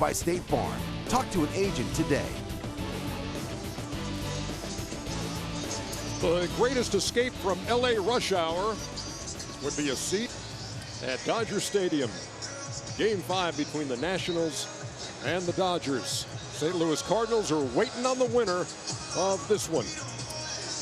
by State Farm. Talk to an agent today. The greatest escape from LA rush hour would be a seat at Dodger Stadium. Game 5 between the Nationals and the Dodgers. St. Louis Cardinals are waiting on the winner of this one.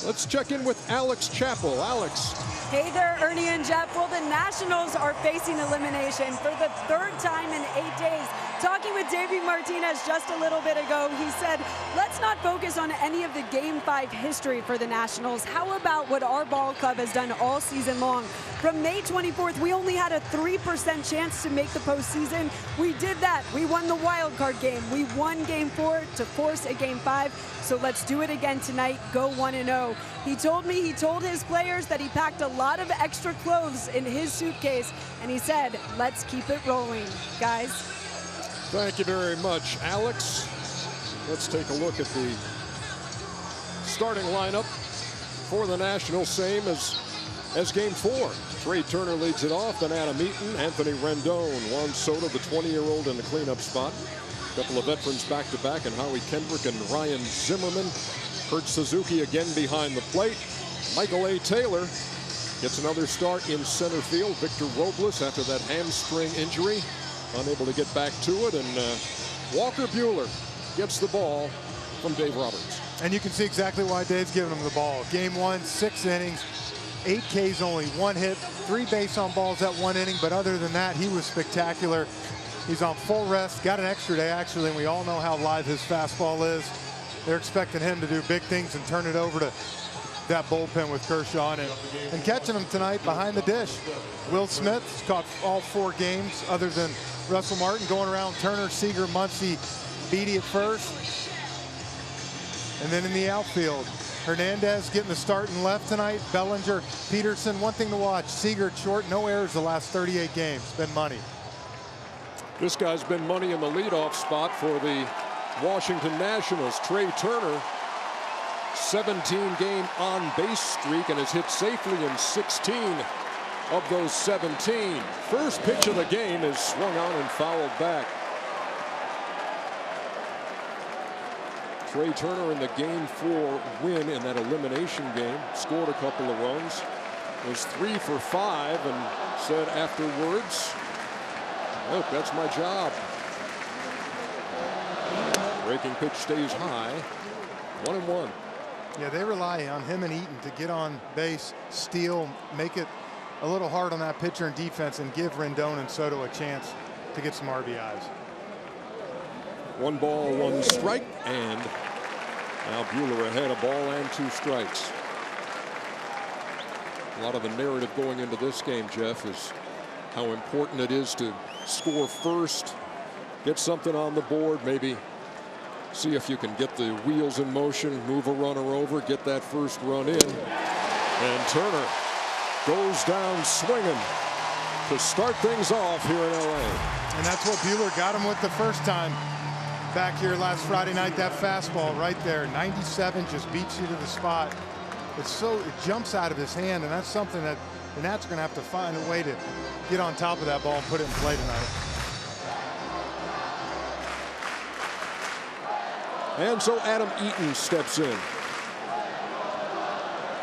Let's check in with Alex Chappell. Alex. Hey there, Ernie and Jeff. Well, the Nationals are facing elimination for the third time in 8 days. Talking with Davey Martinez just a little bit ago, he said, let's not focus on any of the Game 5 history for the Nationals. How about what our ball club has done all season long? From May 24th, we only had a 3% chance to make the postseason. We did that. We won the wild card game. We won Game 4 to force a Game 5. So let's do it again tonight. Go 1-0. He told his players that he packed a lot of extra clothes in his suitcase, and he said, let's keep it rolling, guys. Thank you very much, Alex. Let's take a look at the starting lineup for the Nationals, same as Game 4. Trey Turner leads it off, then Adam Eaton, Anthony Rendon, Juan Soto, the 20-year-old in the cleanup spot. A couple of veterans back-to-back, and Howie Kendrick and Ryan Zimmerman. Kurt Suzuki again behind the plate. Michael A. Taylor gets another start in center field. Victor Robles, after that hamstring injury, unable to get back to it. And Walker Buehler gets the ball from Dave Roberts. And you can see exactly why Dave's giving him the ball. Game 1, 6 innings, 8 Ks, only 1 hit, 3 base on balls at 1 inning. But other than that, he was spectacular. He's on full rest, got an extra day actually, and we all know how live his fastball is. They're expecting him to do big things and turn it over to that bullpen with Kershaw in it. And catching him tonight behind the dish. Will Smith's caught all 4 games other than Russell Martin, going around Turner, Seager, Muncy, Beatty at first. And then in the outfield, Hernandez getting the start in left tonight. Bellinger, Peterson. One thing to watch, Seager short, no errors the last 38 games. Been money. This guy's been money in the leadoff spot for the Washington Nationals. Trey Turner, 17-game on-base streak, and has hit safely in 16 of those 17. First pitch of the game is swung on and fouled back. Trey Turner in the Game 4 win in that elimination game scored a couple of runs, was 3 for 5, and said afterwards, look, that's my job. Breaking pitch stays high. 1-1. Yeah, they rely on him and Eaton to get on base, steal, make it a little hard on that pitcher and defense, and give Rendon and Soto a chance to get some RBIs. 1 ball, 1 strike, and now Buehler ahead, a ball and 2 strikes. A lot of the narrative going into this game, Jeff, is how important it is to score first, get something on the board, maybe see if you can get the wheels in motion, move a runner over, get that first run in. And Turner goes down swinging to start things off here in LA. And that's what Buehler got him with the first time back here last Friday night. That fastball right there, 97, just beats you to the spot. It jumps out of his hand, and that's something that the Nats are going to have to find a way to get on top of that ball and put it in play tonight. And so Adam Eaton steps in.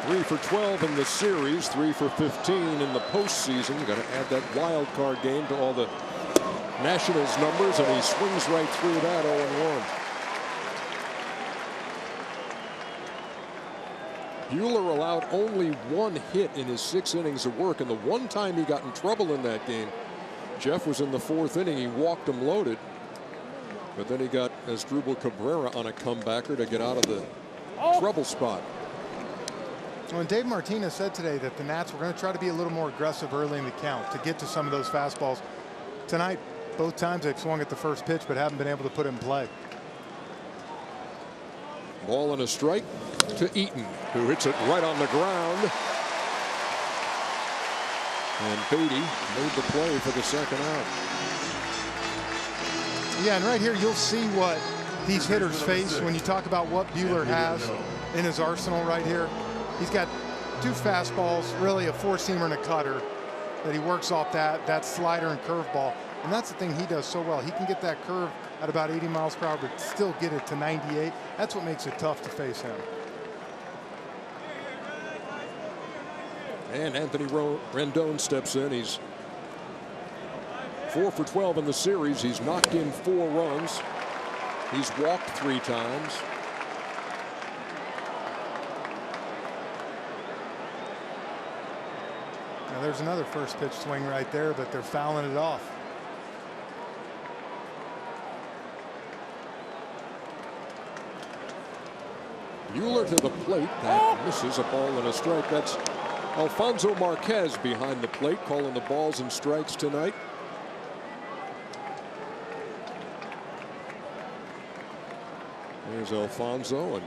3 for 12 in the series, 3 for 15 in the postseason. You got to add that wild card game to all the Nationals numbers, and he swings right through that 0-1. Buehler allowed only 1 hit in his 6 innings of work, and the one time he got in trouble in that game, Jeff, was in the 4th inning. He walked him loaded, but then he got Asdrubal Cabrera on a comebacker to get out of the trouble spot. Well, and Dave Martinez said today that the Nats were going to try to be a little more aggressive early in the count to get to some of those fastballs. Tonight, both times they've swung at the first pitch but haven't been able to put it in play. Ball and a strike to Eaton, who hits it right on the ground. And Beatty made the play for the second out. Yeah, and right here you'll see what these hitters face when you talk about what Buehler has in his arsenal right here. He's got 2 fastballs, really a 4-seamer and a cutter that he works off that slider and curveball. And that's the thing he does so well. He can get that curve at about 80 miles per hour, but still get it to 98. That's what makes it tough to face him. And Anthony Rendon steps in. He's 4 for 12 in the series. He's knocked in 4 runs. He's walked 3 times. Now there's another first pitch swing right there, but they're fouling it off. Buehler to the plate. That misses, a ball and a strike. That's Alfonso Marquez behind the plate, calling the balls and strikes tonight. There's Alfonso, and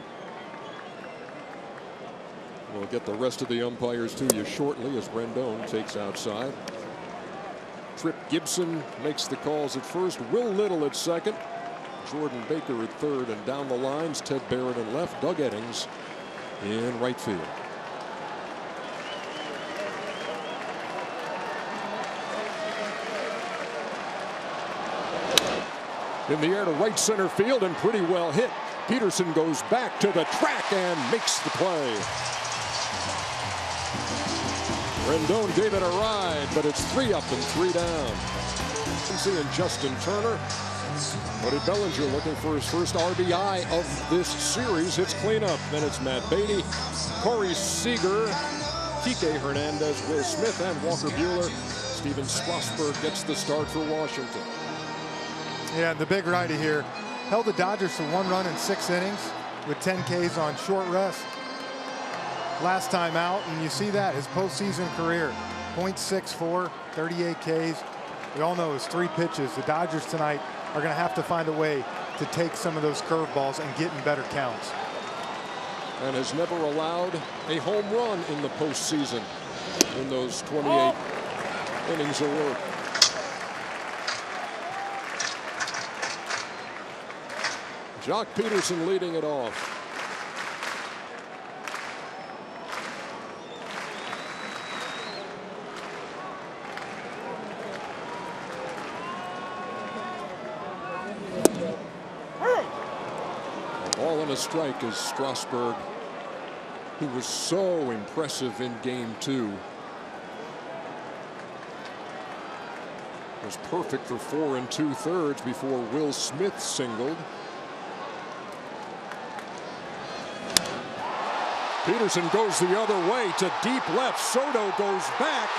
we'll get the rest of the umpires to you shortly as Rendon takes outside. Trip Gibson makes the calls at first. Will Little at second. Jordan Baker at third, and down the lines, Ted Barrett in left, Doug Eddings in right field. In the air to right center field, and pretty well hit. Peterson goes back to the track and makes the play. Rendon gave it a ride, but it's 3 up and 3 down. And Justin Turner. Buddy Bellinger looking for his first RBI of this series. Hits cleanup. Then it's Matt Beatty, Corey Seager, Kike Hernandez, Will Smith, and Walker Buehler. Steven Strasburg gets the start for Washington. Yeah, the big righty here held the Dodgers to 1 run in 6 innings with 10 Ks on short rest last time out, and you see that his postseason career, .64, 38 Ks. We all know his 3 pitches. The Dodgers tonight are going to have to find a way to take some of those curveballs and get in better counts. And has never allowed a home run in the postseason in those 28 innings of work. Jock Peterson leading it off. Ball and a strike as Strasburg, who was so impressive in game 2, was perfect for 4 2/3 before Will Smith singled. Peterson goes the other way to deep left. Soto goes back,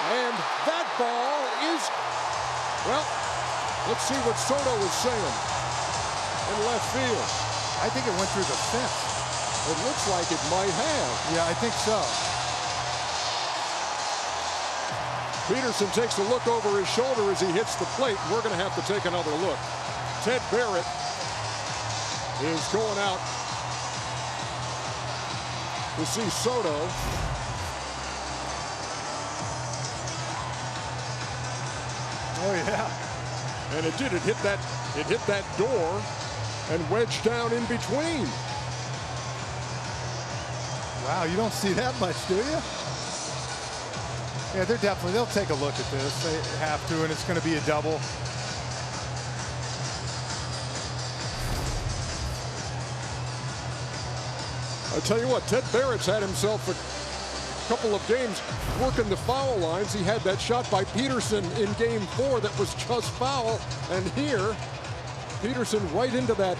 and that ball is, well, let's see what Soto was saying in left field. I think it went through the fence. It looks like it might have. Yeah, I think so. Peterson takes a look over his shoulder as he hits the plate. We're going to have to take another look. Ted Barrett is going out to see Soto. Oh yeah. And it did. It hit that door and wedged down in between. Wow, you don't see that much, do you? Yeah, they'll take a look at this. They have to, and it's going to be a double. I tell you what, Ted Barrett's had himself a couple of games working the foul lines. He had that shot by Peterson in game 4 that was just foul, and here Peterson right into that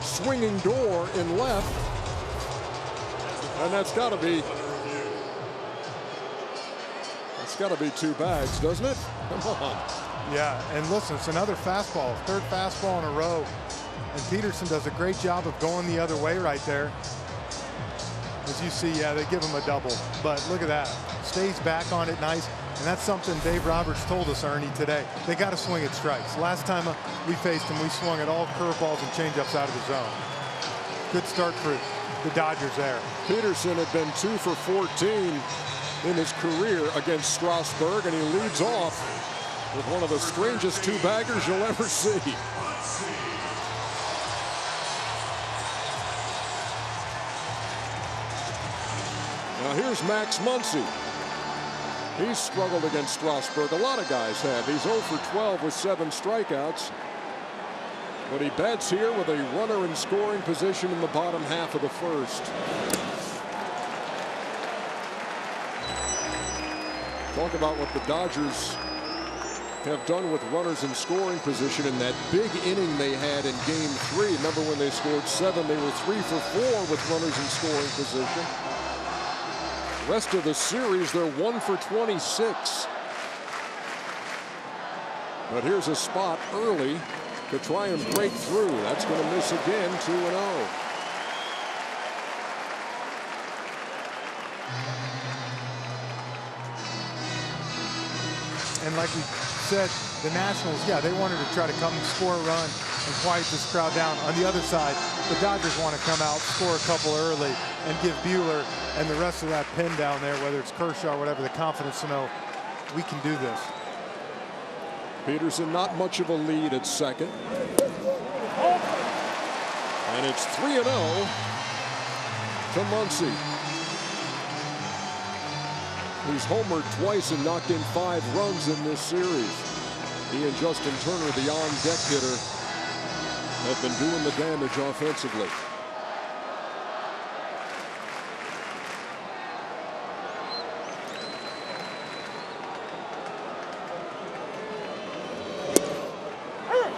swinging door in left, and that's got to be 2 bags, doesn't it? Come on. Yeah, and listen, it's another fastball, 3rd fastball in a row, and Peterson does a great job of going the other way right there. As you see, yeah, they give him a double, but look at that. Stays back on it nice, and that's something Dave Roberts told us, Ernie, today. They got to swing at strikes. Last time we faced him, we swung at all curveballs and changeups out of the zone. Good start for the Dodgers there. Peterson had been 2 for 14 in his career against Strasburg, and he leads off with one of the strangest 2-baggers you'll ever see. Now here's Max Muncy. He's struggled against Strasburg. A lot of guys have. He's 0 for 12 with 7 strikeouts. But he bats here with a runner in scoring position in the bottom half of the first. Talk about what the Dodgers have done with runners in scoring position in that big inning they had in Game 3. Remember when they scored 7, they were 3 for 4 with runners in scoring position. Rest of the series, they're 1 for 26. But here's a spot early to try and break through. That's going to miss again, 2-0. And like we said, the Nationals, yeah, they wanted to try to come and score a run and quiet this crowd down. On the other side, the Dodgers want to come out, score a couple early, and give Buehler and the rest of that pin down there, whether it's Kershaw or whatever, the confidence to know we can do this. Peterson not much of a lead at second. And it's 3-0 to Muncy. He's homered twice and knocked in 5 runs in this series. He and Justin Turner, the on-deck hitter, have been doing the damage offensively.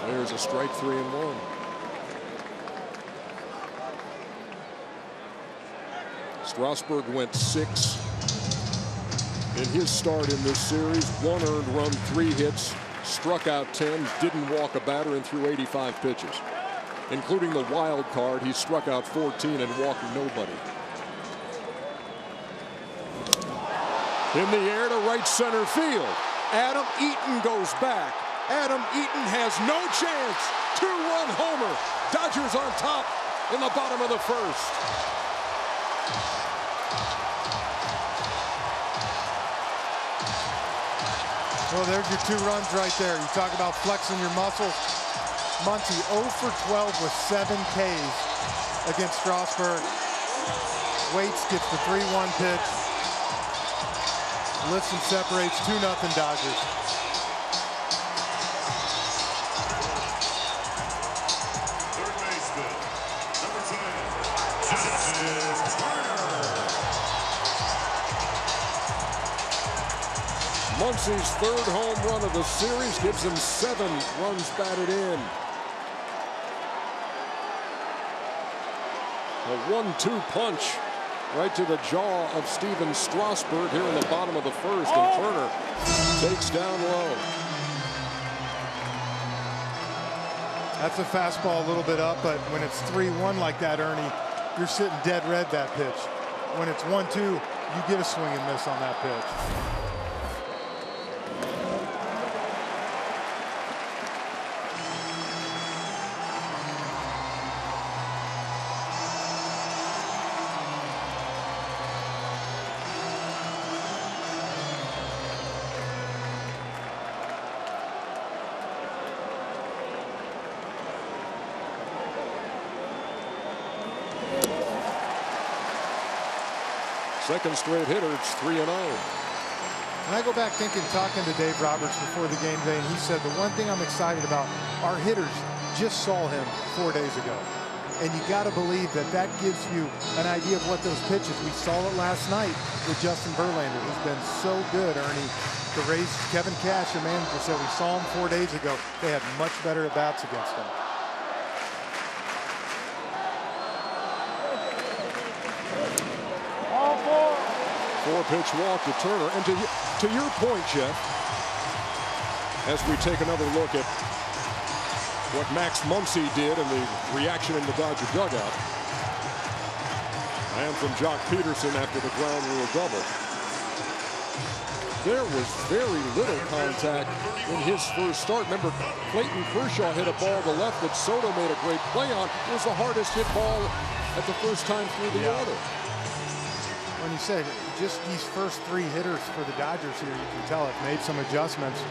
There's a strike, 3-1. Strasburg went 6 in his start in this series. 1 earned run, 3 hits, struck out 10, didn't walk a batter, and threw 85 pitches. Including the wild card, he struck out 14 and walked nobody. In the air to right center field. Adam Eaton goes back. Adam Eaton has no chance. 2-run homer. Dodgers on top in the bottom of the first. Well, there's your 2 runs right there. You talk about flexing your muscles. Muncy 0 for 12 with 7 Ks against Strasburg. Waits gets the 3-1 pitch. Lifts and separates, 2-0 Dodgers. Muncy's 3rd home run of the series gives him 7 runs batted in. A 1-2 punch right to the jaw of Steven Strasburg here in the bottom of the first, and Turner takes down low. That's a fastball a little bit up, but when it's 3-1 like that, Ernie, you're sitting dead red that pitch. When it's 1-2, you get a swing and miss on that pitch. Second straight hitter, it's 3-0. And I go back thinking, talking to Dave Roberts before the game today, and he said the one thing I'm excited about, our hitters just saw him 4 days ago. And you got to believe that that gives you an idea of what those pitches. We saw it last night with Justin Verlander, who's been so good, Ernie. The Rays, Kevin Cash, your manager, said we saw him 4 days ago. They had much better at-bats against him. Four-pitch walk to Turner. And to your point, Jeff, as we take another look at what Max Muncy did and the reaction in the Dodger dugout, and from Jock Peterson after the ground rule double, there was very little contact in his first start. Remember, Clayton Kershaw hit a ball to left that Soto made a great play on. It was the hardest hit ball at the first time through the order. When you say just these first 3 hitters for the Dodgers here, you can tell have made some adjustments,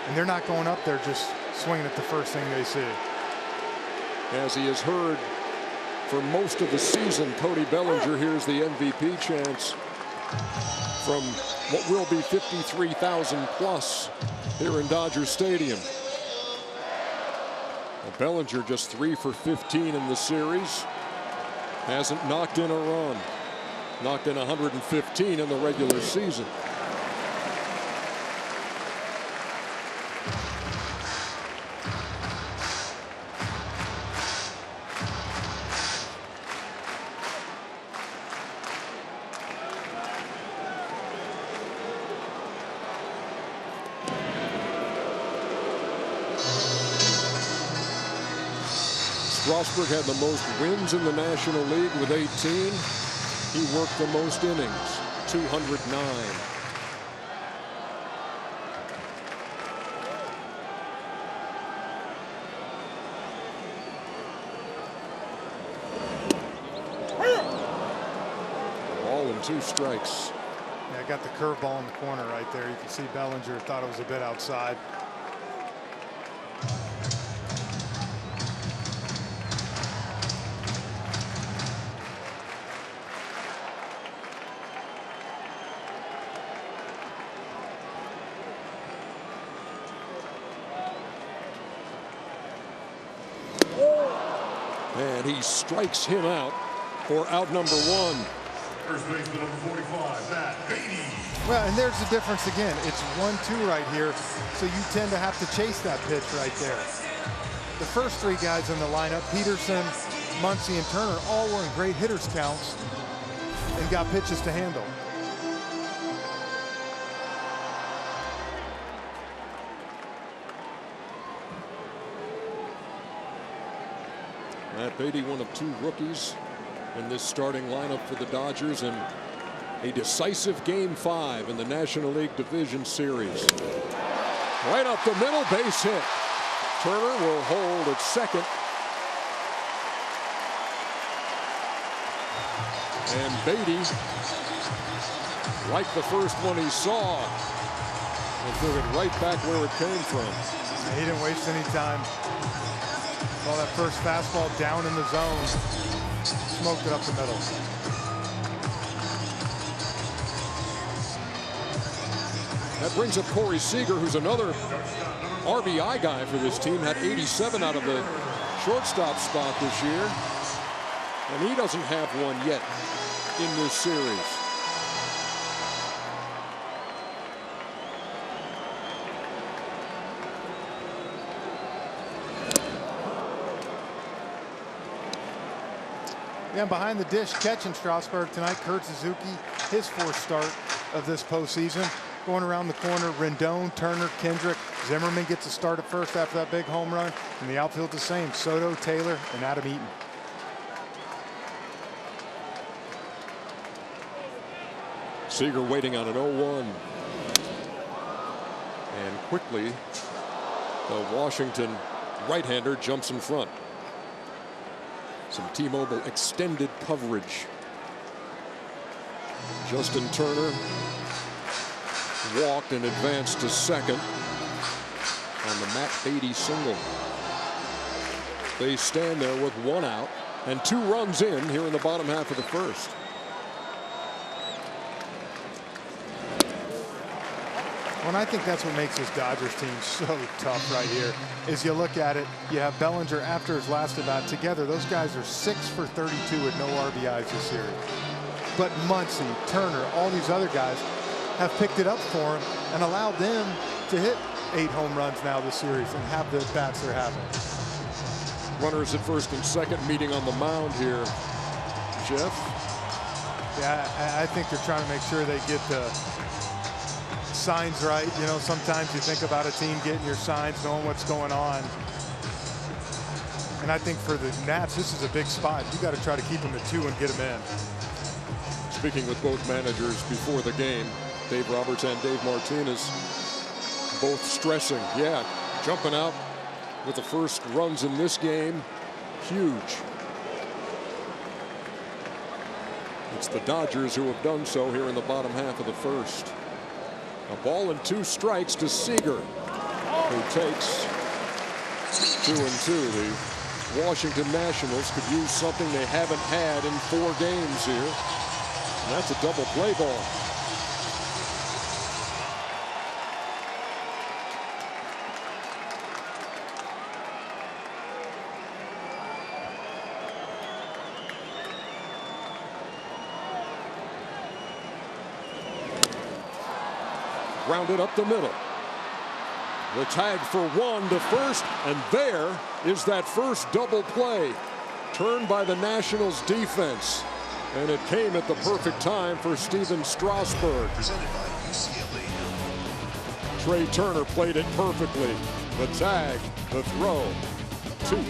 and they're not going up there just swinging at the first thing they see. As he has heard for most of the season, Cody Bellinger here's the MVP chance from what will be 53,000 plus here in Dodger Stadium. Bellinger just 3 for 15 in the series. Hasn't knocked in a run. Knocked in 115 in the regular season. Strasburg had the most wins in the National League with 18. He worked the most innings, 209. Ball and 2 strikes. Yeah, got the curveball in the corner right there. You can see Bellinger thought it was a bit outside. And he strikes him out for out number 1. First baseman number 45, Matt Beatty. Well, and there's the difference again. It's 1-2 right here, so you tend to have to chase that pitch right there. The first 3 guys in the lineup, Peterson, Muncy, and Turner, all were in great hitters counts and got pitches to handle. Matt Beatty, one of 2 rookies in this starting lineup for the Dodgers, and a decisive Game 5 in the National League Division Series. Right up the middle, base hit. Turner will hold at second. And Beatty, like the first one he saw, and threw it right back where it came from. He didn't waste any time. Saw that first fastball down in the zone. Smoked it up the middle. That brings up Corey Seager, who's another RBI guy for this team. Had 87 out of the shortstop spot this year. And he doesn't have one yet in this series. Yeah, behind the dish catching Strasburg tonight, Kurt Suzuki, his 4th start of this postseason. Going around the corner, Rendon, Turner, Kendrick. Zimmerman gets a start at first after that big home run. And the outfield the same, Soto, Taylor, and Adam Eaton. Seager waiting on an 0-1. And quickly, the Washington right-hander jumps in front. Some T-Mobile extended coverage. Justin Turner walked and advanced to second on the Matt Beatty single. They stand there with 1 out and 2 runs in here in the bottom half of the first. Well, and I think that's what makes this Dodgers team so tough right here. Is you look at it, you have Bellinger after his last at bat together. Those guys are 6 for 32 with no RBIs this series. But Muncy, Turner, all these other guys have picked it up for him and allowed them to hit 8 home runs now this series and have the bats they're having. Runners at first and second meeting on the mound here. Jeff? Yeah, I think they're trying to make sure they get the signs right. You know, sometimes you think about a team getting your signs, knowing what's going on. And I think for the Nats, this is a big spot. You got to try to keep them at 2 and get them in. Speaking with both managers before the game, Dave Roberts and Dave Martinez, both stressing, yeah, jumping out with the first runs in this game, huge. It's the Dodgers who have done so here in the bottom half of the first. A ball and 2 strikes to Seager, who takes 2-2. The Washington Nationals could use something they haven't had in 4 games here. And that's a double play ball. Rounded up the middle. The tag for one to first, and there is that first double play. Turned by the Nationals defense. And it came at the perfect time for Steven Strasburg. Presented by UCLA. Trey Turner played it perfectly. The tag, the throw, 2.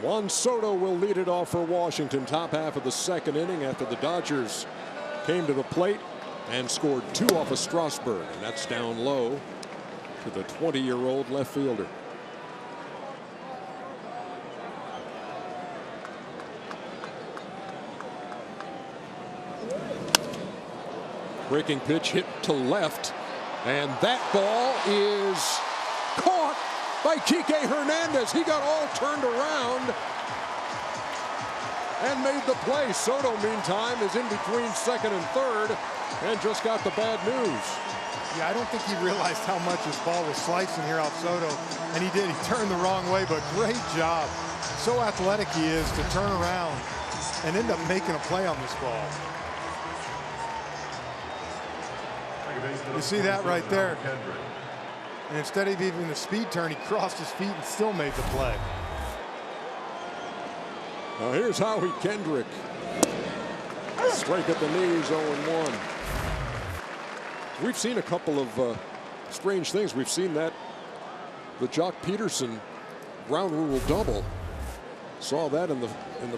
Juan Soto will lead it off for Washington. Top half of the second inning after the Dodgers came to the plate and scored 2 off of Strasburg. And that's down low to the 20-year-old left fielder. Breaking pitch hit to left. And that ball is caught by Kike Hernandez. He got all turned around and made the play. Soto, meantime, is in between second and third and just got the bad news. Yeah, I don't think he realized how much his ball was slicing here off Soto, and he did. He turned the wrong way, but great job. So athletic he is to turn around and end up making a play on this ball. You see that right there? And instead of even the speed turn, he crossed his feet and still made the play. Now here's Howie Kendrick. Strike at the knees, 0-1. We've seen a couple of strange things. We've seen that the Jock Peterson ground rule double. Saw that in the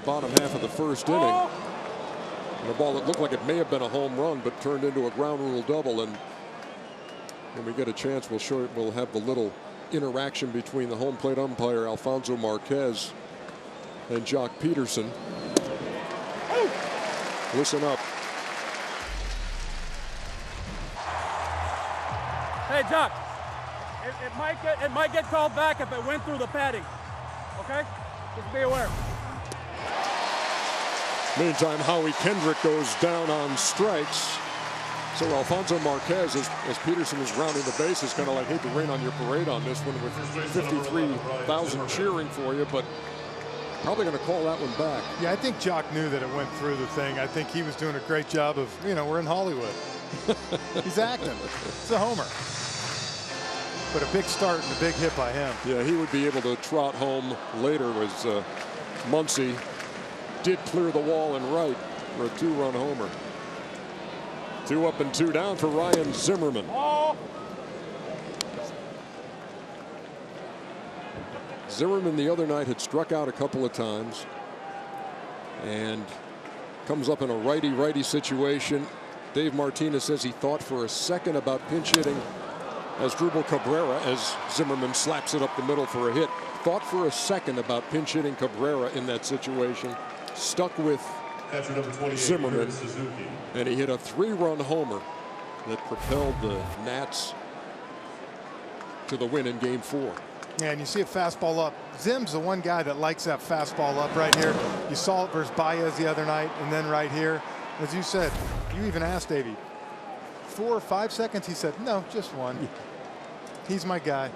bottom half of the first inning. And a ball that looked like it may have been a home run, but turned into a ground rule double. And when we get a chance, we'll have the little interaction between the home plate umpire Alfonso Marquez and Jock Peterson. Listen up. Hey, Jock, it might get called back if it went through the padding. Okay? Just be aware. Meantime, Howie Kendrick goes down on strikes. So Alfonso Marquez, as Peterson is rounding the bases, kind of like hate to rain on your parade on this one with 53,000 cheering for you, but probably going to call that one back. Yeah, I think Jock knew that it went through the thing. I think he was doing a great job of, we're in Hollywood. He's acting. It's a homer. But a big start and a big hit by him. Yeah, he would be able to trot home later as Muncy did clear the wall and right for a 2-run homer. 2 up and 2 down for Ryan Zimmerman. Zimmerman the other night had struck out a couple of times and comes up in a righty-righty situation. Dave Martinez says he thought for a second about pinch hitting as Asdrubal Cabrera, as Zimmerman slaps it up the middle for a hit. Thought for a second about pinch hitting Cabrera in that situation. Stuck with Zimmerman, and he hit a 3-run homer that propelled the Nats to the win in Game 4. Yeah, and you see a fastball up. Zim's the one guy that likes that fastball up right here. You saw it versus Baez the other night, and then right here. As you said, you even asked Davey, 4 or 5 seconds? He said, no, just 1. He's my guy.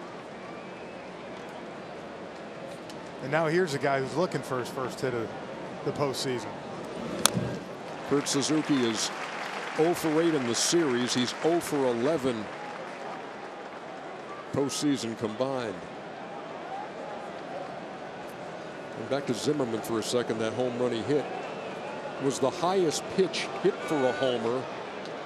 And now here's a guy who's looking for his first hit of the postseason. Kurt Suzuki is 0 for 8 in the series. He's 0 for 11 postseason combined. And back to Zimmerman for a second. That home run he hit was the highest pitch hit for a homer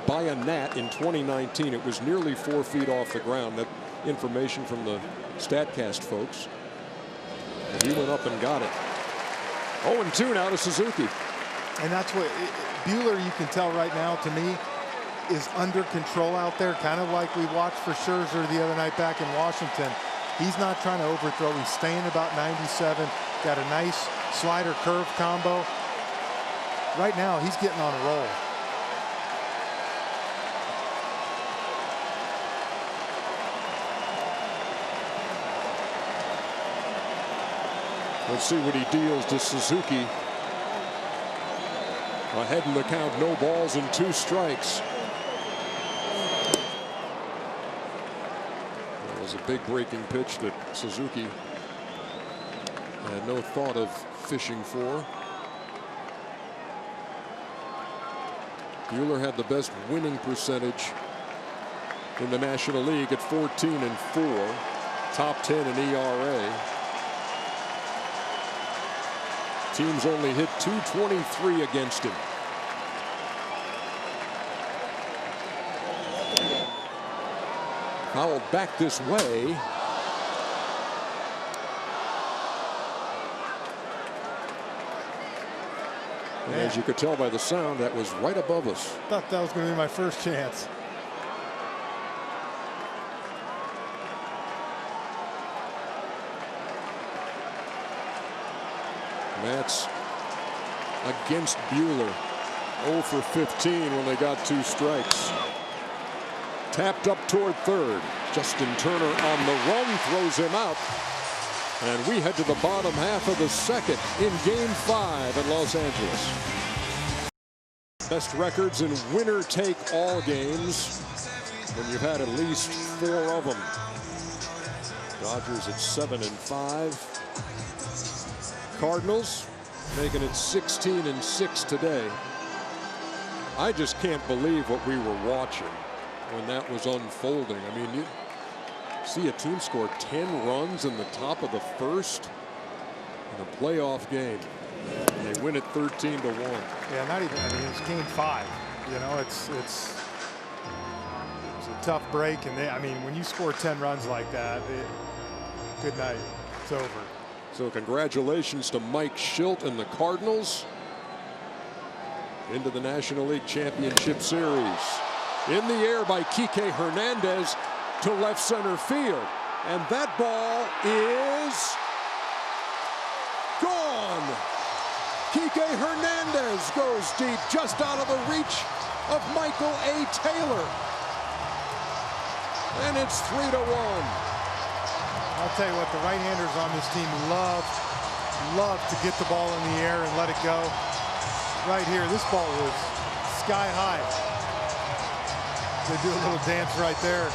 by a Nat in 2019. It was nearly 4 feet off the ground. That information from the StatCast folks. And he went up and got it. 0-2 now to Suzuki. And that's what Buehler, you can tell right now, to me, is under control out there, kind of like we watched for Scherzer the other night back in Washington. He's not trying to overthrow. He's staying about 97. Got a nice slider curve combo. Right now, he's getting on a roll. Let's see what he deals to Suzuki. Ahead in the count, no balls and 2 strikes. That was a big breaking pitch that Suzuki had no thought of fishing for. Buehler had the best winning percentage in the National League at 14-4, top 10 in ERA. Teams only hit .223 against him. Fouled back this way. And as you could tell by the sound, that was right above us. Thought that was going to be my first chance. Mats against Buehler. 0 for 15 when they got 2 strikes. Tapped up toward third. Justin Turner on the run, throws him out. And we head to the bottom half of the second in Game 5 in Los Angeles. Best records in winner-take-all games when you've had at least 4 of them. Dodgers at 7-5. Cardinals making it 16-6 today. I just can't believe what we were watching when that was unfolding. I mean, you see a team score 10 runs in the top of the first in a playoff game. And they win it 13-1. Yeah, not even. I mean, it's Game 5. You know, it's a tough break, and I mean, when you score 10 runs like that, good night. It's over. So congratulations to Mike Schilt and the Cardinals into the National League Championship Series. In the air by Kike Hernandez to left center field. And that ball is gone. Kike Hernandez goes deep, just out of the reach of Michael A. Taylor. And it's 3-1. I'll tell you what, the right-handers on this team love to get the ball in the air and let it go. Right here, this ball was sky high. They do a little dance right there.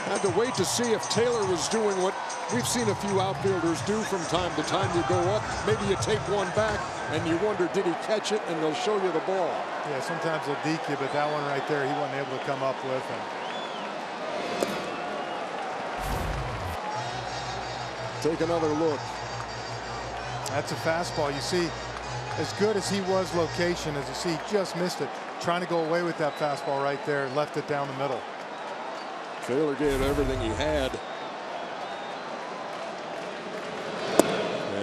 Had to wait to see if Taylor was doing what we've seen a few outfielders do from time to time. You go up, maybe you take one back, and you wonder, did he catch it? And they'll show you the ball. Yeah, sometimes they'll deke you, but that one right there, he wasn't able to come up with. Take another look. That's a fastball. You see, as good as he was location, as you see, he just missed it. Trying to go away with that fastball right there, left it down the middle. Taylor gave everything he had.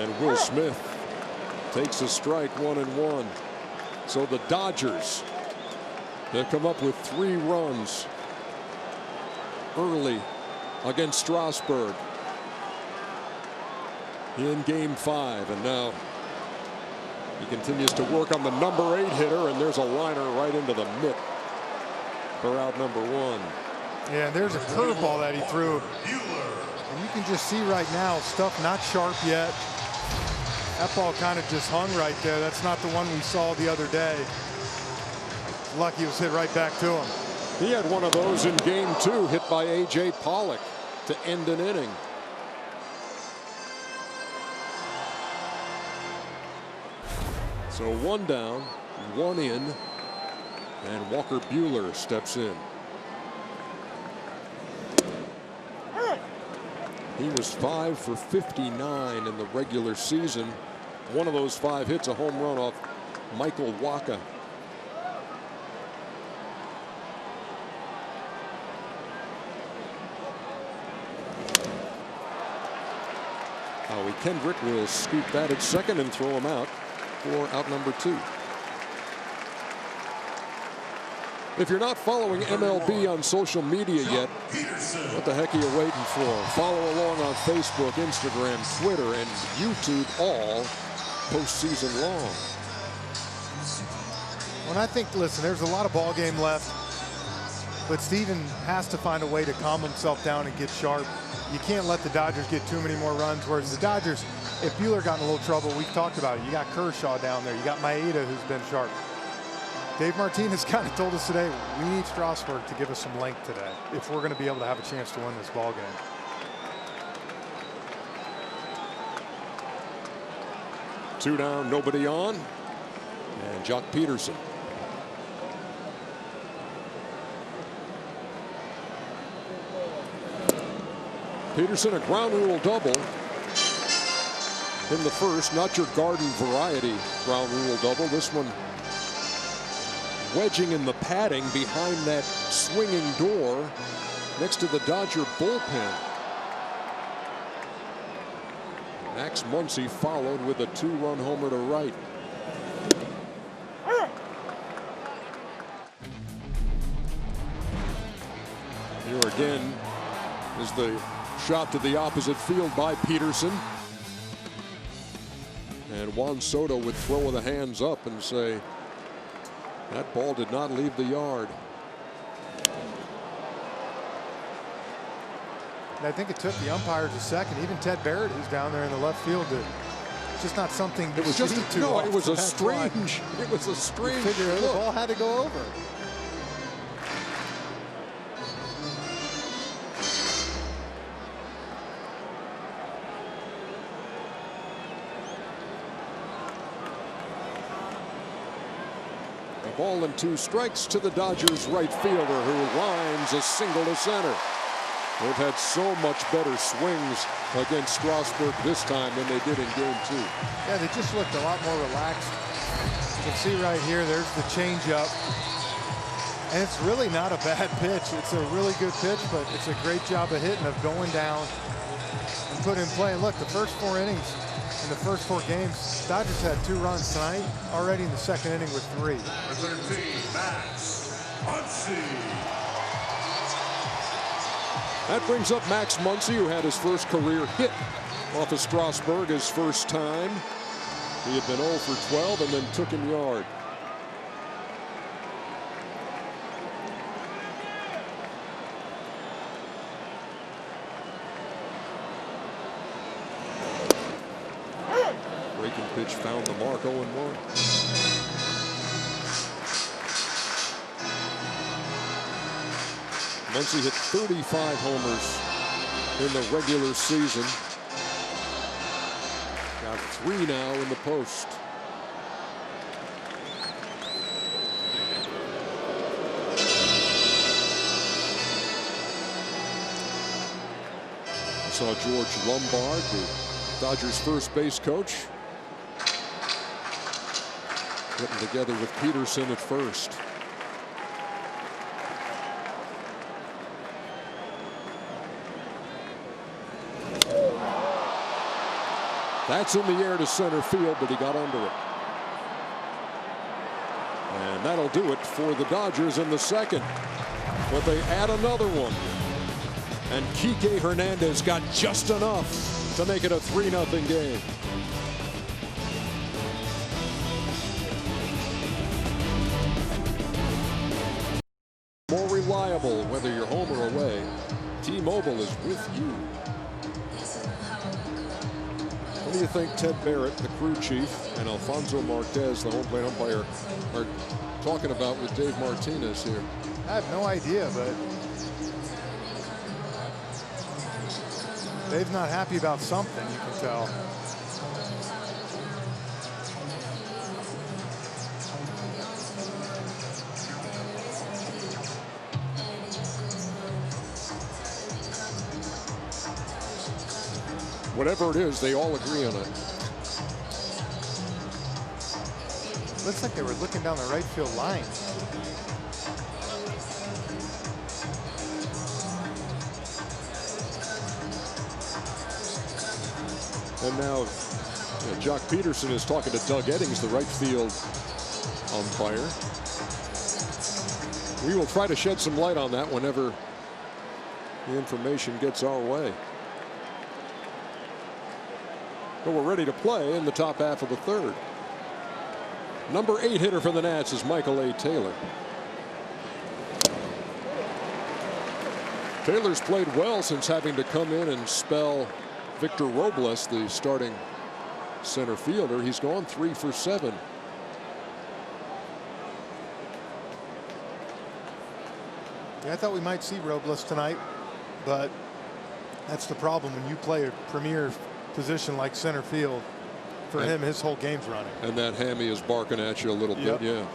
And Will Smith takes a strike, 1-1. So the Dodgers, they come up with 3 runs early against Strasburg in Game 5. And now he continues to work on the number 8 hitter, and there's a liner right into the mitt for out number 1. Yeah, there's a curveball that he threw. And you can just see right now, stuff not sharp yet. That ball kind of just hung right there. That's not the one we saw the other day. Lucky it was hit right back to him. He had one of those in Game 2, hit by A.J. Pollock to end an inning. So 1 down, 1 in, and Walker Buehler steps in. He was 5 for 59 in the regular season. One of those 5 hits, a home run off Michael Wacha. Howie Kendrick will scoop that at second and throw him out for out number 2. If you're not following MLB on social media yet, what the heck are you waiting for? Follow along on Facebook, Instagram, Twitter, and YouTube, all postseason long. Well, I think, listen, there's a lot of ball game left, but Steven has to find a way to calm himself down and get sharp. You can't let the Dodgers get too many more runs, whereas the Dodgers, if Buehler got in a little trouble, we've talked about it. You got Kershaw down there. You got Maeda, who's been sharp. Dave Martinez kind of told us today, we need Strasburg to give us some length today if we're going to be able to have a chance to win this ball game. Two down, nobody on. And Jock Peterson. Peterson, a ground rule double in the first. Not your garden variety ground rule double. This one wedging in the padding behind that swinging door next to the Dodger bullpen. Max Muncy followed with a 2-run homer to right. Here again is the shot to the opposite field by Peterson. And Juan Soto would throw the hands up and say, that ball did not leave the yard. And I think it took the umpires a second. Even Ted Barrett, who's down there in the left field, it's just not something. It was just too. No, it was a strange. It was a strange. Figure the ball had to go over. Ball and 2 strikes to the Dodgers right fielder, who lines a single to center. They've had so much better swings against Strasburg this time than they did in game 2. Yeah, they just looked a lot more relaxed. You can see right here, there's the changeup. And it's really not a bad pitch. It's a really good pitch, but it's a great job of hitting, of going down and put in play. And look, the first 4 innings, in the first 4 games, Dodgers had 2 runs tonight, already in the second inning with 3. Number 13, Max Muncy. That brings up Max Muncy, who had his first career hit off of Strasburg his first time. He had been 0 for 12 and then took him yard. Breaking pitch found the mark, 0-1. Muncy hit 35 homers in the regular season. Got 3 now in the post. I saw George Lombard, the Dodgers first base coach, getting together with Peterson at first. That's in the air to center field, but he got under it. And that'll do it for the Dodgers in the second. But they add another one. And Kike Hernandez got just enough to make it a 3-0 game. More reliable, whether you're home or away. T-Mobile is with you. What do you think Ted Barrett, the crew chief, and Alfonso Marquez, the home plate umpire, are talking about with Dave Martinez here? I have no idea, but Dave's not happy about something, you can tell. Whatever it is, they all agree on it. Looks like they were looking down the right field line. And now Jock Peterson is talking to Doug Eddings, the right field umpire. We will try to shed some light on that whenever the information gets our way. But we're ready to play in the top half of the third. Number 8 hitter for the Nats is Michael A. Taylor. Taylor's played well since having to come in and spell Victor Robles, the starting center fielder. He's gone 3 for 7. Yeah, I thought we might see Robles tonight, but that's the problem when you play a premier position like center field. For him, his whole game's running. And that hammy is barking at you a little bit, yeah.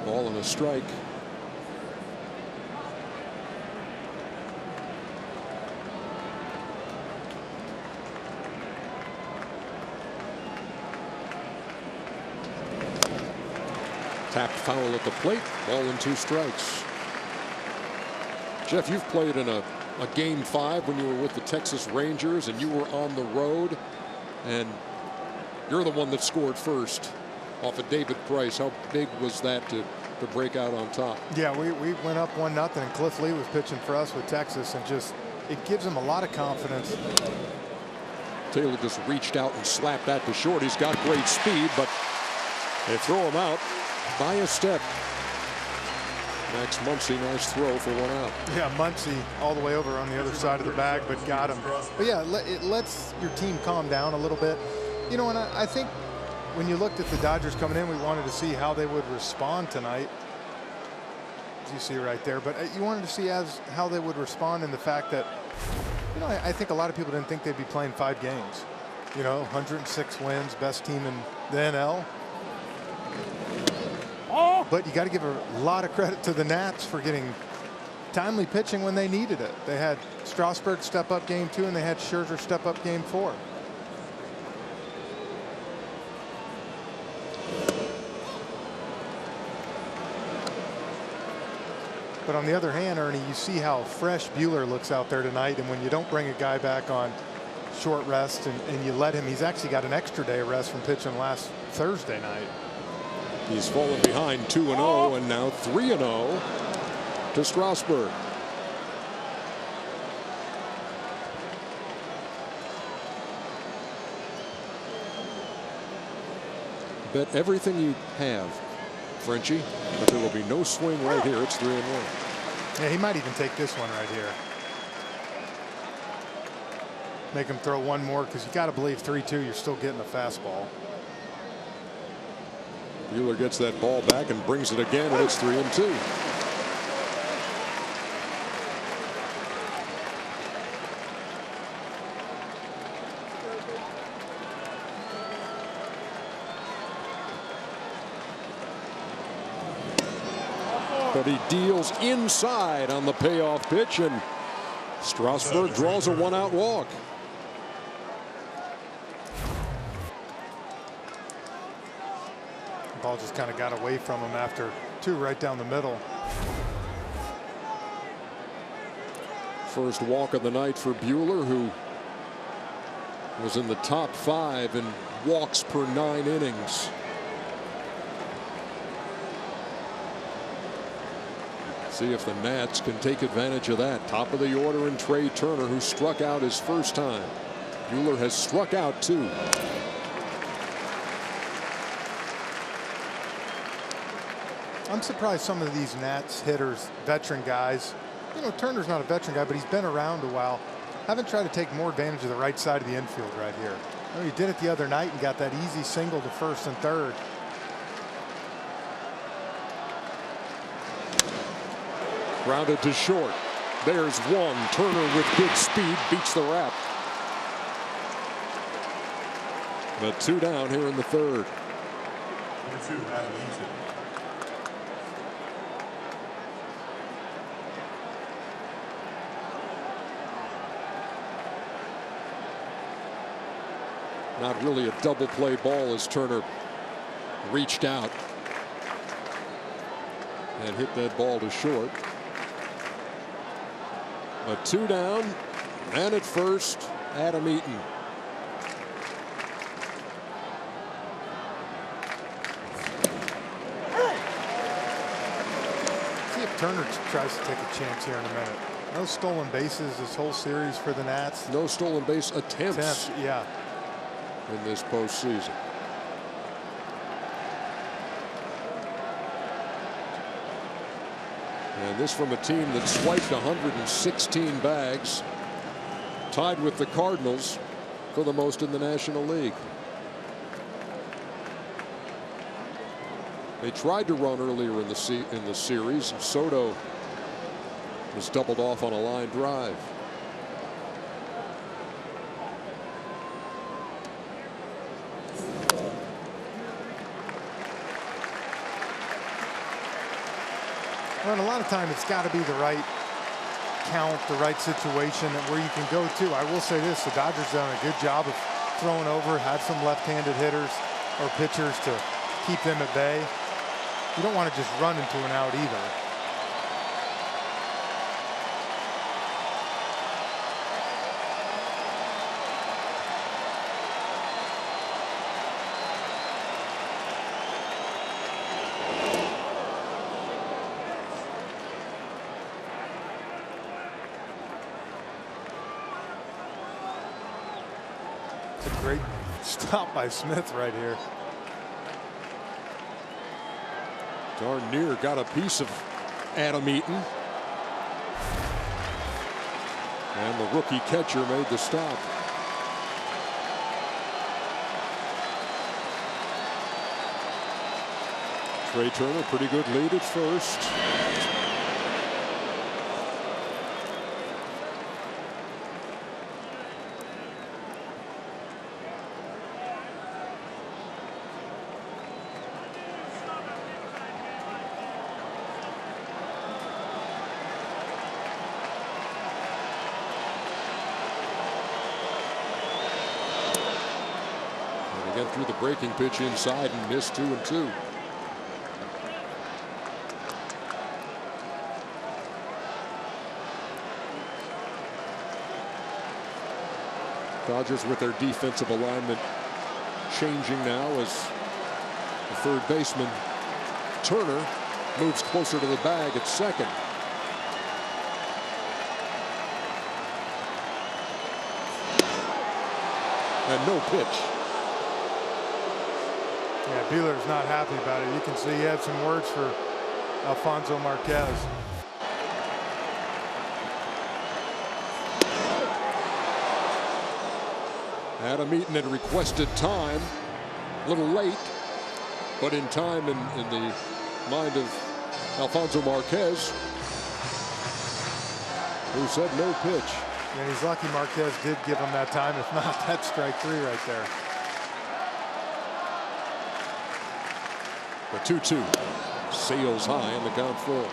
Ball and a strike. Tapped foul at the plate. Ball and 2 strikes. Jeff, you've played in a game 5 when you were with the Texas Rangers and you were on the road, and you're the one that scored first off of David Price. How big was that to break out on top? Yeah, we went up 1-0, and Cliff Lee was pitching for us with Texas, and just it gives him a lot of confidence. Taylor just reached out and slapped that to short. He's got great speed, but they throw him out by a step. Max Muncy, nice throw for 1 out. Yeah, Muncy all the way over on the other side of the bag, but got him. But yeah, it lets your team calm down a little bit. You know, and I think when you looked at the Dodgers coming in, we wanted to see how they would respond tonight. As you see right there, but you wanted to see how they would respond in the fact that, you know, I think a lot of people didn't think they'd be playing 5 games. You know, 106 wins, best team in the NL. But you got to give a lot of credit to the Nats for getting timely pitching when they needed it. They had Strasburg step up game 2, and they had Scherzer step up game 4. But on the other hand, Ernie, you see how fresh Buehler looks out there tonight, and when you don't bring a guy back on short rest and you let him, he's actually got an extra day of rest from pitching last Thursday night. He's fallen behind 2-0 and now 3-0 to Strasburg. Bet everything you have, Frenchie, but there will be no swing right here. It's 3-1. Yeah, he might even take this one right here. Make him throw one more, because you got to believe 3-2, you're still getting a fastball. Buehler gets that ball back and brings it again, and it's 3-2. But he deals inside on the payoff pitch, and Strasburg draws a 1-out walk. Ball just kind of got away from him after 2 right down the middle. First walk of the night for Buehler, who was in the top 5 in walks per 9 innings. See if the Nats can take advantage of that. Top of the order, and Trey Turner, who struck out his first time. Buehler has struck out 2. I'm surprised some of these Nats hitters, veteran guys, you know, Turner's not a veteran guy, but he's been around a while, haven't tried to take more advantage of the right side of the infield right here. You know, he did it the other night and got that easy single to first and third. Grounded to short. There's one. Turner with good speed beats the wrap. But 2 down here in the third. Number 2, Adam Eaton. Not really a double play ball as Turner reached out and hit that ball to short. A 2 down, and at first, Adam Eaton. See if Turner tries to take a chance here in a minute. No stolen bases this whole series for the Nats. No stolen base attempts Yeah. in this postseason. And this from a team that swiped 116 bags, tied with the Cardinals for the most in the National League. They tried to run earlier in the series. Soto was doubled off on a line drive. Well, and a lot of time it's got to be the right count, the right situation where you can go to. I will say this, the Dodgers done a good job of throwing over, had some left-handed hitters or pitchers to keep them at bay. You don't want to just run into an out either. It's a great stop by Smith right here. Darn near got a piece of Adam Eaton. And the rookie catcher made the stop. Trey Turner, pretty good lead at first. Again through the breaking pitch inside and missed 2-2. Dodgers with their defensive alignment changing now as the third baseman Turner moves closer to the bag at second. And no pitch. Yeah, Buehler's not happy about it. You can see he had some words for Alfonso Marquez. Adam Eaton had requested time, a little late, but in time in the mind of Alfonso Marquez, who said no pitch. And he's lucky Marquez did give him that time. If not, that's strike 3 right there. The 2-2 sails high and the count full.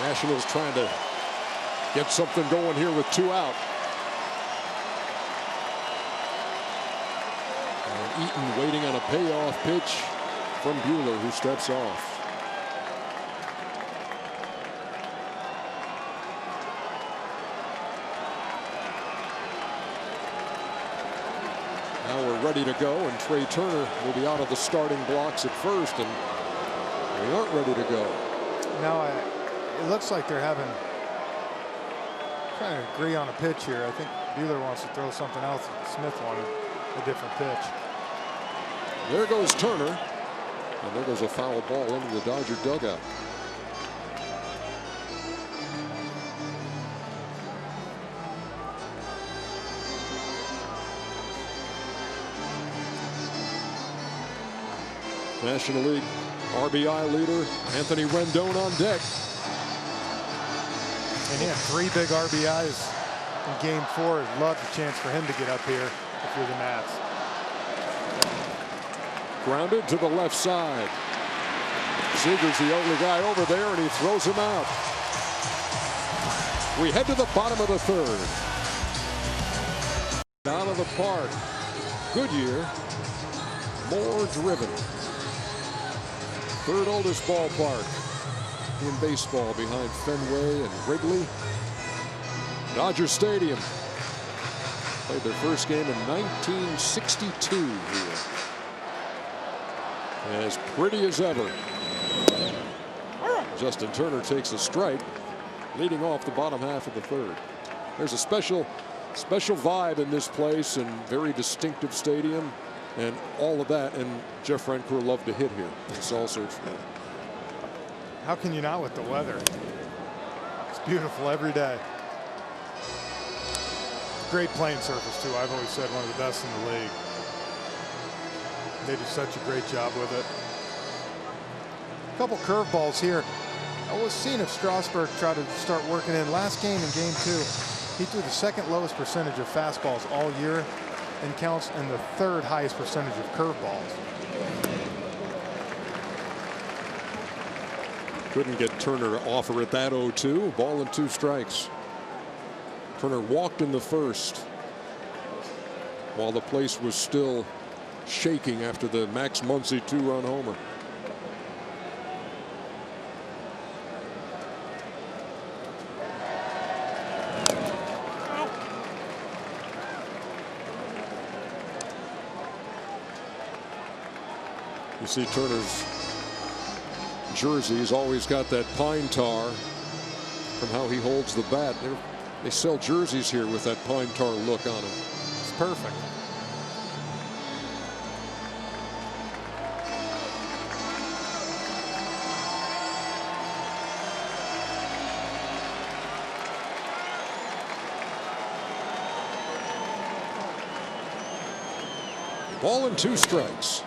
Nationals trying to get something going here with 2 out. And Eaton waiting on a payoff pitch from Buehler, who steps off. Now we're ready to go, and Trey Turner will be out of the starting blocks at first, and we aren't ready to go. Now it looks like they're trying to agree on a pitch here. I think Buehler wants to throw something else. Smith wanted a different pitch. There goes Turner, and there goes a foul ball into the Dodger dugout. National League RBI leader Anthony Rendon on deck. And he had 3 big RBIs in Game 4. I'd love the chance for him to get up here if you're the Nats. Grounded to the left side. Seager's the only guy over there, and he throws him out. We head to the bottom of the third. Down of the park. Goodyear, more driven. Third oldest ballpark in baseball behind Fenway and Wrigley. Dodger Stadium. Played their first game in 1962 here. As pretty as ever. Justin Turner takes a strike, leading off the bottom half of the third. There's a special vibe in this place and very distinctive stadium and all of that. And Jeff Francoeur loved to hit here. It's also How can you not with the weather? It's beautiful every day. Great playing surface too. I've always said one of the best in the league. They do such a great job with it. A couple curveballs here. I was seeing if Strasburg tried to start working in. Last game in game 2, he threw the second lowest percentage of fastballs all year and counts in the third highest percentage of curveballs. couldn't get Turner to offer at that 0-2. Ball and 2 strikes. Turner walked in the first while the place was still shaking after the Max Muncy 2-run homer. You see Turner's jersey. He's always got that pine tar from how he holds the bat. They sell jerseys here with that pine tar look on them. It's perfect. Ball and 2 strikes.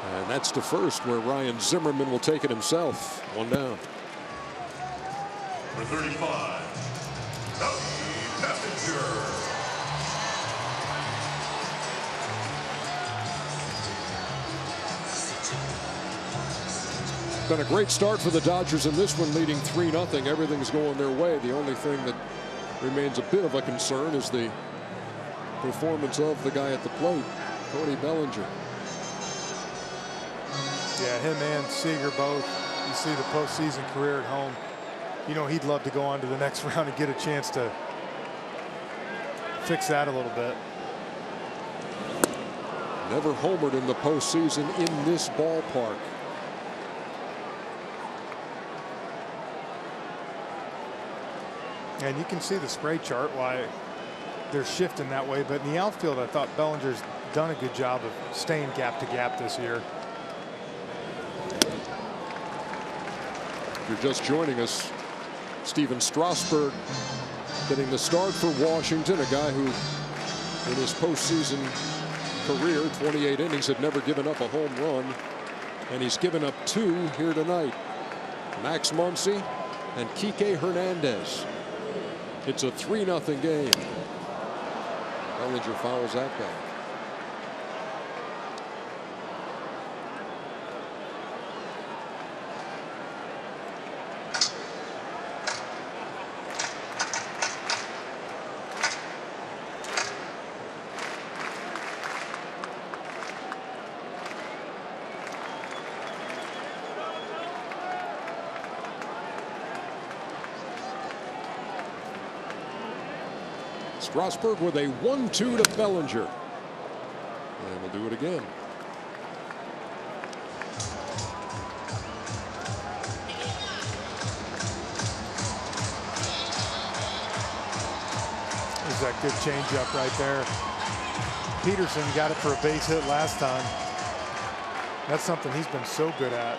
And that's the first where Ryan Zimmerman will take it himself. 1 down. For 35, Messenger. Been a great start for the Dodgers in this one, leading 3-0. Everything's going their way. The only thing that remains a bit of a concern is the performance of the guy at the plate, Cody Bellinger. Yeah, him and Seager both. You see the postseason career at home. You know, he'd love to go on to the next round and get a chance to fix that a little bit. Never homered in the postseason in this ballpark. And you can see the spray chart why they're shifting that way. But in the outfield, I thought Bellinger's done a good job of staying gap to gap this year. If you're just joining us, Steven Strasburg getting the start for Washington, a guy who in his postseason career, 28 innings, had never given up a home run, and he's given up 2 here tonight. Max Muncy and Kike Hernandez. It's a 3-0 game. Bellinger fouls that back. Strasburg with a 1-2 to Bellinger. And we'll do it again. There's that good changeup right there. Peterson got it for a base hit last time. That's something he's been so good at.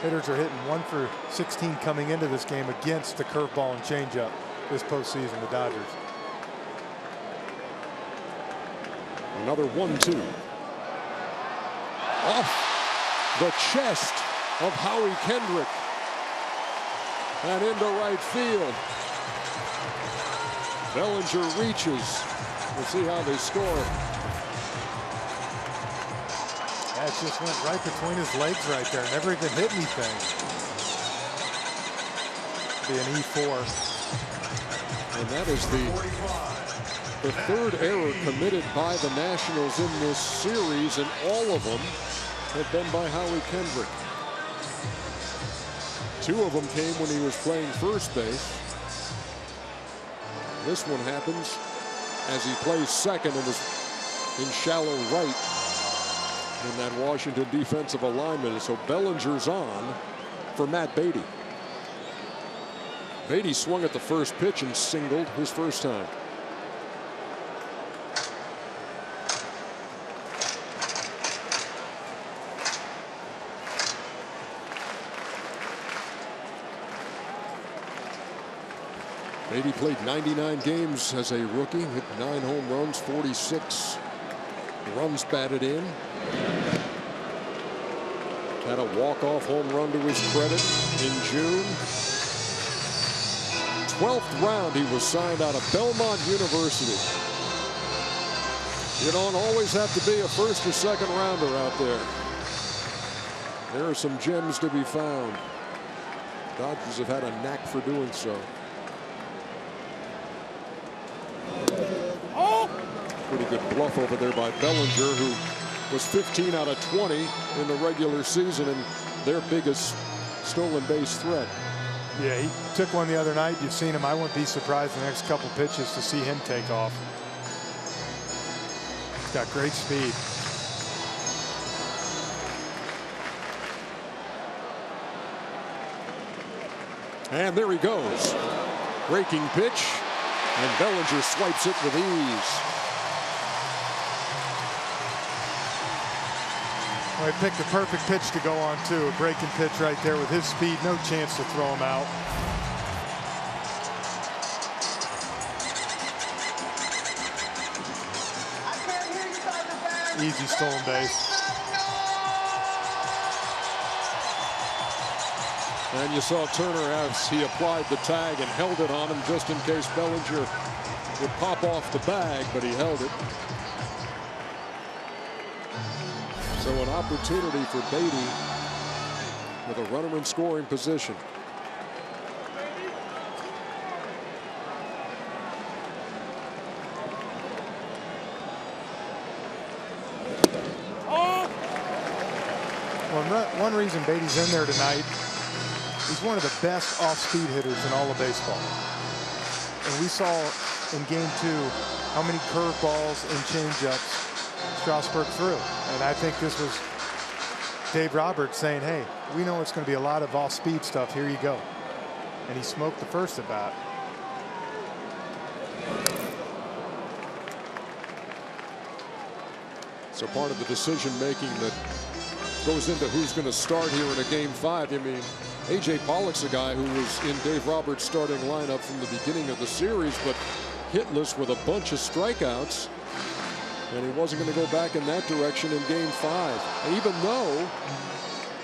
Hitters are hitting 1 for 16 coming into this game against the curveball and changeup this postseason, the Dodgers. Another 1-2. Off the chest of Howie Kendrick. And into right field. Bellinger reaches. We'll see how they score. That just went right between his legs right there. Never even hit anything. Be an E4. And that is the third error committed by the Nationals in this series, and all of them have been by Howie Kendrick. 2 of them came when he was playing first base. This one happens as he plays second and was in shallow right in that Washington defensive alignment. So Bellinger's on for Matt Beatty. Beatty swung at the first pitch and singled his first time. Beatty played 99 games as a rookie, hit 9 home runs, 46 runs batted in. Had a walk-off home run to his credit in June. 12th round, he was signed out of Belmont University. You don't always have to be a first or second rounder out there. There are some gems to be found. Dodgers have had a knack for doing so. Pretty good bluff over there by Bellinger, who was 15 out of 20 in the regular season and their biggest stolen base threat. Yeah, he took one the other night. You've seen him. I wouldn't be surprised the next couple pitches to see him take off. He's got great speed. And there he goes. Breaking pitch, and Bellinger swipes it with ease. Well, he picked the perfect pitch to go on, too. A breaking pitch right there with his speed. No chance to throw him out. Easy stolen base. And you saw Turner as he applied the tag and held it on him just in case Bellinger would pop off the bag, but he held it. So an opportunity for Beatty with a runner in scoring position. Well, one reason Beatty's in there tonight, he's one of the best off-speed hitters in all of baseball. And we saw in Game 2 how many curveballs and changeups Strasburg threw. And I think this was Dave Roberts saying, hey, we know it's going to be a lot of off-speed stuff. Here you go. And he smoked the first at bat. So part of the decision making that goes into who's going to start here in a Game 5. I mean, A.J. Pollock's a guy who was in Dave Roberts' starting lineup from the beginning of the series, but hitless with a bunch of strikeouts. And he wasn't going to go back in that direction in Game 5. And even though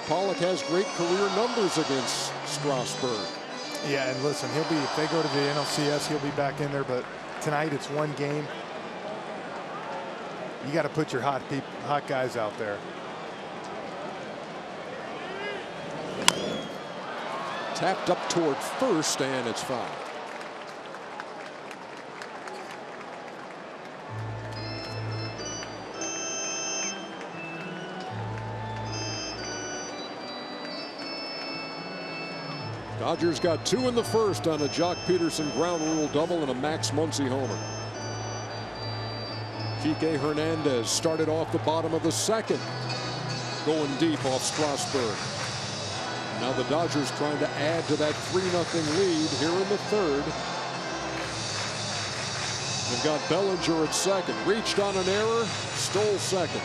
Pollock has great career numbers against Strasburg. Yeah, and listen, he'll be, if they go to the NLCS, he'll be back in there. But tonight it's one game. You got to put your hot guys out there. Tapped up toward first, and it's foul. Dodgers got 2 in the first on a Jock Peterson ground rule double and a Max Muncy homer. Kike Hernandez started off the bottom of the second, going deep off Strasburg. Now the Dodgers trying to add to that 3-0 lead here in the third. They've got Bellinger at second, reached on an error, stole second.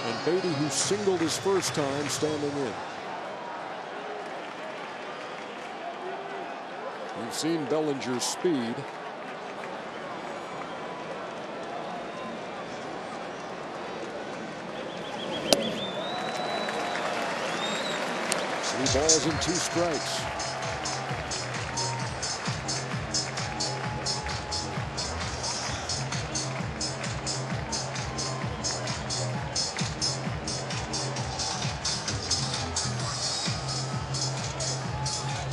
And Beatty, who singled his first time, standing in. You've seen Bellinger's speed. Three balls and 2 strikes.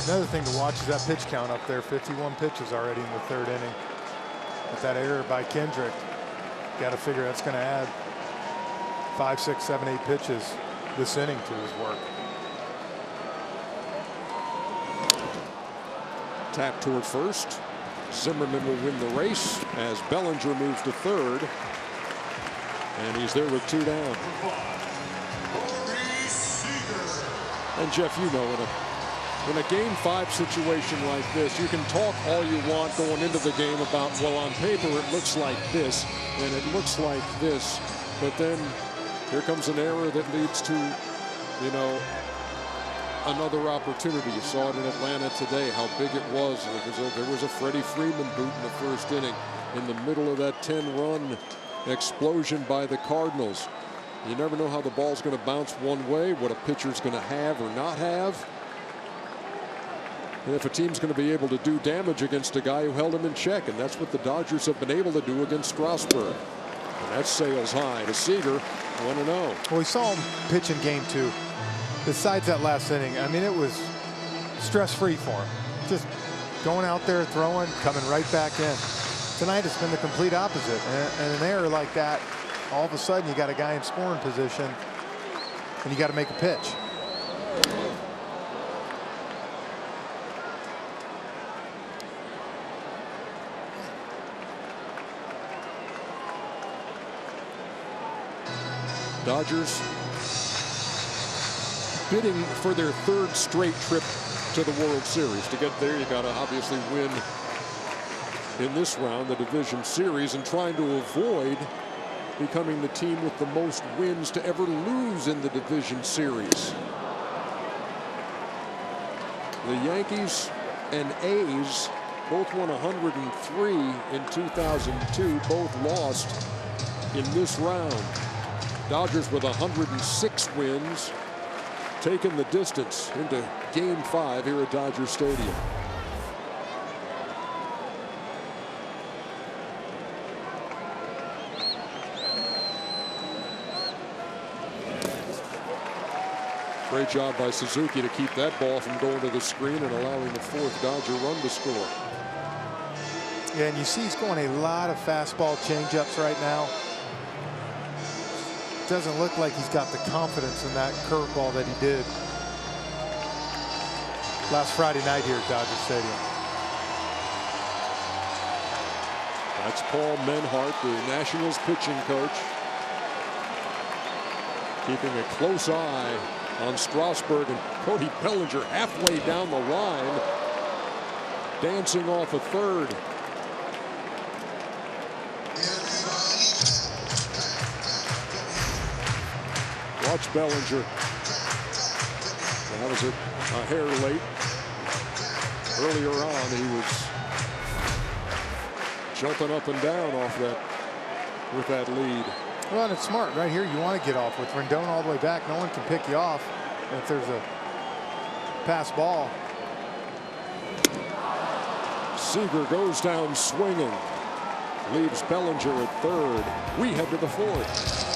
Another thing to watch is that pitch count up there. 51 pitches already in the third inning. With that error by Kendrick, got to figure that's going to add 5, 6, 7, 8 pitches this inning to his work. Tap toward first. Zimmerman will win the race as Bellinger moves to third. And he's there with 2 down. And Jeff, you know, in a game 5 situation like this, you can talk all you want going into the game about, well, on paper it looks like this and it looks like this, but then here comes an error that leads to, you know, another opportunity. You saw it in Atlanta today, how big it was. There was a Freddie Freeman boot in the first inning in the middle of that 10-run explosion by the Cardinals. You never know how the ball's going to bounce one way, what a pitcher's going to have or not have. And if a team's going to be able to do damage against a guy who held him in check, and that's what the Dodgers have been able to do against Strasburg. And that sails high to Seager, 1-0. Well, we saw him pitch in game 2. Besides that last inning, I mean, it was stress-free for him. Just going out there, throwing, coming right back in. Tonight it's been the complete opposite. And an error like that, all of a sudden you got a guy in scoring position and you got to make a pitch. Dodgers bidding for their 3rd straight trip to the World Series. To get there, you got to obviously win in this round, the division series, and trying to avoid becoming the team with the most wins to ever lose in the division series. The Yankees and A's both won 103 in 2002, both lost in this round. Dodgers with 106 wins, taking the distance into game 5 here at Dodger Stadium. Great job by Suzuki to keep that ball from going to the screen and allowing the 4th Dodger run to score. Yeah, and you see he's going a lot of fastball changeups right now. Doesn't look like he's got the confidence in that curveball that he did last Friday night here at Dodger Stadium. That's Paul Menhart, the Nationals pitching coach, keeping a close eye on Strasburg, and Cody Bellinger halfway down the line, dancing off a third. Watch Bellinger. That was a hair late. Earlier on, he was jumping up and down off that with that lead. Well, and it's smart right here. You want to get off with Rendon all the way back. No one can pick you off if there's a pass ball. Seager goes down swinging, leaves Bellinger at third. We head to the 4th.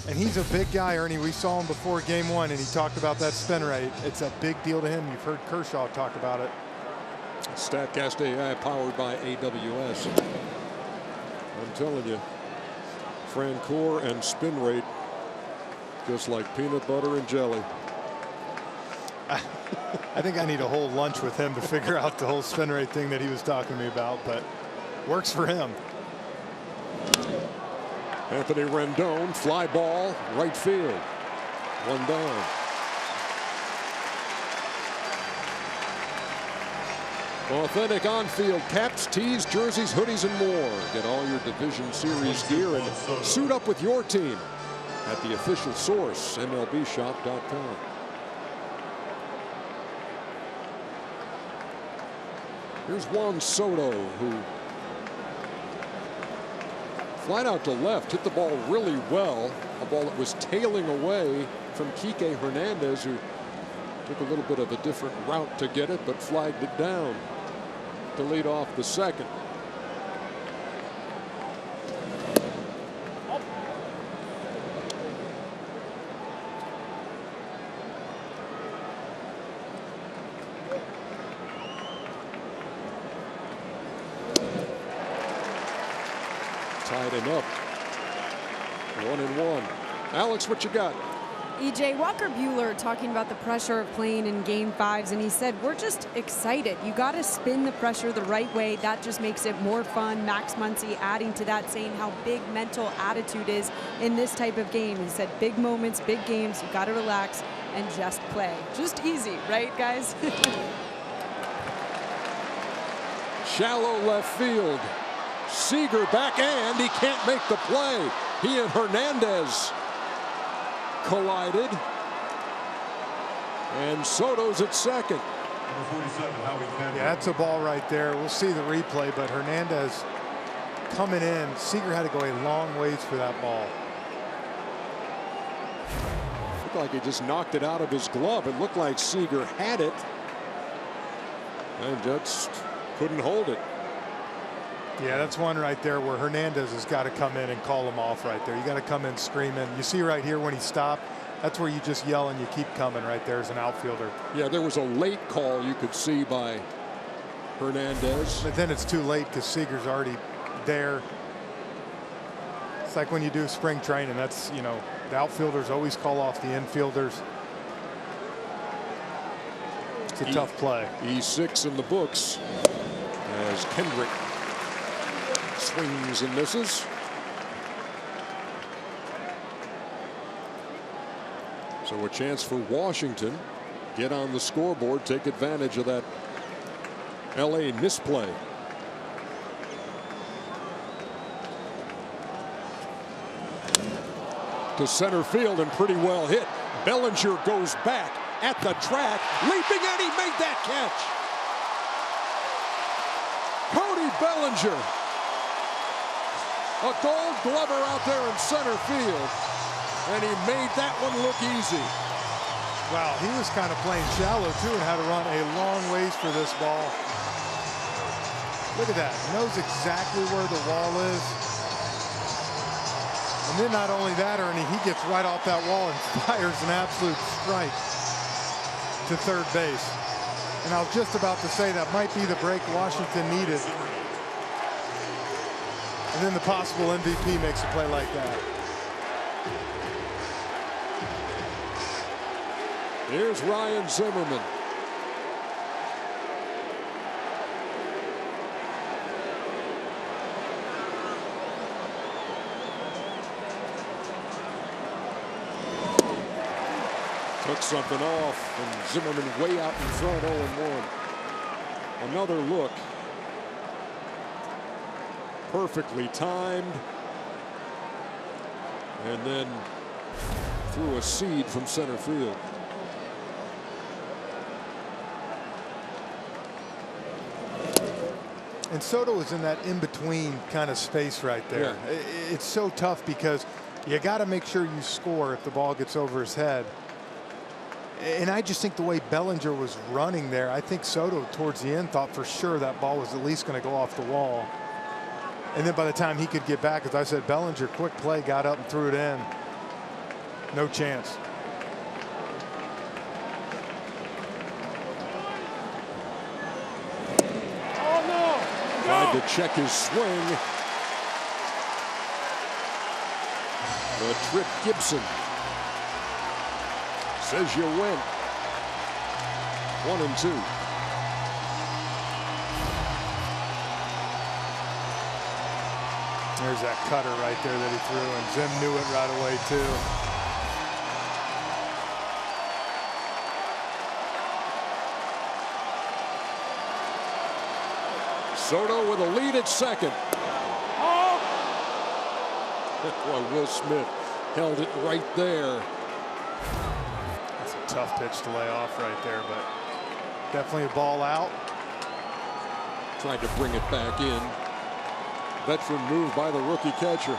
And he's a big guy, Ernie. We saw him before game 1, and he talked about that spin rate. It's a big deal to him. You've heard Kershaw talk about it. StatCast AI powered by AWS. I'm telling you, Francoeur and spin rate, just like peanut butter and jelly. I think I need a whole lunch with him to figure out the whole spin rate thing that he was talking to me about, but works for him. Anthony Rendon, fly ball, right field. 1 down. Authentic on-field caps, tees, jerseys, hoodies, and more. Get all your Division Series gear and suit up with your team at the official source, MLBshop.com. Here's Juan Soto, who flied out to left, hit the ball really well. A ball that was tailing away from Kike Hernandez, who took a little bit of a different route to get it, but flagged it down to lead off the 2nd. tied him up. 1-1. Alex, what you got? EJ, Walker Buehler talking about the pressure of playing in Game 5s, and he said, we're just excited. You got to spin the pressure the right way. That just makes it more fun. Max Muncy adding to that, saying how big mental attitude is in this type of game. He said, big moments, big games, you got to relax and just play. Just easy, right, guys? Shallow left field. Seager back, and he can't make the play. He and Hernandez collided, and Soto's at second. Yeah, that's a ball right there. We'll see the replay, but Hernandez coming in. Seager had to go a long ways for that ball. Looked like he just knocked it out of his glove. It looked like Seager had it and just couldn't hold it. Yeah, that's one right there where Hernandez has got to come in and call him off right there. You got to come in screaming. You see right here when he stopped, that's where you just yell and you keep coming right there as an outfielder. Yeah, there was a late call you could see by Hernandez. But then it's too late because Seager's already there. It's like when you do spring training. That's, you know, the outfielders always call off the infielders. It's a tough play. E6 in the books as Kendrick swings and misses. So a chance for Washington. Get on the scoreboard, take advantage of that LA misplay. To center field and pretty well hit. Bellinger goes back at the track, leaping, and he made that catch. Cody Bellinger. A Gold Glover out there in center field, and he made that one look easy. Wow, he was kind of playing shallow too and had to run a long ways for this ball. Look at that, knows exactly where the wall is. And then not only that, Ernie, he gets right off that wall and fires an absolute strike to third base. And I was just about to say that might be the break Washington needed. And then the possible MVP makes a play like that. Here's Ryan Zimmerman. Took something off, and Zimmerman way out in front, 0-1. Another look. Perfectly timed, and then threw a seed from center field. And Soto is in that in-between kind of space right there. Yeah. It's so tough because you got to make sure you score if the ball gets over his head. And I just think the way Bellinger was running there, I think Soto towards the end thought for sure that ball was at least going to go off the wall. And then by the time he could get back, as I said, Bellinger, quick play, got up and threw it in. No chance. Oh, no. Tried to check his swing. The trip Gibson says you win. 1-2. There's that cutter right there that he threw, and Zim knew it right away, too. Soto with a lead at second. Oh. Well, Will Smith held it right there. That's a tough pitch to lay off right there, but definitely a ball out. Tried to bring it back in. Veteran move by the rookie catcher.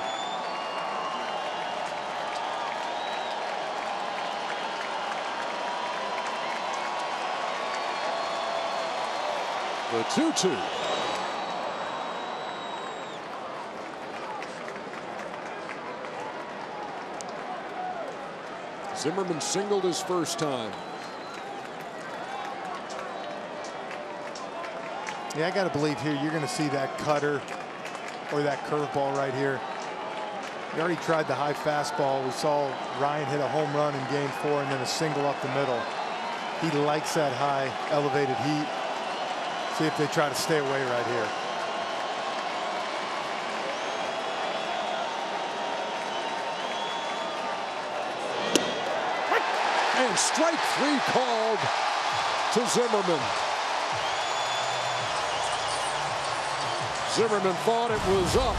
The 2-2. Zimmerman singled his first time. Yeah, I got to believe here you're going to see that cutter or that curveball right here. He already tried the high fastball. We saw Ryan hit a home run in game 4 and then a single up the middle. He likes that high elevated heat. See if they try to stay away right here. And strike 3 called to Zimmerman. Zimmerman thought it was up.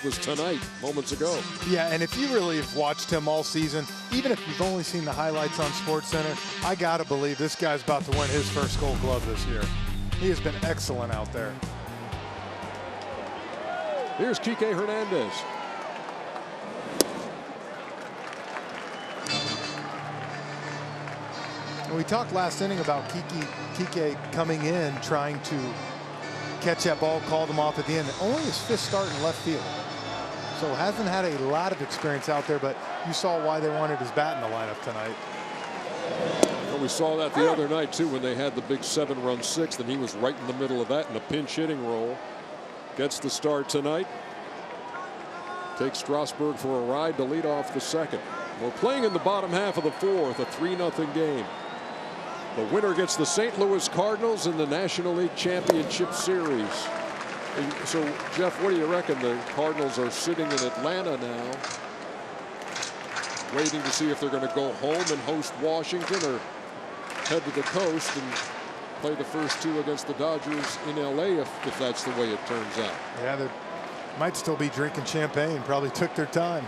Was tonight, moments ago. Yeah, and if you really have watched him all season, even if you've only seen the highlights on SportsCenter, I gotta believe this guy's about to win his first Gold Glove this year. He has been excellent out there. Here's Kike Hernandez. And we talked last inning about Kike coming in, trying to catch that ball, called him off at the end. Only his 5th start in left field. So hasn't had a lot of experience out there, but you saw why they wanted his bat in the lineup tonight. Well, we saw that the other night, too, when they had the big 7-run 6th, and he was right in the middle of that in a pinch hitting role. Gets the start tonight. Takes Strasburg for a ride to lead off the 2nd. We're playing in the bottom half of the 4th, a 3-0 game. The winner gets the St. Louis Cardinals in the National League Championship Series. And so, Jeff, what do you reckon? The Cardinals are sitting in Atlanta now, waiting to see if they're going to go home and host Washington or head to the coast and play the first 2 against the Dodgers in L.A. if that's the way it turns out. Yeah, they might still be drinking champagne. Probably took their time.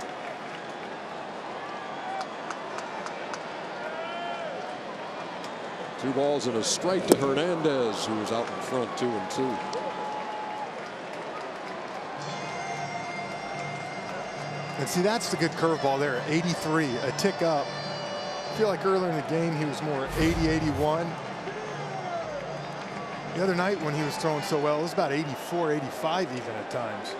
Two balls and a strike to Hernandez, who was out in front 2-2. And see, that's the good curveball there. 83, a tick up. I feel like earlier in the game he was more 80, 81. The other night when he was throwing so well, it was about 84, 85 even at times.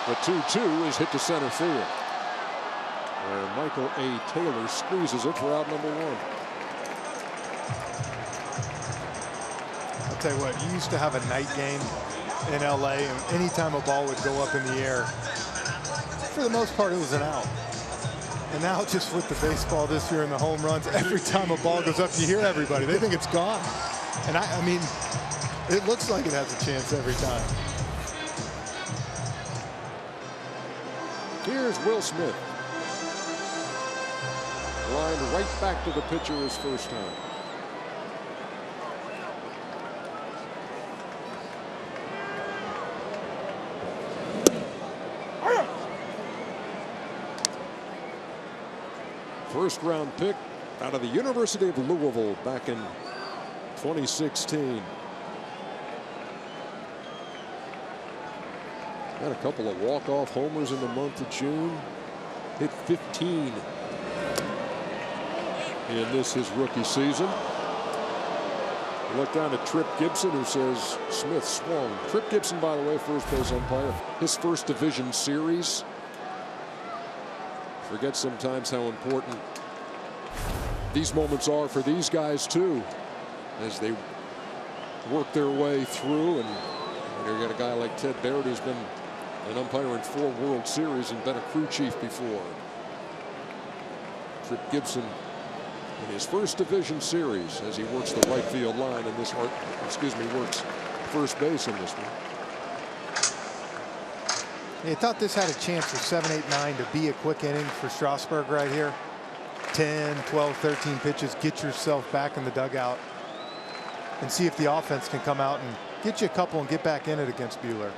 The 2-2 is hit to center field, where Michael A. Taylor squeezes it for out number 1. I'll tell you what, you used to have a night game in LA, and anytime a ball would go up in the air, for the most part it was an out. And now just with the baseball this year and the home runs, every time a ball goes up you hear everybody. They think it's gone. And I mean, it looks like it has a chance every time. Here's Will Smith. Lined right back to the pitcher his first time. First round pick out of the University of Louisville back in 2016. Had a couple of walk-off homers in the month of June. Hit 15 in his rookie season. Look down at Trip Gibson, who says Smith swung. Trip Gibson, by the way, first base umpire. His first division series. Forget sometimes how important these moments are for these guys too, as they work their way through. And you got a guy like Ted Barrett, who's been an umpire in 4 World Series and been a crew chief before. Trip Gibson in his first division series as he works the right field line in this, works first base in this one. You thought this had a chance for 7, 8, 9 to be a quick inning for Strasburg right here. 10, 12, 13 pitches, get yourself back in the dugout and see if the offense can come out and get you a couple and get back in it against Buehler.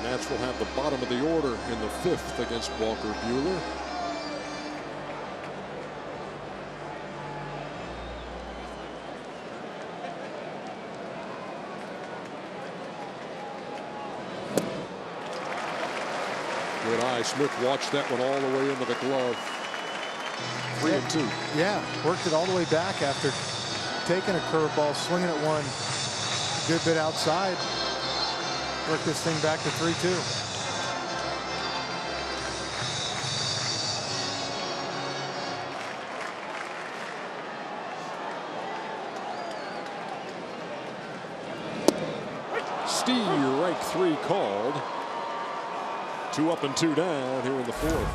Nats will have the bottom of the order in the 5th against Walker Buehler. Good eye. Smith watched that one all the way into the glove. 3-2. Yeah, worked it all the way back after taking a curveball, swinging at one a good bit outside. Worked this thing back to 3-2. Strike 3 called. 2 up and 2 down here in the 4th.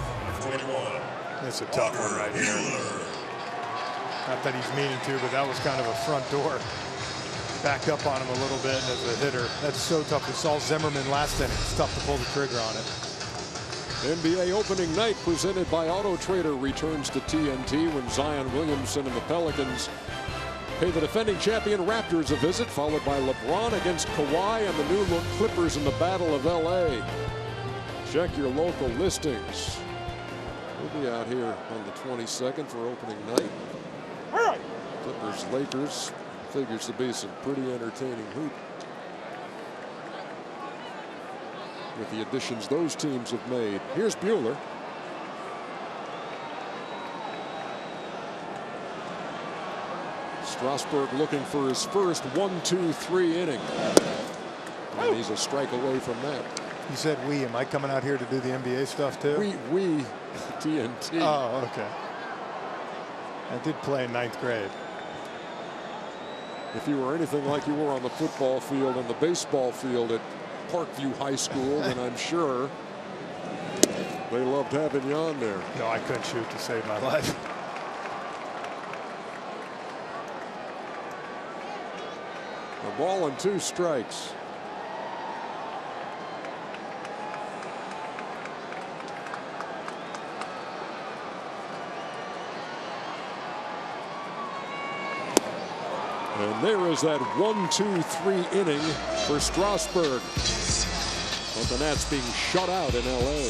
That's a tough one right here. Not that he's meaning to, but that was kind of a front door. Backed up on him a little bit as a hitter. That's so tough. We saw Zimmerman last inning. It's tough to pull the trigger on it. NBA opening night presented by Auto Trader returns to TNT when Zion Williamson and the Pelicans pay the defending champion Raptors a visit, followed by LeBron against Kawhi and the new-look Clippers in the Battle of LA. Check your local listings. We'll be out here on the 22nd for opening night. Clippers, Lakers, figures to be some pretty entertaining hoop. With the additions those teams have made. Here's Buehler. Strasburg looking for his first 1-2-3 inning. And he's a strike away from that. You said we. Am I coming out here to do the NBA stuff too? We, TNT. Oh, okay. I did play in 9th grade. If you were anything like you were on the football field and the baseball field at Parkview High School, then I'm sure they loved having you on there. No, I couldn't shoot to save my life. A ball and 2 strikes. And there is that 1-2-3 inning for Strasburg. But the Nats being shut out in LA.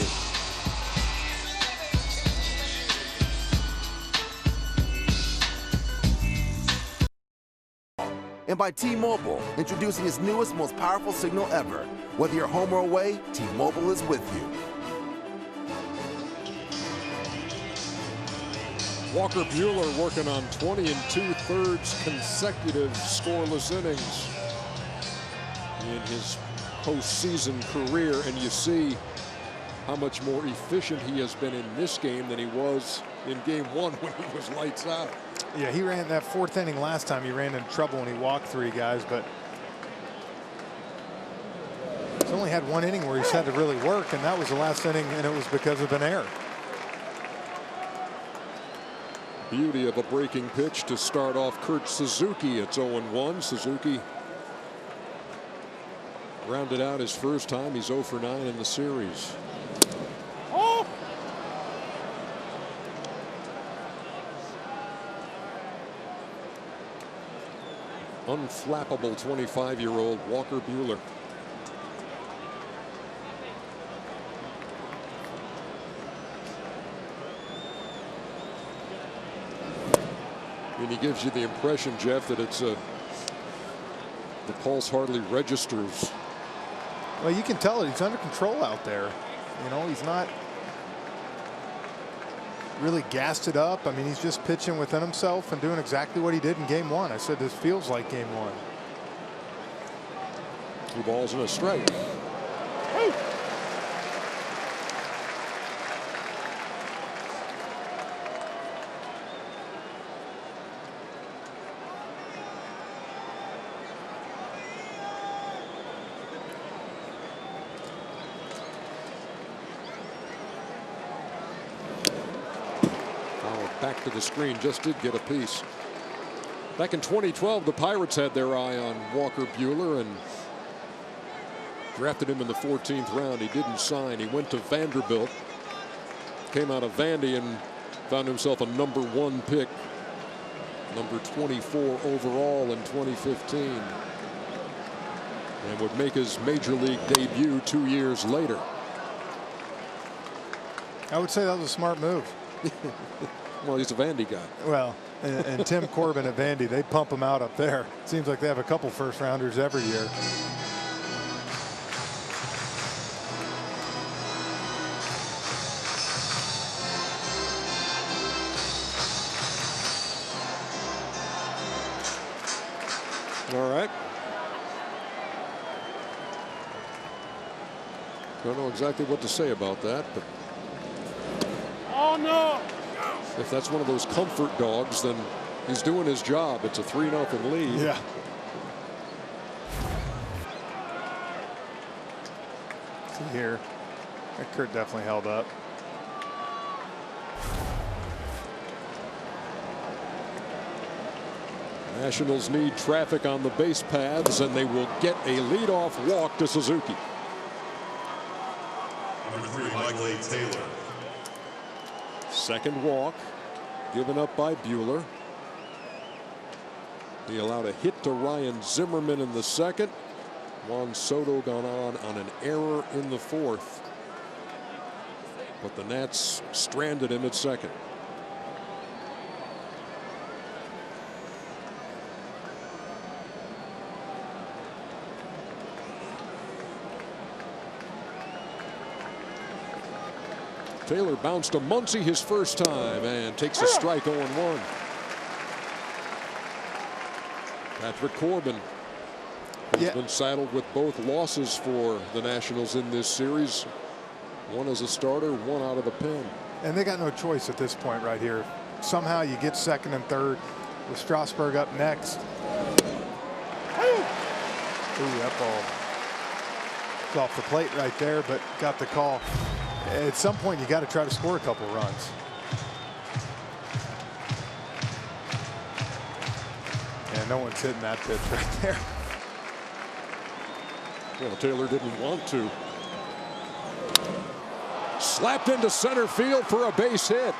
And by T-Mobile, introducing its newest, most powerful signal ever. Whether you're home or away, T-Mobile is with you. Walker Buehler working on 20 2/3 consecutive scoreless innings in his postseason career, and you see how much more efficient he has been in this game than he was in Game 1 when he was lights out. Yeah, he ran that 4th inning last time. He ran into trouble when he walked 3 guys, but he's only had 1 inning where he's had to really work, and that was the last inning, and it was because of an error. Beauty of a breaking pitch to start off Kurt Suzuki. It's 0-1. Suzuki rounded out his first time. He's 0 for 9 in the series. Oh! Unflappable 25-year-old Walker Buehler. And he gives you the impression, Jeff, that it's the pulse hardly registers. Well, you can tell it. He's under control out there. You know, he's not really gassed it up. I mean, he's just pitching within himself and doing exactly what he did in Game 1. I said this feels like Game 1. 2 balls and a strike. Hey. Back to the screen, just did get a piece. Back in 2012, the Pirates had their eye on Walker Buehler and drafted him in the 14th round. He didn't sign. He went to Vanderbilt, came out of Vandy and found himself a #1 pick, number 24 overall in 2015, and would make his major league debut 2 years later. I would say that was a smart move. Well, he's a Vandy guy. Well, and Tim Corbin at Vandy, they pump him out up there. Seems like they have a couple first-rounders every year. Don't know exactly what to say about that, but Oh, no. if that's one of those comfort dogs, then he's doing his job. It's a 3-0 lead. Yeah. See here, that Kurt definitely held up. Nationals need traffic on the base paths, and they will get a leadoff walk to Suzuki. Number 3, Michael A. Taylor. Second walk given up by Buehler. He allowed a hit to Ryan Zimmerman in the second. Juan Soto gone on an error in the fourth. But the Nats stranded him at second. Taylor bounced to Muncy his first time and takes a strike 0-1. Patrick Corbin has been saddled with both losses for the Nationals in this series. One as a starter, one out of the pen. And they got no choice at this point right here. Somehow you get second and third with Strasburg up next. Ooh, that ball was off the plate right there, but got the call. At some point, you got to try to score a couple runs. And no one's hitting that pitch right there. Well, Taylor didn't want to. Slapped into center field for a base hit.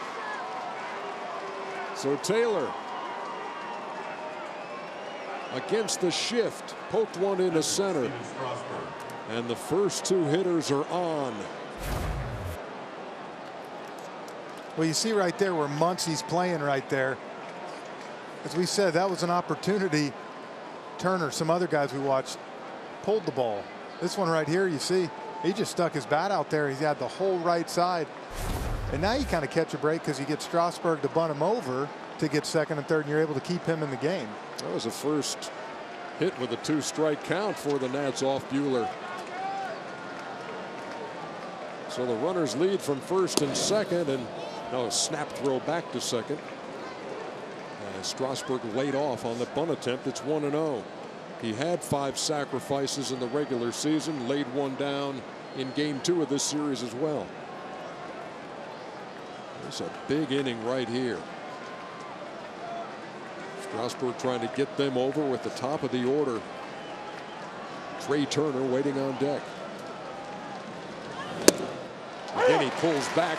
So Taylor, against the shift, poked one into center. And the first two hitters are on. Well, you see right there where Muncy's playing right there. As we said, that was an opportunity. Turner, some other guys we watched, pulled the ball. This one right here, you see, he just stuck his bat out there. He's had the whole right side. And now you kind of catch a break because you get Strasburg to bunt him over to get second and third, and you're able to keep him in the game. That was the first hit with a 2-strike count for the Nats off Buehler. So the runners lead from first and second, and now a snap throw back to second. Strasburg laid off on the bunt attempt. It's 1-0. He had 5 sacrifices in the regular season, laid one down in game 2 of this series as well. It's a big inning right here. Strasburg trying to get them over with the top of the order. Trey Turner waiting on deck. Again, he pulls back,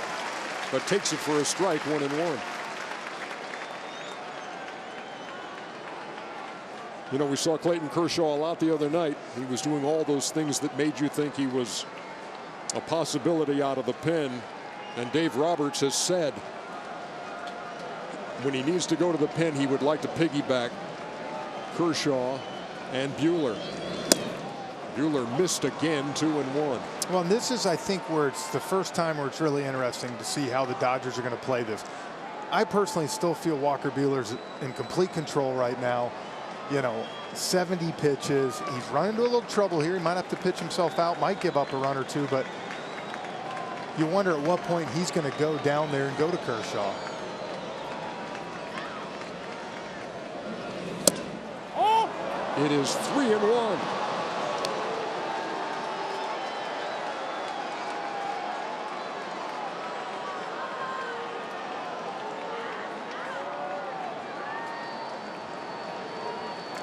but takes it for a strike, 1-1. You know, we saw Clayton Kershaw a lot the other night. He was doing all those things that made you think he was a possibility out of the pen. And Dave Roberts has said when he needs to go to the pen, he would like to piggyback Kershaw and Buehler. Buehler missed again, 2-1. Well, and this is, I think, where it's the first time where it's really interesting to see how the Dodgers are going to play this. I personally still feel Walker Buehler's in complete control right now. You know, 70 pitches. He's run into a little trouble here. He might have to pitch himself out, might give up a run or two, but you wonder at what point he's going to go down there and go to Kershaw. It is 3-1.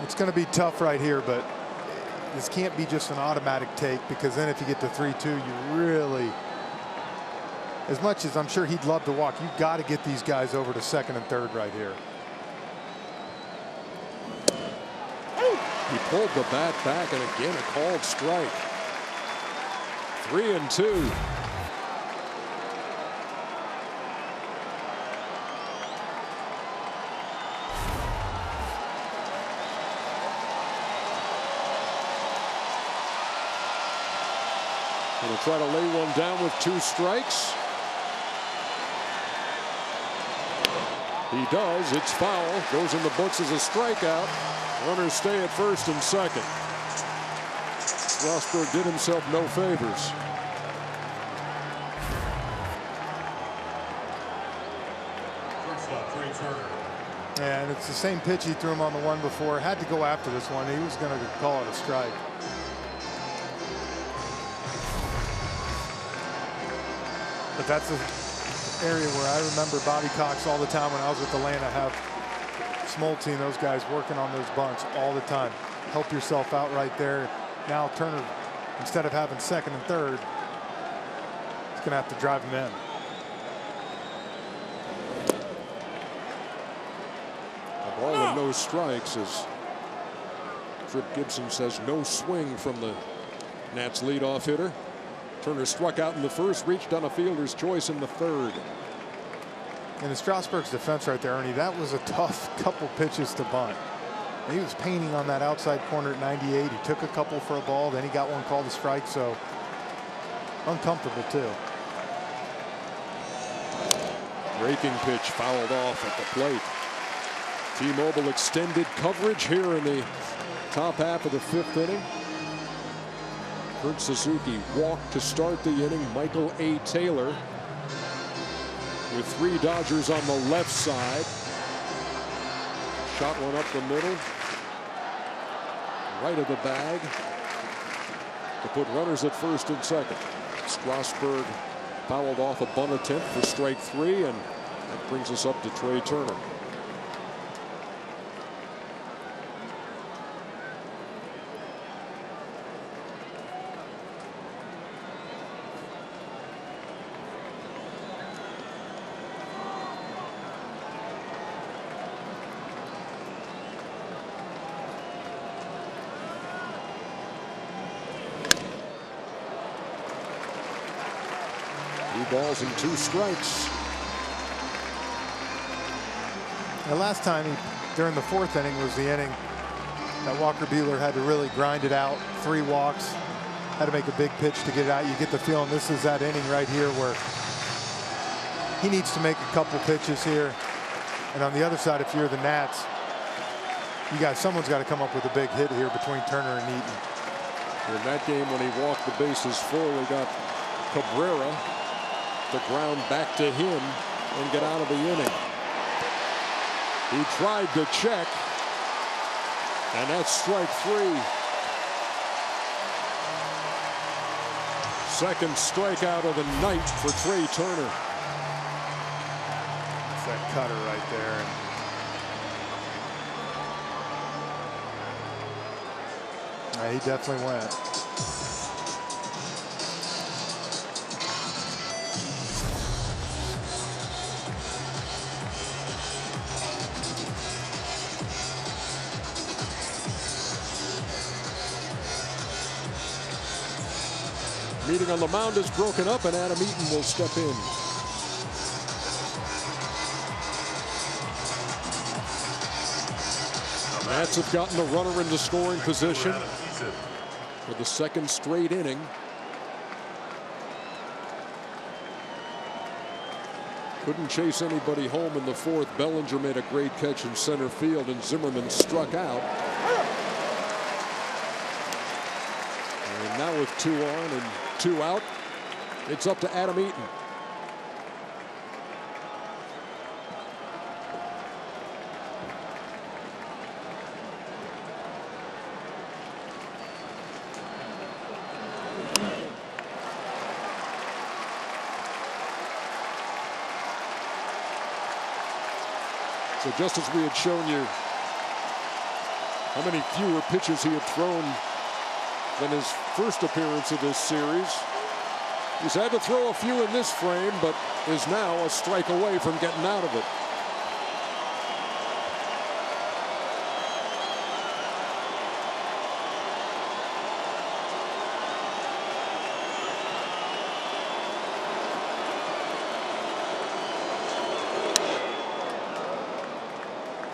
It's going to be tough right here, but this can't be just an automatic take, because then if you get to 3-2, you really, as much as I'm sure he'd love to walk, you've got to get these guys over to second and third right here. He pulled the bat back, and again a called strike. 3-2. Going to try to lay one down with 2 strikes. He does. It's foul. Goes in the books as a strikeout. Runners stay at first and second. Strasburg did himself no favors. Trey Turner. And it's the same pitch he threw him on the one before. Had to go after this one. He was going to call it a strike. But that's the area where I remember Bobby Cox all the time when I was with Atlanta. Have Smoltz and those guys working on those bunts all the time. Help yourself out right there. Now Turner, instead of having second and third, he's going to have to drive him in. A ball and no strikes as Trip Gibson says no swing from the Nats leadoff hitter. Turner struck out in the first, reached on a fielder's choice in the third. And in Strasburg's defense right there, Ernie, that was a tough couple pitches to bunt. He was painting on that outside corner at 98. He took a couple for a ball, then he got one called a strike, so uncomfortable too. Breaking pitch fouled off at the plate. T-Mobile extended coverage here in the top half of the fifth inning. Kurt Suzuki walked to start the inning. Michael A. Taylor with three Dodgers on the left side. Shot one up the middle. Right of the bag to put runners at first and second. Strasburg fouled off a bunt attempt for strike three, and that brings us up to Trey Turner. Balls and two strikes. The last time during the fourth inning was the inning that Walker Buehler had to really grind it out. 3 walks, had to make a big pitch to get it out. You get the feeling this is that inning right here where he needs to make a couple pitches here. And on the other side, if you're the Nats, someone's got to come up with a big hit here between Turner and Eaton. In that game, when he walked the bases full, he got Cabrera to ground back to him and get out of the inning. He tried to check, and that's strike three. Second strikeout of the night for Trey Turner. It's that cutter right there. Yeah, he definitely went. Meeting on the mound is broken up, and Adam Eaton will step in. Nats have gotten a runner into scoring position for the second straight inning. Couldn't chase anybody home in the fourth. Bellinger made a great catch in center field, and Zimmerman struck out. And now with 2 on and 2 out, it's up to Adam Eaton. So just as we had shown you how many fewer pitches he had thrown than his first appearance of this series, he's had to throw a few in this frame, but is now a strike away from getting out of it.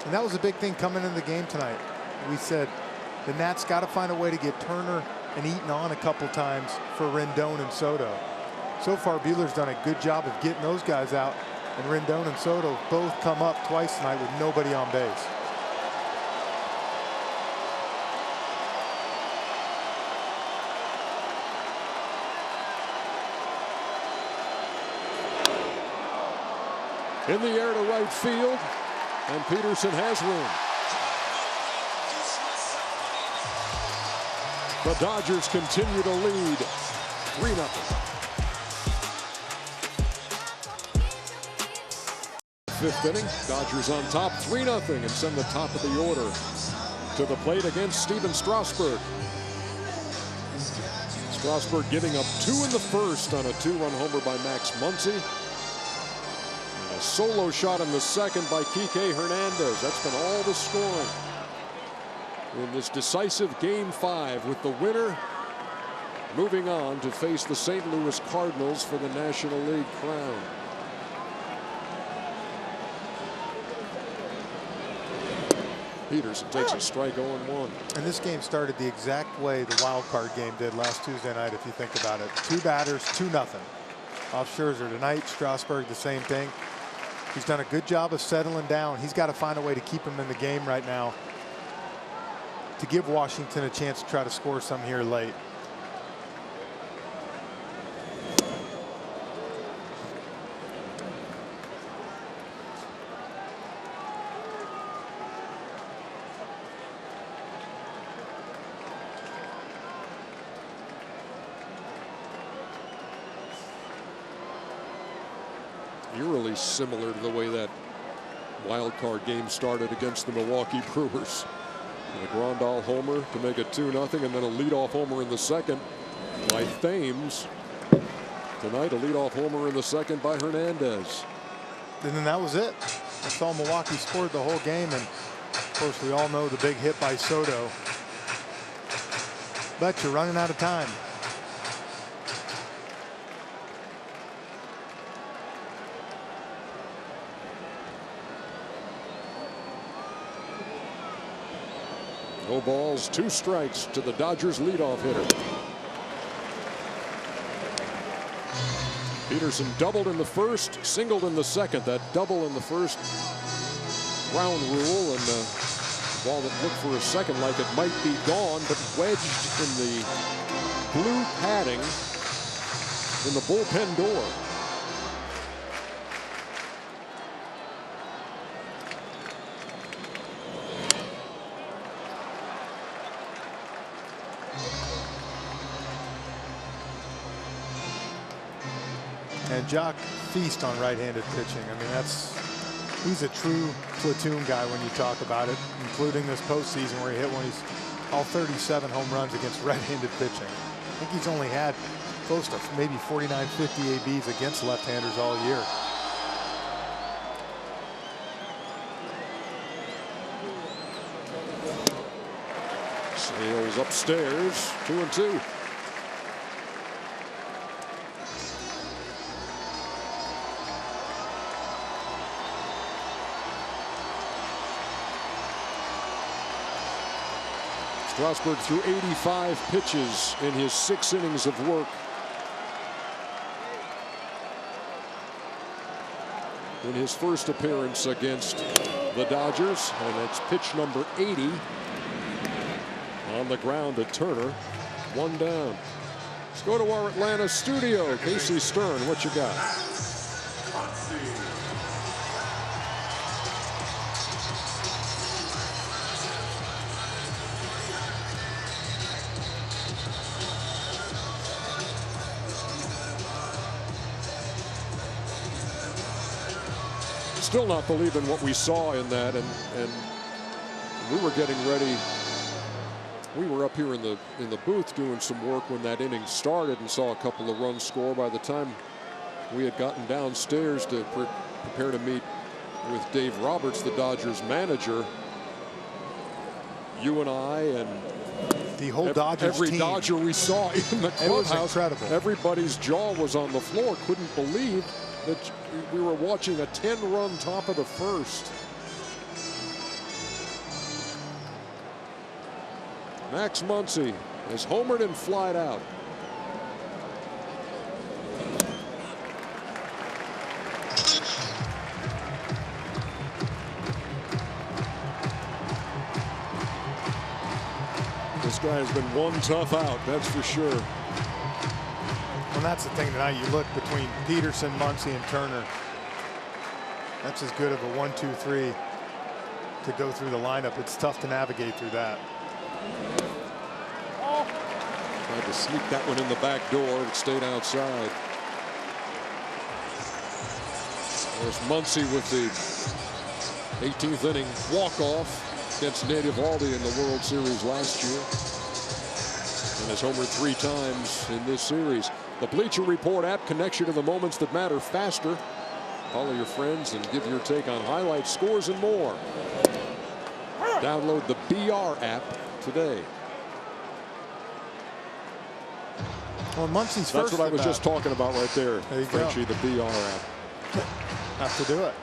And that was a big thing coming into the game tonight. We said the Nats got to find a way to get Turner and Eaton on a couple times for Rendon and Soto. So far, Buehler's done a good job of getting those guys out, and Rendon and Soto both come up twice tonight with nobody on base. in the air to right field, and Peterson has room. The Dodgers continue to lead 3-0. Fifth inning, Dodgers on top 3-0 and send the top of the order to the plate against Steven Strasburg. Strasburg giving up 2 in the first on a 2-run homer by Max Muncy. And a solo shot in the second by Kike Hernandez. That's been all the scoring in this decisive Game 5, with the winner moving on to face the St. Louis Cardinals for the National League crown. Peterson takes a strike 0-1. And this game started the exact way the wild card game did last Tuesday night, if you think about it. 2 batters, 2-0. Off Scherzer tonight. Strasburg the same thing. He's done a good job of settling down. He's got to find a way to keep him in the game right now to give Washington a chance to try to score some here late. Eerily similar to the way that wild card game started against the Milwaukee Brewers. And a Grandal homer to make it 2-0, and then a leadoff homer in the second by Thames. Tonight, a leadoff homer in the second by Hernandez. And then that was it. That's all Milwaukee scored the whole game. And of course, we all know the big hit by Soto. But you're running out of time. No balls, 2 strikes to the Dodgers leadoff hitter. Peterson doubled in the first, singled in the second. That double in the first, ground rule, and the ball that looked for a second like it might be gone, but wedged in the blue padding in the bullpen door. And Jock feast on right-handed pitching. I mean, he's a true platoon guy when you talk about it, including this postseason where he hit all 37 home runs against right-handed pitching. I think he's only had close to maybe 49, 50 ABs against left-handers all year. Sales upstairs, 2-2. Strasburg threw 85 pitches in his 6 innings of work. In his first appearance against the Dodgers, and it's pitch number 80 on the ground to Turner. 1 down. Let's go to our Atlanta studio. Casey Stern, what you got? Still not believing what we saw in that, and we were getting ready. We were up here in the booth doing some work when that inning started and saw a couple of runs score. By the time we had gotten downstairs to prepare to meet with Dave Roberts, the Dodgers manager, you and I and the whole Dodgers every team. Dodger we saw in the clubhouse, it was incredible. Everybody's jaw was on the floor. Couldn't believe that we were watching a 10-run top of the first. Max Muncy is homered and flied out. This guy has been one tough out, that's for sure. And that's the thing tonight. You look between Peterson, Muncy, and Turner. That's as good of a 1-2-3 to go through the lineup. It's tough to navigate through that. Tried to sneak that one in the back door. It stayed outside. There's Muncy with the 18th inning walk-off against Native Aldi in the World Series last year. And has homered 3 times in this series. The Bleacher Report app connects you to the moments that matter faster. Follow your friends and give your take on highlights, scores, and more. Download the BR app today. Well, Muncy's That's what I was just talking about right there. There you Frenchie, go. the BR app. Have to do it.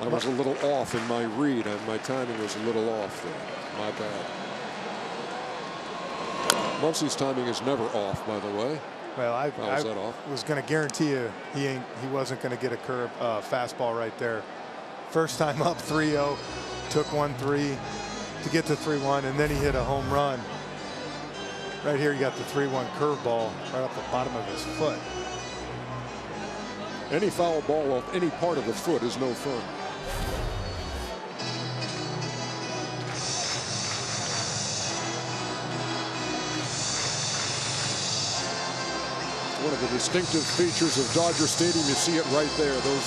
I was a little off in my read. My timing was a little off there. My bad. Muncy's timing is never off, by the way. Well, I that off? was going to guarantee you he wasn't going to get a curve fastball right there. First time up 3-0, took 1-3 to get to 3-1, and then he hit a home run. Right here, you got the 3-1 curveball right off the bottom of his foot. Any foul ball off any part of the foot is no fun. One of the distinctive features of Dodger Stadium, you see it right there, those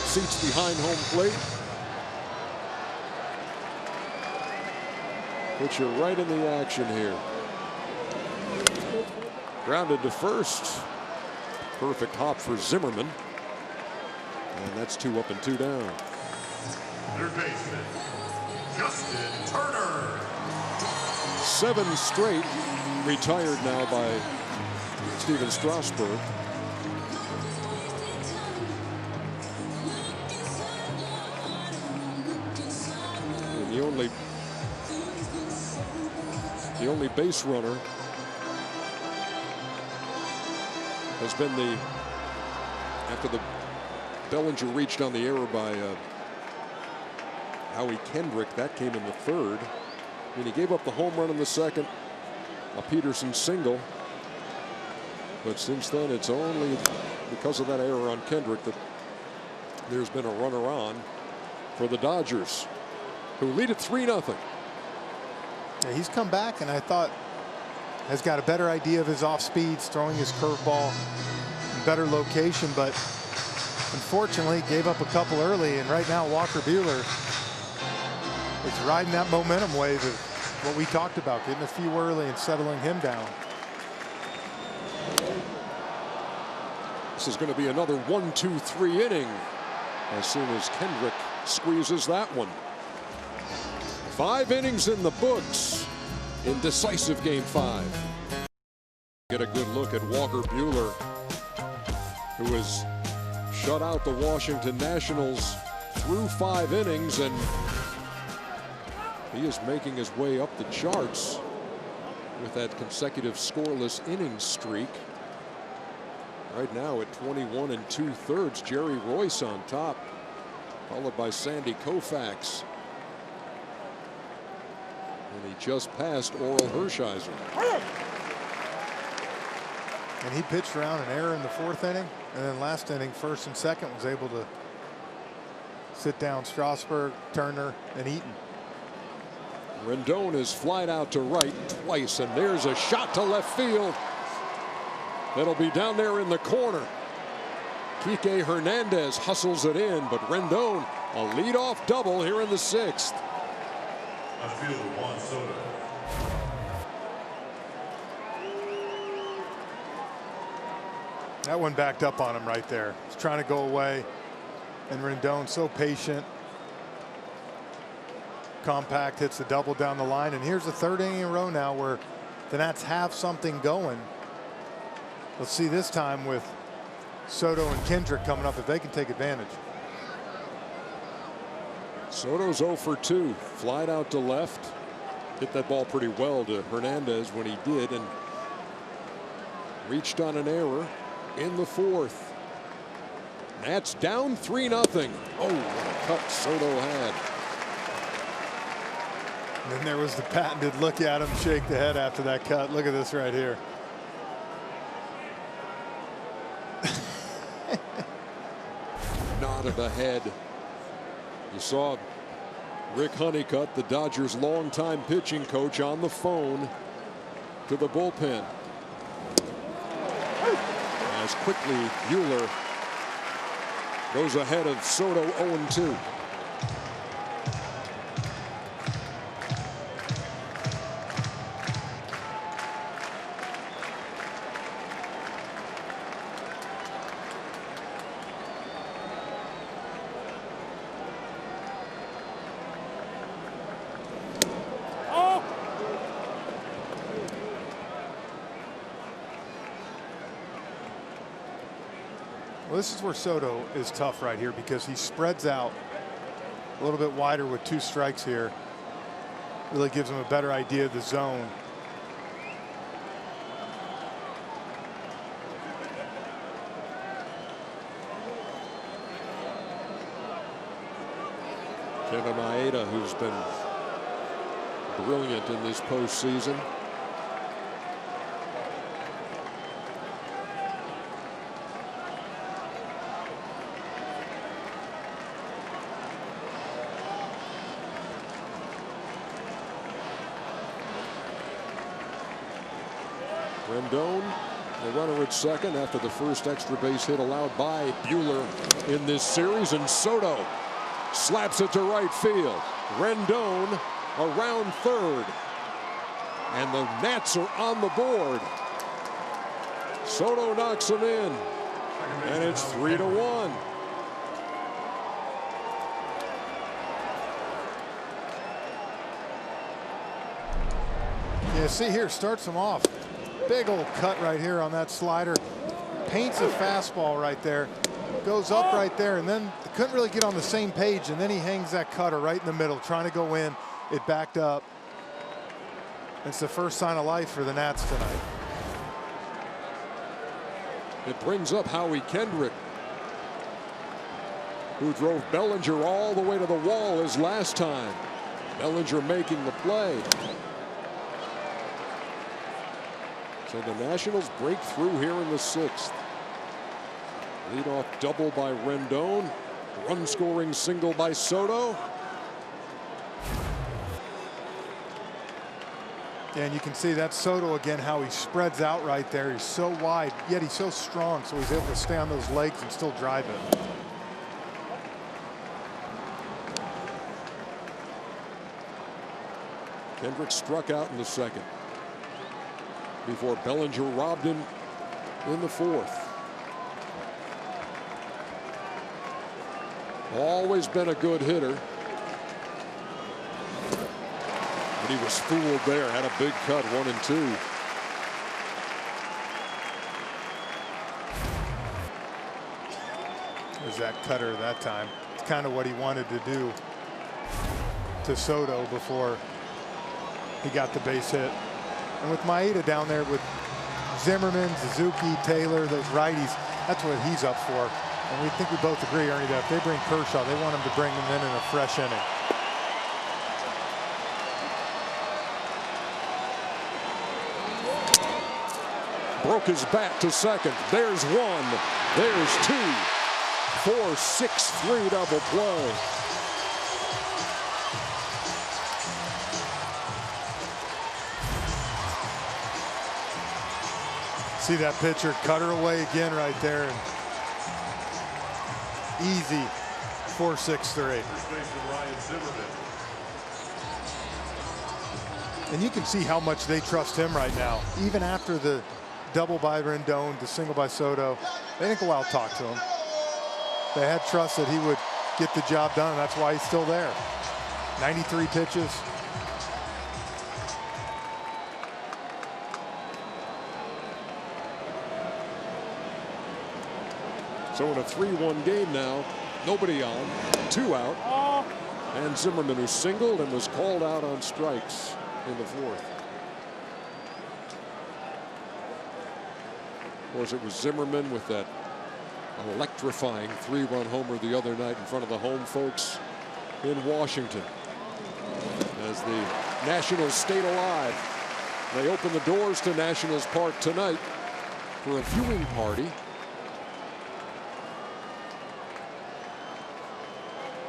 seats behind home plate. Put you right in the action here. Grounded to first. Perfect hop for Zimmerman. And that's 2 up and 2 down. Third baseman, Justin Turner. 7 straight, retired now by Steven Strasburg. And the only base runner has been after the Bellinger reached on the error by Howie Kendrick. That came in the 3rd. And he gave up the home run in the 2nd, a Peterson single. But since then, it's only because of that error on Kendrick that there's been a runner on for the Dodgers, who lead at 3-0. Yeah, he's come back, and I thought has got a better idea of his off speeds, throwing his curveball in better location, but unfortunately gave up a couple early. And right now, Walker Buehler is riding that momentum wave of what we talked about, getting a few early and settling him down. This is going to be another 1-2-3 inning as soon as Kendrick squeezes that one. 5 innings in the books in decisive Game 5. Get a good look at Walker Buehler, who has shut out the Washington Nationals through 5 innings, and he is making his way up the charts with that consecutive scoreless innings streak. Right now at 21 2/3, Jerry Royce on top, followed by Sandy Koufax. And he just passed Oral Hershiser. And he pitched around an error in the 4th inning, and then last inning, 1st and 2nd, was able to sit down Strasburg, Turner, and Eaton. Rendon is flied out to right twice, and there's a shot to left field. That'll be down there in the corner. Kike Hernandez hustles it in, but Rendon, a leadoff double here in the 6th. On field, Juan Soto. That one backed up on him right there. He's trying to go away, and Rendon so patient. Compact hits the double down the line, and here's the 3rd inning in a row now where the Nats have something going. Let's see this time with Soto and Kendrick coming up, if they can take advantage. Soto's 0 for 2, flied out to left. Hit that ball pretty well to Hernandez when he did, and reached on an error in the 4th. Nats down 3-0. Oh, what a cut Soto had. And then there was the patented look at him shake the head after that cut. Look at this right here. Not batted ahead. You saw Rick Honeycutt, the Dodgers' longtime pitching coach, on the phone to the bullpen. As quickly Buehler goes ahead of Soto 0-2. Well, this is where Soto is tough right here because he spreads out a little bit wider with 2 strikes here. Really gives him a better idea of the zone. Kevin Maeda, who's been brilliant in this postseason. Rendon, the runner at second after the first extra base hit allowed by Buehler in this series, and Soto slaps it to right field. Rendon around third, and the Nats are on the board. Soto knocks him in, and it's 3-1. Yeah, see here, starts him off. Big old cut right here on that slider. Paints a fastball right there. Goes up right there, and then couldn't really get on the same page, and then he hangs that cutter right in the middle, trying to go in. It backed up. It's the first sign of life for the Nats tonight. It brings up Howie Kendrick, who drove Bellinger all the way to the wall his last time. Bellinger making the play. So the Nationals break through here in the 6th. Leadoff double by Rendon. Run scoring single by Soto. And you can see that Soto again, how he spreads out right there. He's so wide, yet he's so strong, so he's able to stay on those legs and still drive it. Kendrick struck out in the 2nd before Bellinger robbed him in the 4th. Always been a good hitter. But he was fooled there. Had a big cut, 1-2. There's that cutter that time. It's kind of what he wanted to do to Soto before he got the base hit. And with Maeda down there with Zimmerman, Suzuki, Taylor, those righties, that's what he's up for. And we think we both agree, Ernie, that if they bring Kershaw, they want him to bring him in a fresh inning. Broke his bat to second. There's 1. There's 2. 4-6-3 double play. See that pitcher cutter away again right there. And easy 4-6-3. And you can see how much they trust him right now. Even after the double by Rendon, the single by Soto, they didn't go out and talk to him. They had trust that he would get the job done, and that's why he's still there. 93 pitches. So in a 3-1 game now, nobody on, 2 out, and Zimmerman, who singled and was called out on strikes in the 4th. Of course, it was Zimmerman with that electrifying 3-run homer the other night in front of the home folks in Washington. As the Nationals stayed alive, they open the doors to Nationals Park tonight for a viewing party.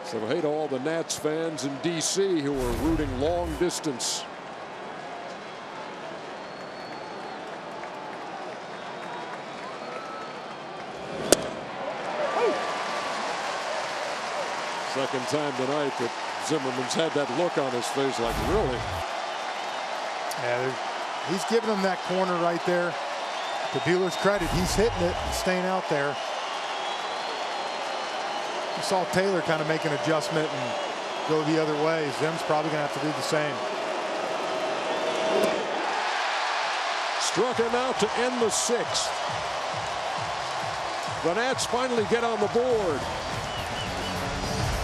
So hey to all the Nats fans in D.C. who are rooting long distance. Second time tonight that Zimmerman's had that look on his face, like, really? Yeah, he's giving him that corner right there. To Buehler's credit, he's hitting it and staying out there. You saw Taylor kind of make an adjustment and go the other way. Zim's probably going to have to do the same. Struck him out to end the 6th. The Nats finally get on the board.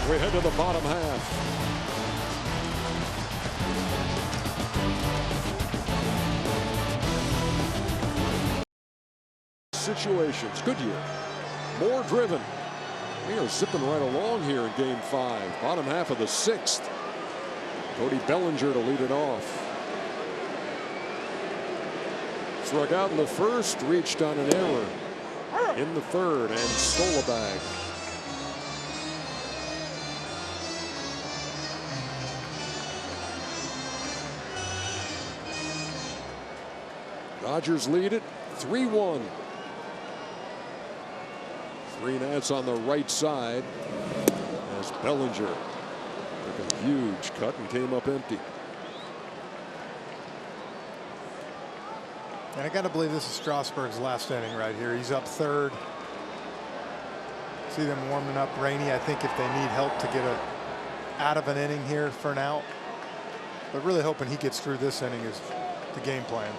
We head to the bottom half. Situations. Goodyear. More driven. We are zipping right along here in game 5. Bottom half of the 6th. Cody Bellinger to lead it off. Struck out in the 1st, reached on an error in the 3rd, and stole a bag. Dodgers lead it 3-1. 3 Nats on the right side as Bellinger took a huge cut and came up empty. And I got to believe this is Strasburg's last inning right here. He's up 3rd. See them warming up Rainey. I think if they need help to get out of an inning here for an out, but really hoping he gets through this inning is the game plan.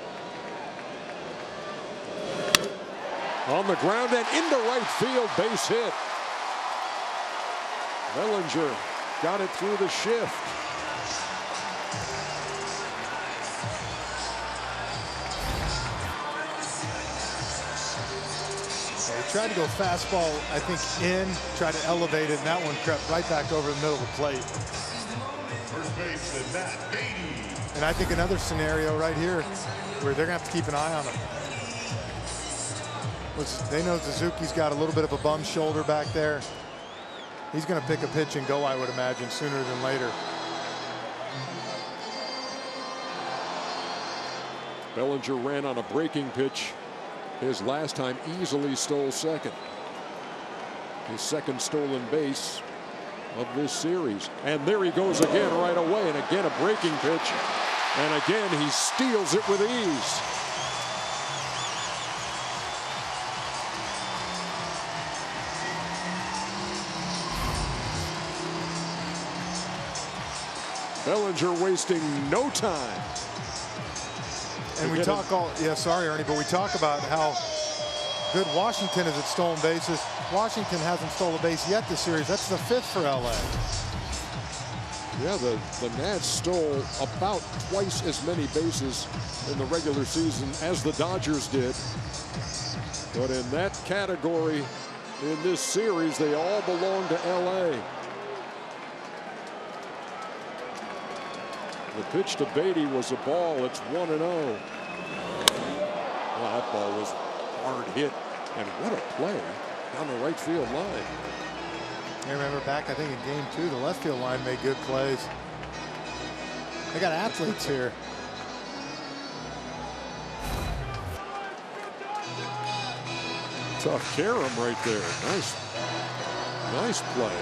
On the ground and into right field, base hit. Bellinger got it through the shift. Yeah, he tried to go fastball, I think, tried to elevate it, and that one crept right back over the middle of the plate. First baseman, Matt Beatty. And I think another scenario right here where they're going to have to keep an eye on him. They know Suzuki's got a little bit of a bum shoulder back there. He's going to pick a pitch and go, I would imagine, sooner than later. Bellinger ran on a breaking pitch his last time, easily stole second. His 2nd stolen base of this series. And there he goes again right away, and again a breaking pitch. And again he steals it with ease. Bellinger wasting no time. And we talk sorry, Ernie, but we talk about how good Washington is at stolen bases. Washington hasn't stolen a base yet this series. That's the 5th for LA. Yeah, the Nats stole about twice as many bases in the regular season as the Dodgers did. But in that category in this series, they all belong to LA. The pitch to Beatty was a ball. It's 1-0. Well, that ball was hard hit, and what a play down the right field line. I remember back, I think in game 2, the left field line made good plays. They got athletes here. Tough carom right there. Nice play.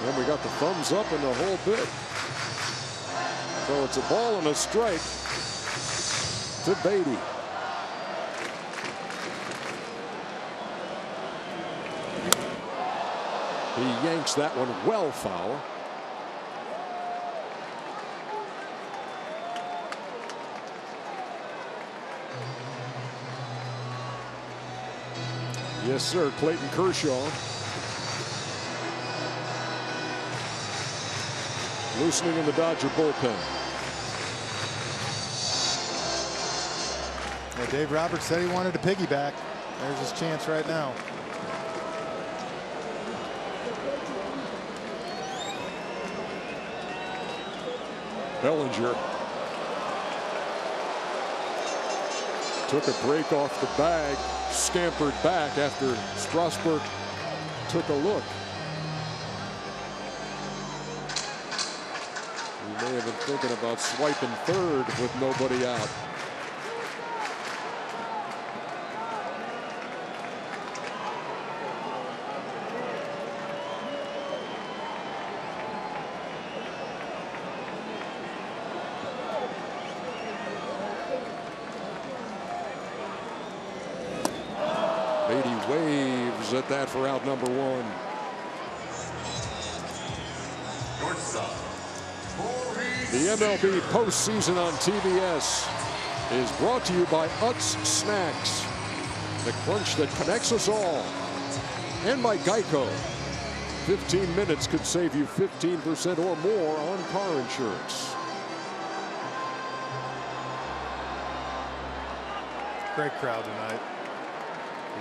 And we got the thumbs up and the whole bit. So it's a ball and a strike to Beatty. He yanks that one well foul. Yes, sir, Clayton Kershaw. Loosening in the Dodger bullpen. Yeah, Dave Roberts said he wanted to piggyback. There's his chance right now. Bellinger took a break off the bag, scampered back after Strasburg took a look. may have been thinking about swiping third with nobody out. Beatty waves at that for out number one. The MLB postseason on TBS is brought to you by Utz Snacks, the crunch that connects us all, and by Geico. 15 minutes could save you 15% or more on car insurance. Great crowd tonight.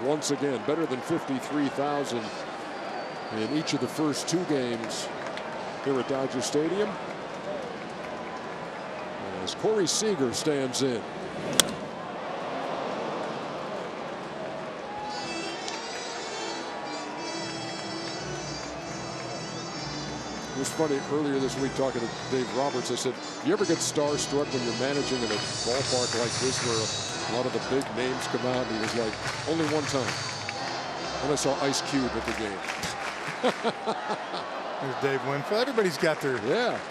Once again, better than 53,000 in each of the first two games here at Dodger Stadium. As Corey Seager stands in. It was funny earlier this week talking to Dave Roberts. I said, "You ever get starstruck when you're managing in a ballpark like this where a lot of the big names come out?" And he was like, "Only one time. And I saw Ice Cube at the game." There's Dave Winfield. Everybody's got their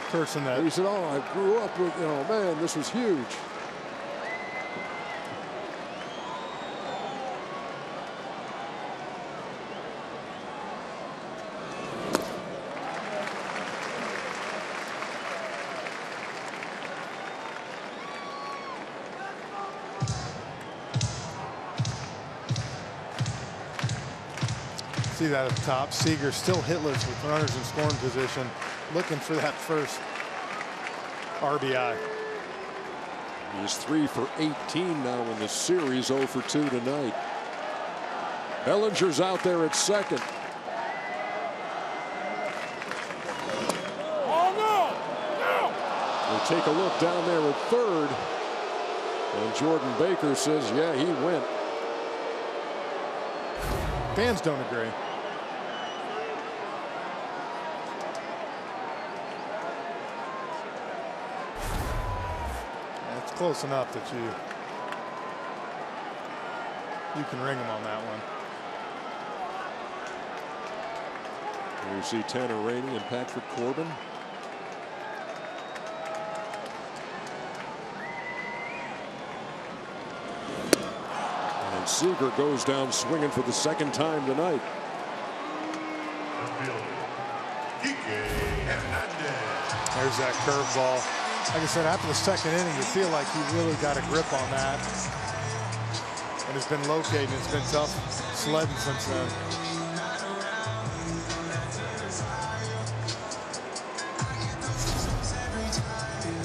person that. He said, "Oh, I grew up with, man, this was huge." See that up top. Seager still hitless with runners in scoring position, looking for that first RBI. He's 3 for 18 now in the series, 0 for 2 tonight. Bellinger's out there at second. Oh, no! No! We'll take a look down there at third. And Jordan Baker says, yeah, he went. Fans don't agree. It's close enough that you can ring him on that one. Here you see Tanner Rainey and Patrick Corbin. And Seager goes down swinging for the second time tonight. There's that curveball. Like I said, after the second inning, you feel like he really got a grip on that. And it's been locating. It's been tough sledding since then.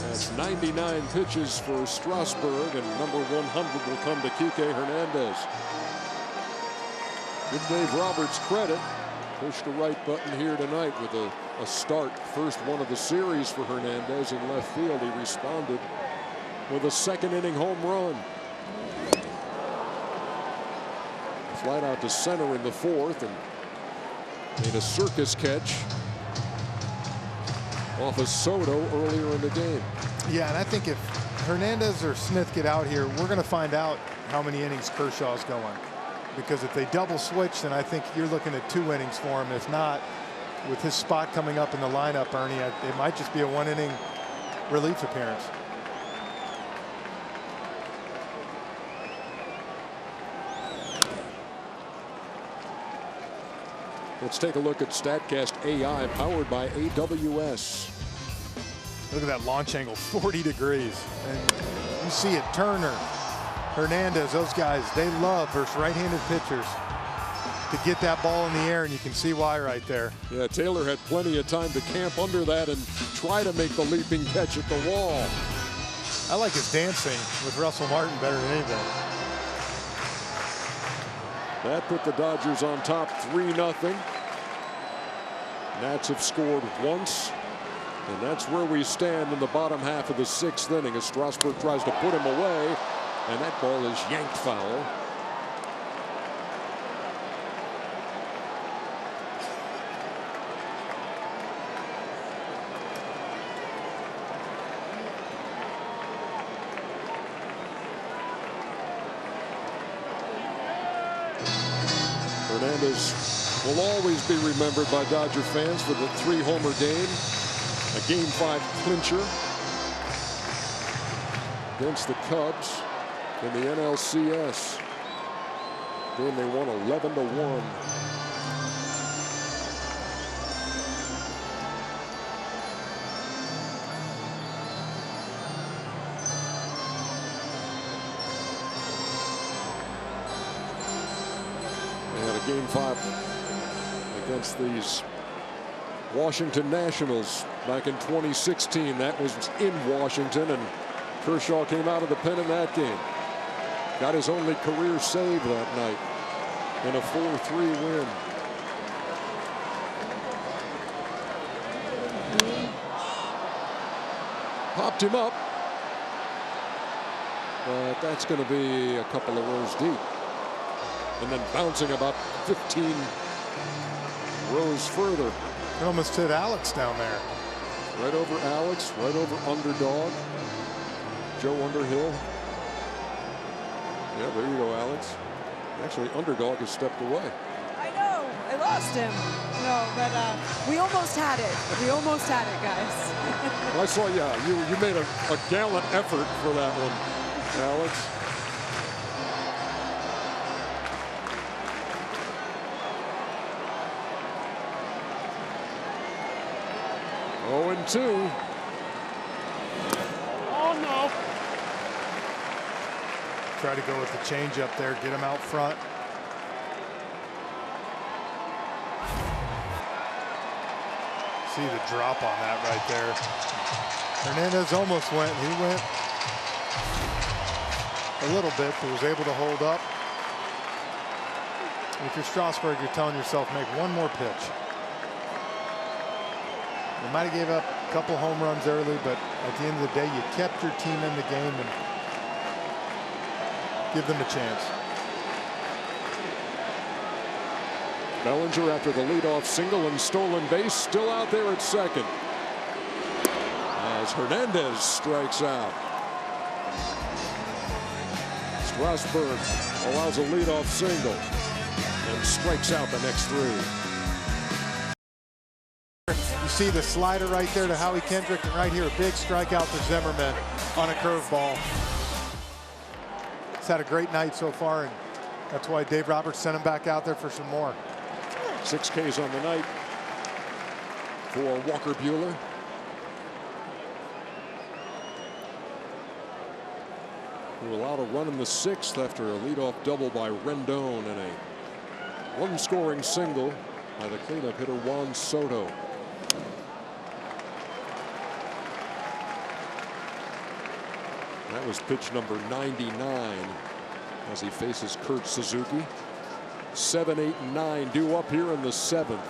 That's 99 pitches for Strasburg, and number 100 will come to Kike Hernandez. Give Dave Roberts credit. Pushed the right button here tonight with a start. First one of the series for Hernandez in left field. He responded with a second inning home run. Flat out to center in the fourth and made a circus catch off of Soto earlier in the game. Yeah, and I think if Hernandez or Smith get out here, we're going to find out how many innings Kershaw's going. Because if they double switch, then I think you're looking at 2 innings for him. If not, with his spot coming up in the lineup, Ernie, it might just be a 1-inning relief appearance. Let's take a look at StatCast AI, powered by AWS. Look at that launch angle, 40 degrees. And you see it, Turner, Hernandez, those guys, they love versus right-handed pitchers to get that ball in the air, and you can see why right there. Yeah, Taylor had plenty of time to camp under that and try to make the leaping catch at the wall. I like his dancing with Russell Martin better than anything. That put the Dodgers on top 3-0. Nats have scored once, and that's where we stand in the bottom half of the 6th inning as Strasburg tries to put him away, and that ball is yanked foul. Hernandez will always be remembered by Dodger fans for the 3-homer game, a Game 5 clincher against the Cubs in the NLCS. Game they won 11-1. Game 5 against these Washington Nationals back in 2016. That was in Washington, and Kershaw came out of the pen in that game. Got his only career save that night in a 4-3 win. Popped him up, but that's going to be a couple of rows deep. And then bouncing about 15 rows further. It almost hit Alex down there. Right over Alex, right over Underdog. Joe Underhill. Yeah, there you go, Alex. Actually, Underdog has stepped away. I know, I lost him. No, but we almost had it. We almost had it, guys. Well, I saw, yeah, you made a gallant effort for that one, Alex. Oh, and 2. Oh, no. Try to go with the changeup there, get him out front. See the drop on that right there. Hernandez almost went. He went a little bit, but was able to hold up. If you're Strasburg, you're telling yourself, make one more pitch. You might have gave up a couple home runs early, but at the end of the day, you kept your team in the game and give them a chance. Bellinger, after the leadoff single and stolen base, still out there at second as Hernandez strikes out. Strasburg allows a leadoff single and strikes out the next 3. You see the slider right there to Howie Kendrick, and right here a big strikeout to Zimmerman on a curveball. He's had a great night so far, and that's why Dave Roberts sent him back out there for some more. 6 Ks on the night for Walker Buehler. Who allowed a run in the 6th after a leadoff double by Rendon and a one-scoring single by the cleanup hitter Juan Soto. That was pitch number 99 as he faces Kurt Suzuki. 7, 8, and 9 due up here in the 7th.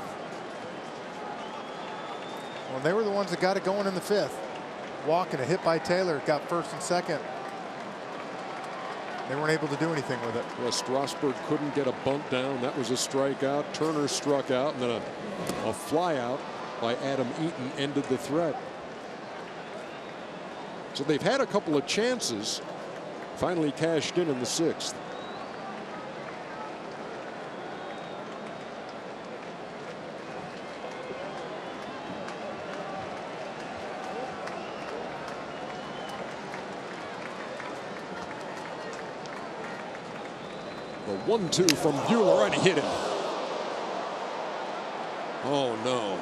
Well, they were the ones that got it going in the 5th. Walk and a hit by Taylor got first and second. They weren't able to do anything with it. Well, Strasburg couldn't get a bunt down. That was a strikeout. Turner struck out, and then a fly out by Adam Eaton ended the threat. So they've had a couple of chances, finally cashed in the 6th. The 1-2 from Buehler, and he hit him. Oh no.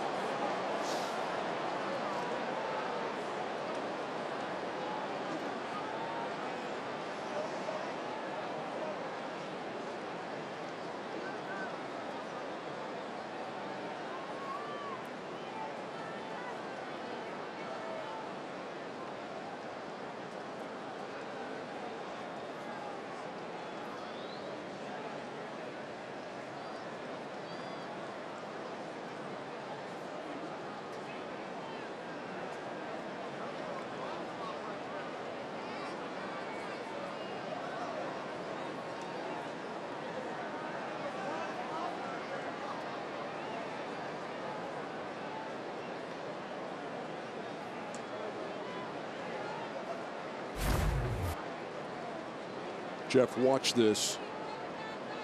Jeff, watch this.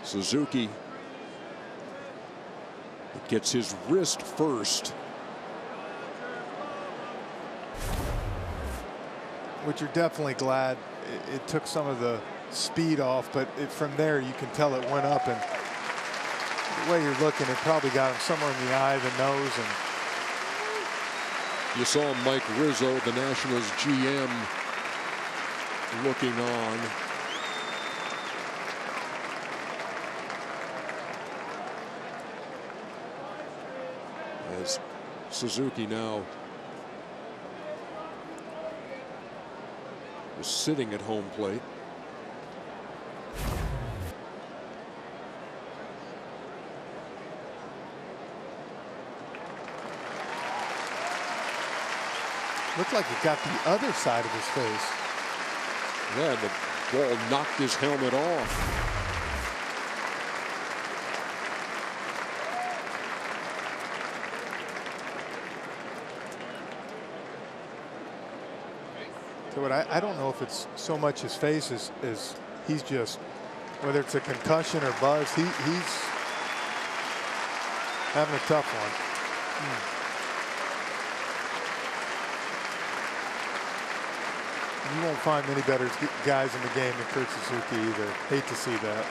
Suzuki Gets his wrist first. Which you're definitely glad it took some of the speed off, but from there you can tell it went up, and the way you're looking, it probably got him somewhere in the eye, the nose, and you saw Mike Rizzo, the Nationals GM, looking on. As Suzuki now is sitting at home plate. looked like it got the other side of his face. Yeah, the ball knocked his helmet off. So what I don't know if it's so much his face as he's just, whether it's a concussion or buzz, he's having a tough one. You won't find many better guys in the game than Kurt Suzuki either. Hate to see that.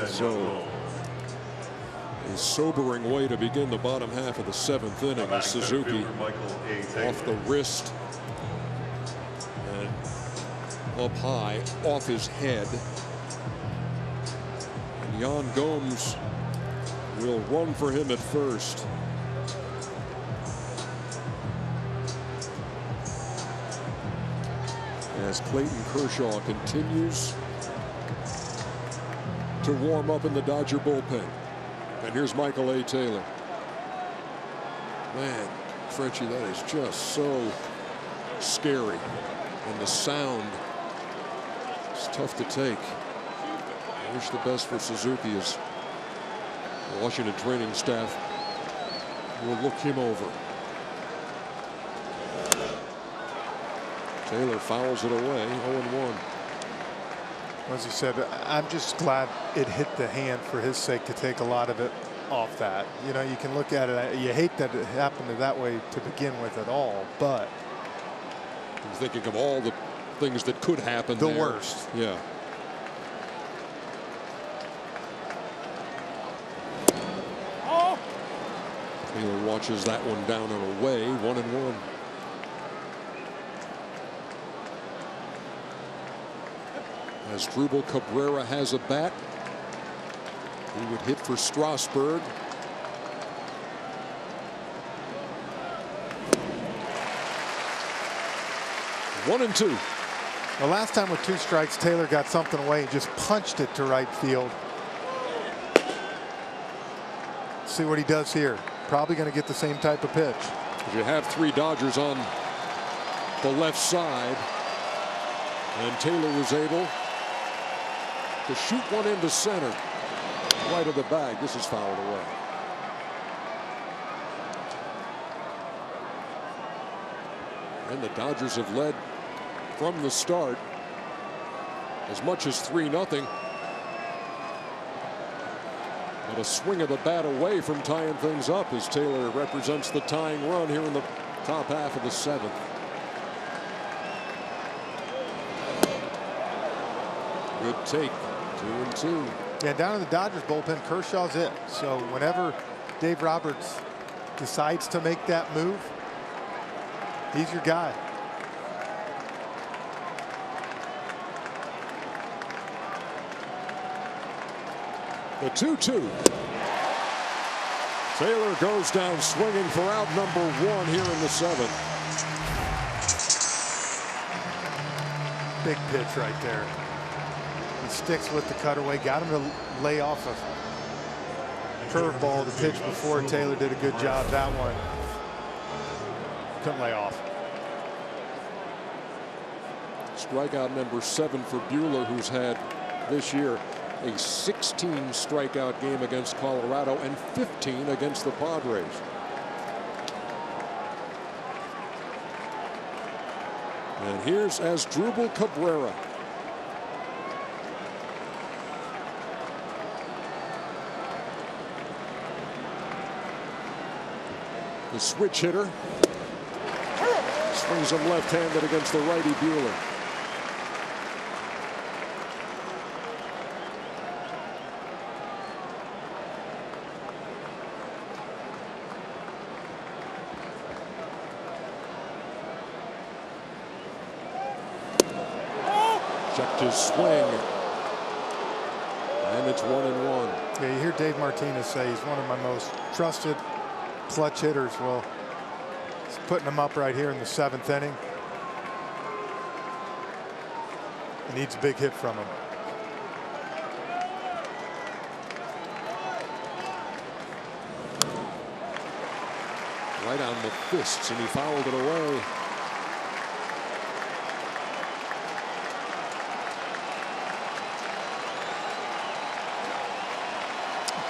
So a sobering way to begin the bottom half of the seventh inning as Suzuki off the wrist and up high off his head. And Yan Gomes will run for him at first. As Clayton Kershaw continues to warm up in the Dodger bullpen. And here's Michael A. Taylor. Man, Frenchie, that is just so scary. And the sound is tough to take. I wish the best for Suzuki as the Washington training staff will look him over. Taylor fouls it away, 0-1. As you said, I'm just glad it hit the hand for his sake to take a lot of it off that. You know, you can look at it. You hate that it happened that way to begin with at all, but I'm thinking of all the things that could happen. The there. worst. Yeah. Oh. Taylor watches that one down and away, 1-1. As Drupal Cabrera has a bat, he would hit for Strasburg. One and two. The last time with 2 strikes, Taylor got something away and just punched it to right field. See what he does here. Probably going to get the same type of pitch. If you have 3 Dodgers on the left side, and Taylor was able to shoot one into center, right of the bag. This is fouled away. And the Dodgers have led from the start as much as 3-0. But a swing of the bat away from tying things up as Taylor represents the tying run here in the top half of the 7th. Good take. 2-2. Yeah, down in the Dodgers bullpen, Kershaw's it. So whenever Dave Roberts decides to make that move, he's your guy. The 2-2. Taylor goes down swinging for out number 1 here in the 7th. Big pitch right there. He sticks with the cutaway, got him to lay off a curveball to pitch before. Taylor did a good job. That one couldn't lay off. Strikeout number 7 for Buehler, who's had this year a 16 strikeout game against Colorado and 15 against the Padres. And here's Asdrubal Cabrera. The switch hitter swings him left-handed against the righty Buehler. Checked his swing, and it's 1-1. Yeah, you hear Dave Martinez say he's one of my most trusted clutch hitters. Well, he's putting him up right here in the 7th inning. He needs a big hit from him. Right on the fists, and he fouled it away.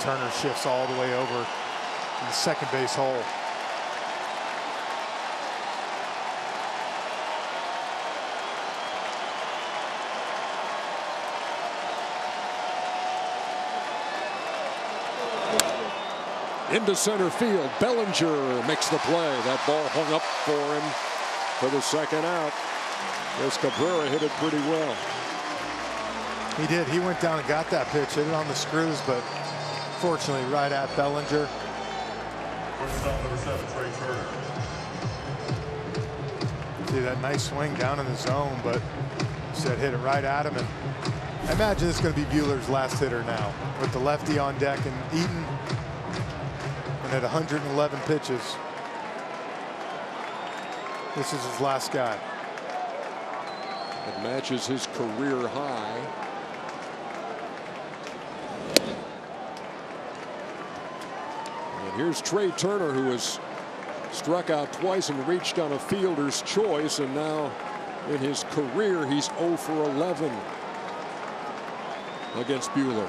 Turner shifts all the way over in the second base hole. Into center field. Bellinger makes the play. That ball hung up for him for the second out. As Cabrera hit it pretty well. He did. He went down and got that pitch, hit it on the screws, but fortunately right at Bellinger. Shortstop number 7, Trey Turner. See that nice swing down in the zone, but said hit it right at him. And I imagine it's going to be Buehler's last hitter now, with the lefty on deck and Eaton. And at 111 pitches, this is his last guy. It matches his career high. And here's Trey Turner, who has struck out twice and reached on a fielder's choice, and now in his career he's 0 for 11 against Buehler.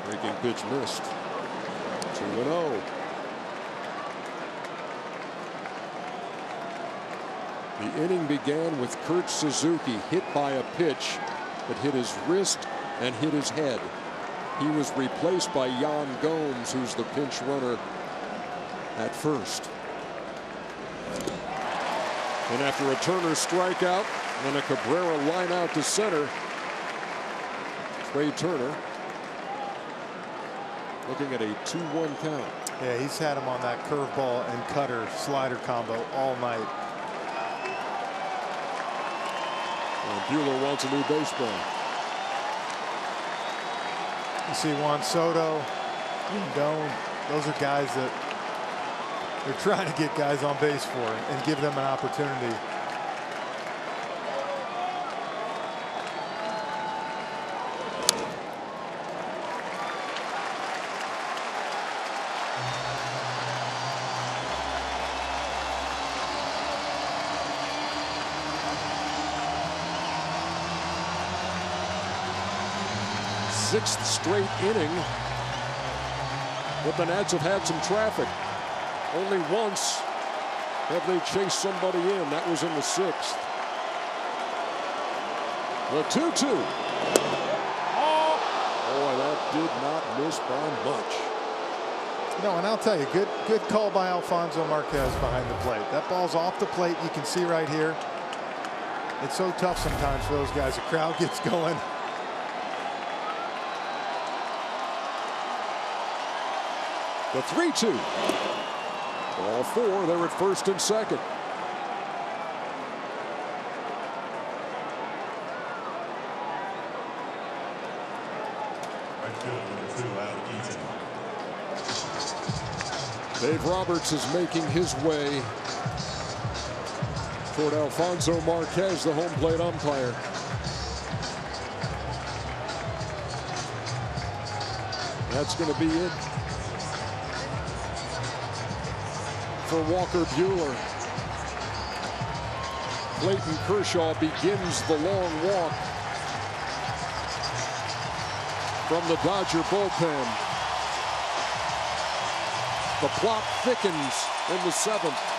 Breaking pitch missed. 2-0. The inning began with Kurt Suzuki hit by a pitch that hit his wrist and hit his head. He was replaced by Yan Gomes, who's the pinch runner at first. And after a Turner strikeout and a Cabrera line out to center, Trey Turner looking at a 2-1 count. Yeah, he's had him on that curveball and cutter slider combo all night. And Buehler wants a new baseball. You see Juan Soto, Rendon, those are guys that they're trying to get guys on base for and give them an opportunity. Sixth straight inning, but the Nats have had some traffic. Only once have they chased somebody in. That was in the 6th. The 2-2. Boy, that did not miss by much. No, and I'll tell you, good call by Alfonso Marquez behind the plate. That ball's off the plate. You can see right here. It's so tough sometimes for those guys. The crowd gets going. The 3-2. All 4, they're at first and second. Right field number 2, Al Eaton. Dave Roberts is making his way toward Alfonso Marquez, the home plate umpire. That's going to be it for Walker Buehler. Clayton Kershaw begins the long walk from the Dodger bullpen. The plot thickens in the 7th.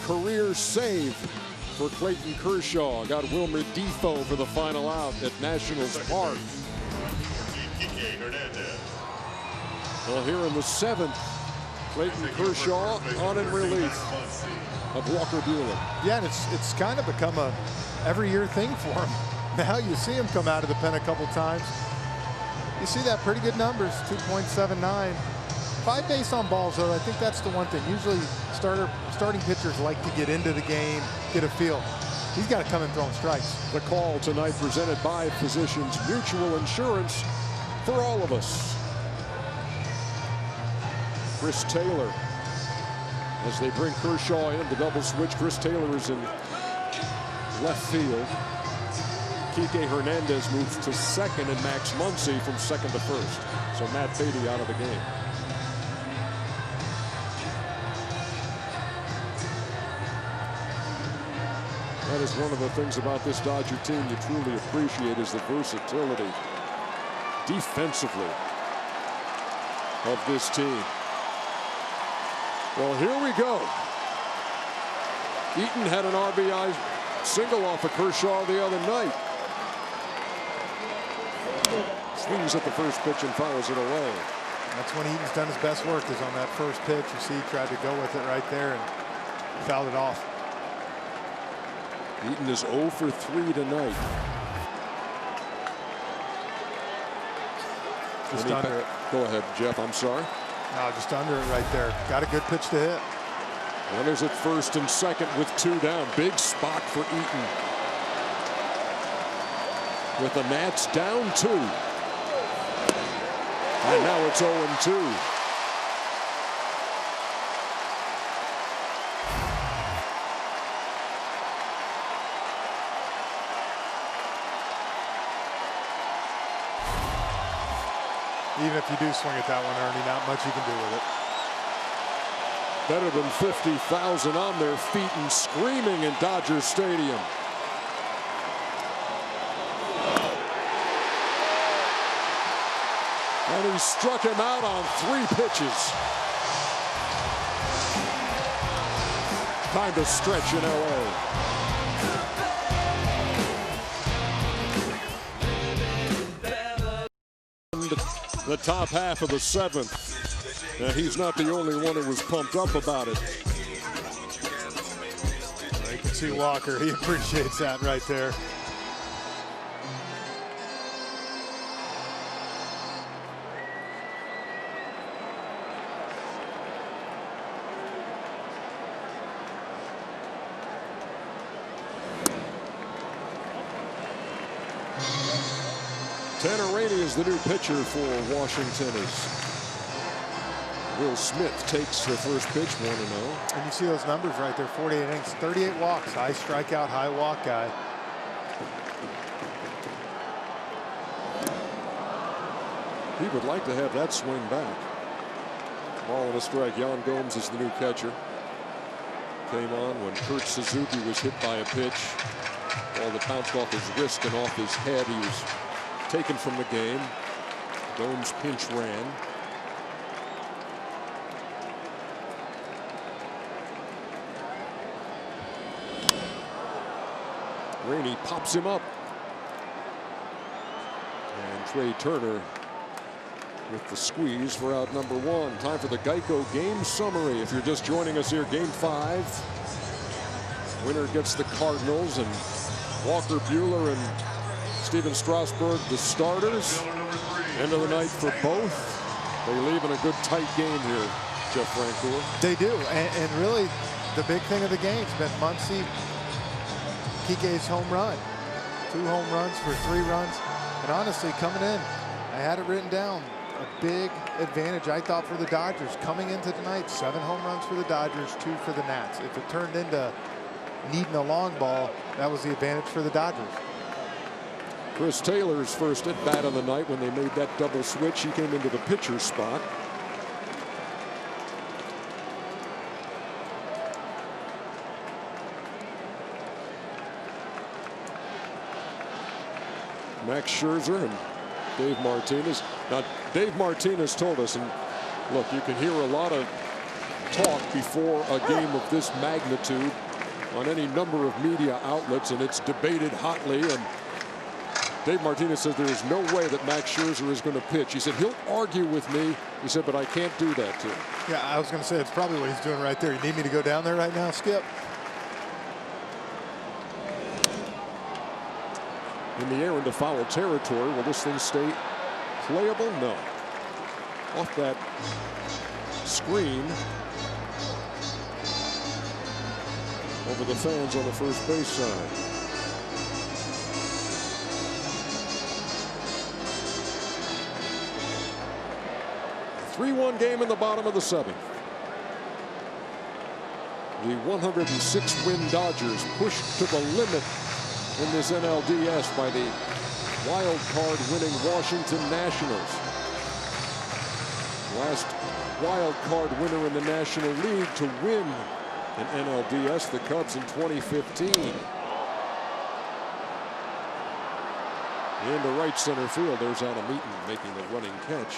Career save for Clayton Kershaw. Got Wilmer Defoe for the final out at Nationals Park. Well, here in the 7th, Clayton Kershaw on in relief of Walker Buehler. Yeah, and it's kind of become a every year thing for him. Now you see him come out of the pen a couple times. You see that pretty good numbers, 2.79. 5 base on balls, though. I think that's the one thing. Usually starting pitchers like to get into the game, get a feel. He's got to come in throwing strikes. The call tonight presented by Physicians Mutual Insurance for all of us. Chris Taylor, as they bring Kershaw in, the double switch. Chris Taylor is in left field. Kike Hernandez moves to second, and Max Muncy from second to first. So Matt Beatty out of the game. That is one of the things about this Dodger team you truly appreciate, is the versatility defensively of this team. Well, here we go. Eaton had an RBI single off of Kershaw the other night. Swings at the first pitch and fouls it away. That's when Eaton's done his best work, is on that first pitch. You see he tried to go with it right there and fouled it off. Eaton is 0 for 3 tonight. Just under it. Go ahead, Jeff. I'm sorry. No, just under it right there. Got a good pitch to hit. Runners at first and second with 2 down. Big spot for Eaton. With the Nats down 2. And now it's 0-2. Even if you do swing at that one, Ernie, not much you can do with it. Better than 50,000 on their feet and screaming in Dodger Stadium. And he struck him out on 3 pitches. Time to stretch in LA. The top half of the 7th. And he's not the only one who was pumped up about it. You can see Walker. He appreciates that right there. Tanner Rainey is the new pitcher for Washington. Will Smith takes the first pitch, 1-0. And you see those numbers right there, 48 innings, 38 walks, high strikeout, high walk guy. He would like to have that swing back. Ball and a strike. Yan Gomes is the new catcher. Came on when Kurt Suzuki was hit by a pitch. Ball that bounced off his wrist and off his head. He was taken from the game. Gomes pinch ran. Rainey pops him up. And Trey Turner with the squeeze for out number 1. Time for the Geico game summary. If you're just joining us here, game 5. Winner gets the Cardinals, and Walker Buehler and Steven Strasburg the starters. End of the night for both. They leave in a good tight game here, Jeff Francoeur. They do, and really the big thing of the game has been Muncy, Kike's home run. 2 home runs for 3 runs. And honestly, coming in, I had it written down. A big advantage, I thought, for the Dodgers. Coming into tonight, 7 home runs for the Dodgers, 2 for the Nats. If it turned into needing a long ball, that was the advantage for the Dodgers. Chris Taylor's first at bat of the night when they made that double switch. He came into the pitcher's spot. Max Scherzer and Dave Martinez. Now, Dave Martinez told us, and look, you can hear a lot of talk before a game of this magnitude on any number of media outlets, and it's debated hotly. And Dave Martinez says there is no way that Max Scherzer is going to pitch. He said he'll argue with me. He said, but I can't do that to him. Yeah, I was going to say it's probably what he's doing right there. You need me to go down there right now, Skip? In the air into foul territory. Will this thing stay playable? No. Off that screen over the fans on the first base side. A 3-1 game in the bottom of the seventh. The 106-win Dodgers pushed to the limit in this NLDS by the wild card winning Washington Nationals. Last wild card winner in the National League to win an NLDS, the Cubs in 2015. Into right center field, there's Adam Eaton making the running catch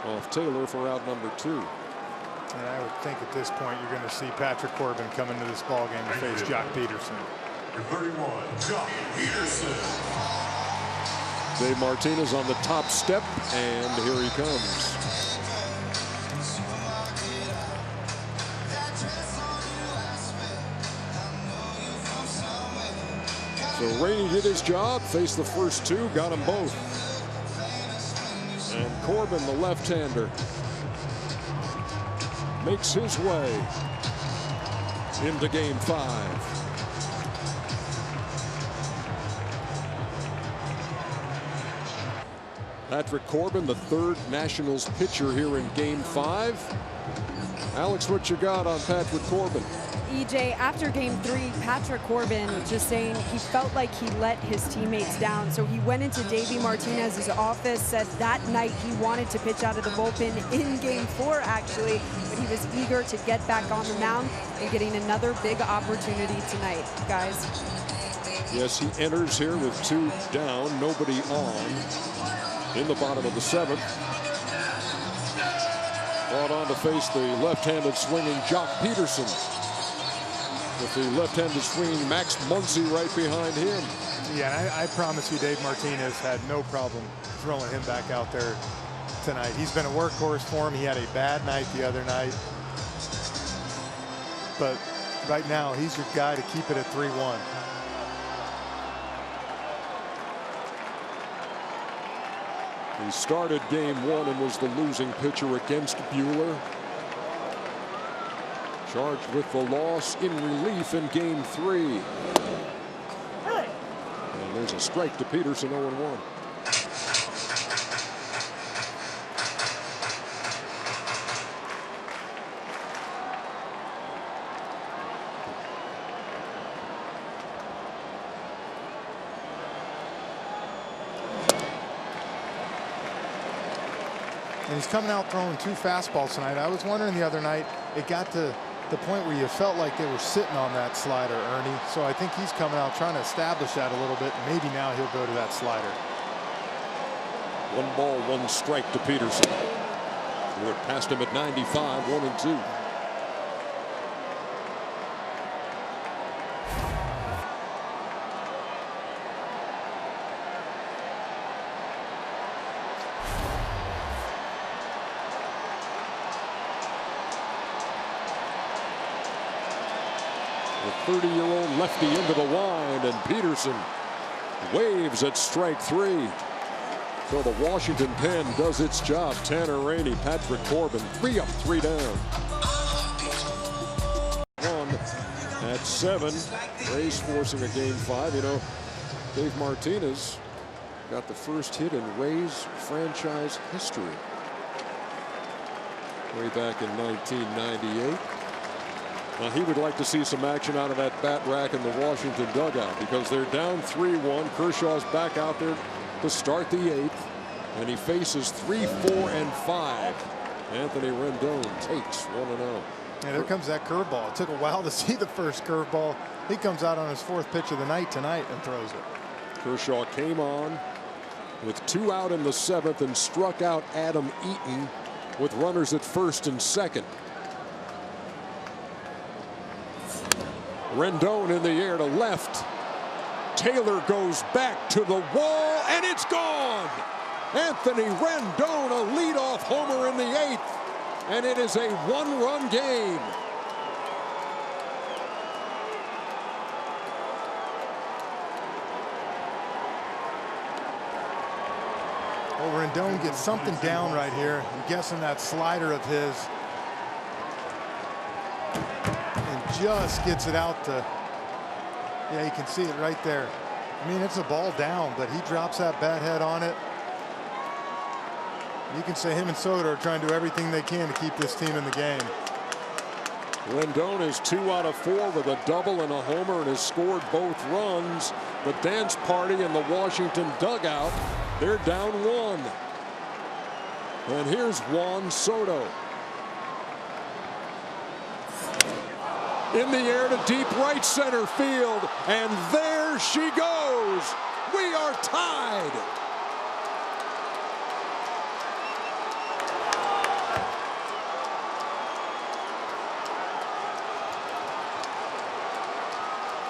off Taylor for out number 2. And I would think at this point you're going to see Patrick Corbin come into this ball game to face Jock Peterson. Number 31, Jock Peterson. Dave Martinez on the top step, and here he comes. So Rainey did his job, faced the first 2, got them both. And Corbin, the left-hander, makes his way into Game 5. Patrick Corbin, the 3rd Nationals pitcher here in Game 5. Alex, what you got on Patrick Corbin? EJ, after Game 3, Patrick Corbin just saying he felt like he let his teammates down. So he went into Davey Martinez's office, said that night he wanted to pitch out of the bullpen in Game 4, actually, but he was eager to get back on the mound and getting another big opportunity tonight, guys. Yes, he enters here with 2 down, nobody on in the bottom of the 7th. Brought on to face the left-handed swinging Jock Peterson. With the left-handed swinging Max Muncy right behind him. Yeah, I promise you Dave Martinez had no problem throwing him back out there tonight. He's been a workhorse for him. He had a bad night the other night. But right now, he's your guy to keep it at 3-1. He started Game 1 and was the losing pitcher against Buehler. Charged with the loss in relief in Game 3. And there's a strike to Peterson, 0-1. And he's coming out throwing 2 fastballs tonight. I was wondering the other night, it got to the point where you felt like they were sitting on that slider, Ernie. So I think he's coming out trying to establish that a little bit. And maybe now he'll go to that slider. 1 ball, 1 strike to Peterson. We're past him at 95, 1-2. The 30-year-old lefty into the wind, and Peterson waves at strike 3. So the Washington pen does its job. Tanner Rainey, Patrick Corbin, 3 up, 3 down. 1 at 7. Rays forcing a Game 5. You know, Dave Martinez got the first hit in Rays franchise history way back in 1998. Now, he would like to see some action out of that bat rack in the Washington dugout because they're down 3-1. Kershaw's back out there to start the 8th, and he faces 3, 4, and 5. Anthony Rendon takes 1-0. And there comes that curveball. It took a while to see the first curveball. He comes out on his 4th pitch of the night tonight and throws it. Kershaw came on, with 2 out in the 7th and struck out Adam Eaton with runners at first and second. Rendon in the air to left. Taylor goes back to the wall, and it's gone. Anthony Rendon, a leadoff homer in the 8th, and it is a 1-run game. Well, Rendon gets something down right here. I'm guessing that slider of his, and just gets it out to, yeah, you can see it right there. I mean, it's a ball down, but he drops that bat head on it. You can say him and Soto are trying to do everything they can to keep this team in the game. Rendon is 2 out of 4 with a double and a homer and has scored both runs. The dance party in the Washington dugout, they're down 1. And here's Juan Soto. In the air to deep right center field, and there she goes. We are tied.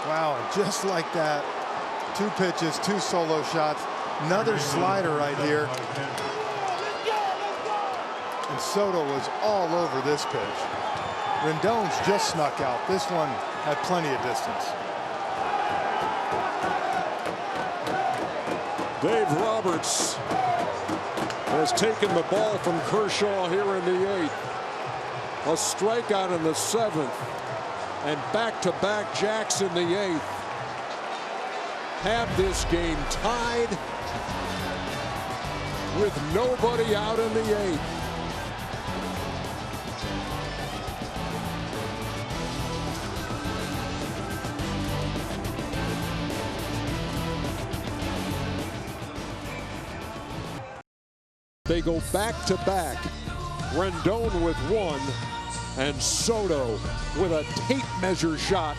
Wow, just like that, 2 pitches, 2 solo shots, another slider right here. And Soto was all over this pitch. Rendon's just snuck out. This one had plenty of distance. Dave Roberts has taken the ball from Kershaw here in the 8th. A strikeout in the 7th. And back-to-back jacks in the 8th. Have this game tied with nobody out in the 8th. They go back-to-back. Rendon with 1. And Soto with a tape measure shot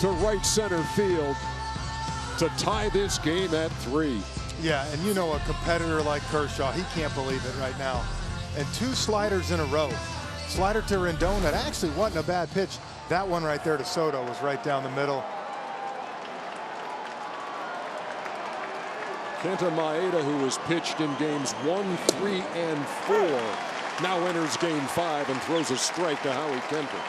to right center field to tie this game at 3. Yeah, and you know, a competitor like Kershaw, he can't believe it right now. And 2 sliders in a row. Slider to Rendon, that actually wasn't a bad pitch. That one right there to Soto was right down the middle. Kenta Maeda, who was pitched in games 1, 3, and 4, now enters game 5 and throws a strike to Howie Kendrick.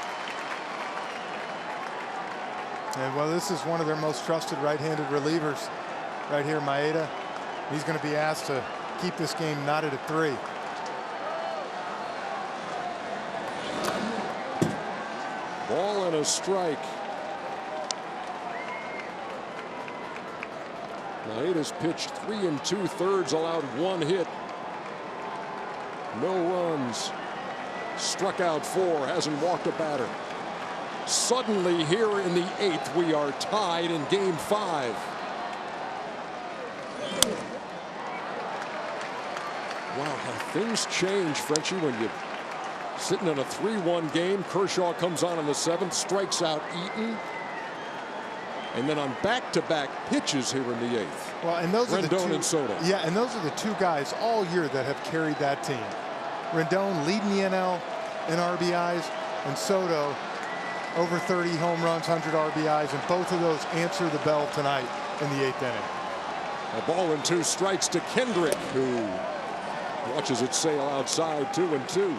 And well, this is one of their most trusted right-handed relievers right here, Maeda. He's going to be asked to keep this game knotted at 3. Ball and a strike. Maeda's pitched 3 2/3, allowed 1 hit. No runs. Struck out 4, hasn't walked a batter. Suddenly here in the 8th, we are tied in game 5. Wow, how things change, Frenchie, when you're sitting in a 3-1 game. Kershaw comes on in the 7th, strikes out Eaton. And then on back-to-back pitches here in the 8th. Well, and those are the 2, and Soto. Yeah, and those are the 2 guys all year that have carried that team. Rendon leading the NL in RBIs, and Soto over 30 home runs, 100 RBIs, and both of those answer the bell tonight in the 8th inning. A ball and 2 strikes to Kendrick, who watches it sail outside, 2-2.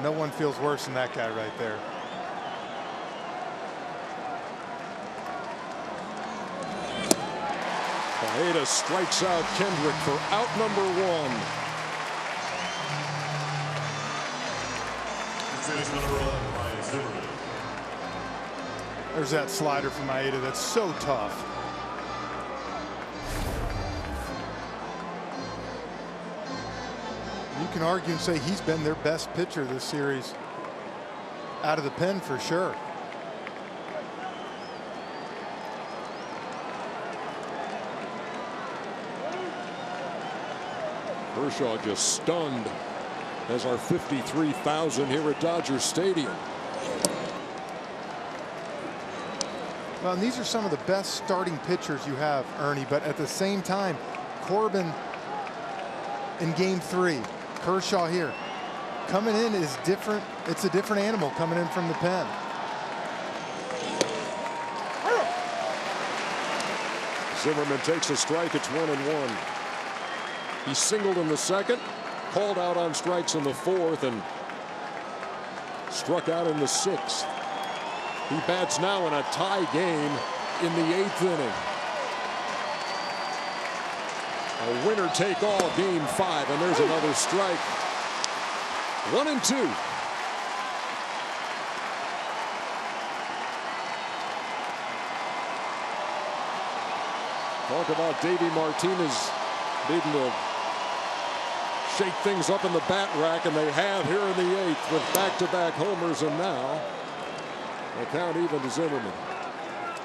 No one feels worse than that guy right there. Maeda strikes out Kendrick for out number 1. There's that slider from Maeda that's so tough. You can argue and say he's been their best pitcher this series out of the pen for sure. Kershaw just stunned as our 53,000 here at Dodger Stadium. Well, and these are some of the best starting pitchers you have, Ernie, but at the same time, Corbin in game 3, Kershaw here. Coming in is different. It's a different animal coming in from the pen. Zimmerman takes a strike. It's 1-1. He singled in the second, called out on strikes in the fourth, and struck out in the sixth. He bats now in a tie game in the 8th inning. A winner-take-all game 5, and there's another strike. 1-2. Talk about Davey Martinez needing to shake things up in the bat rack, and they have here in the 8th with back-to-back homers, and now the count even to Zimmerman.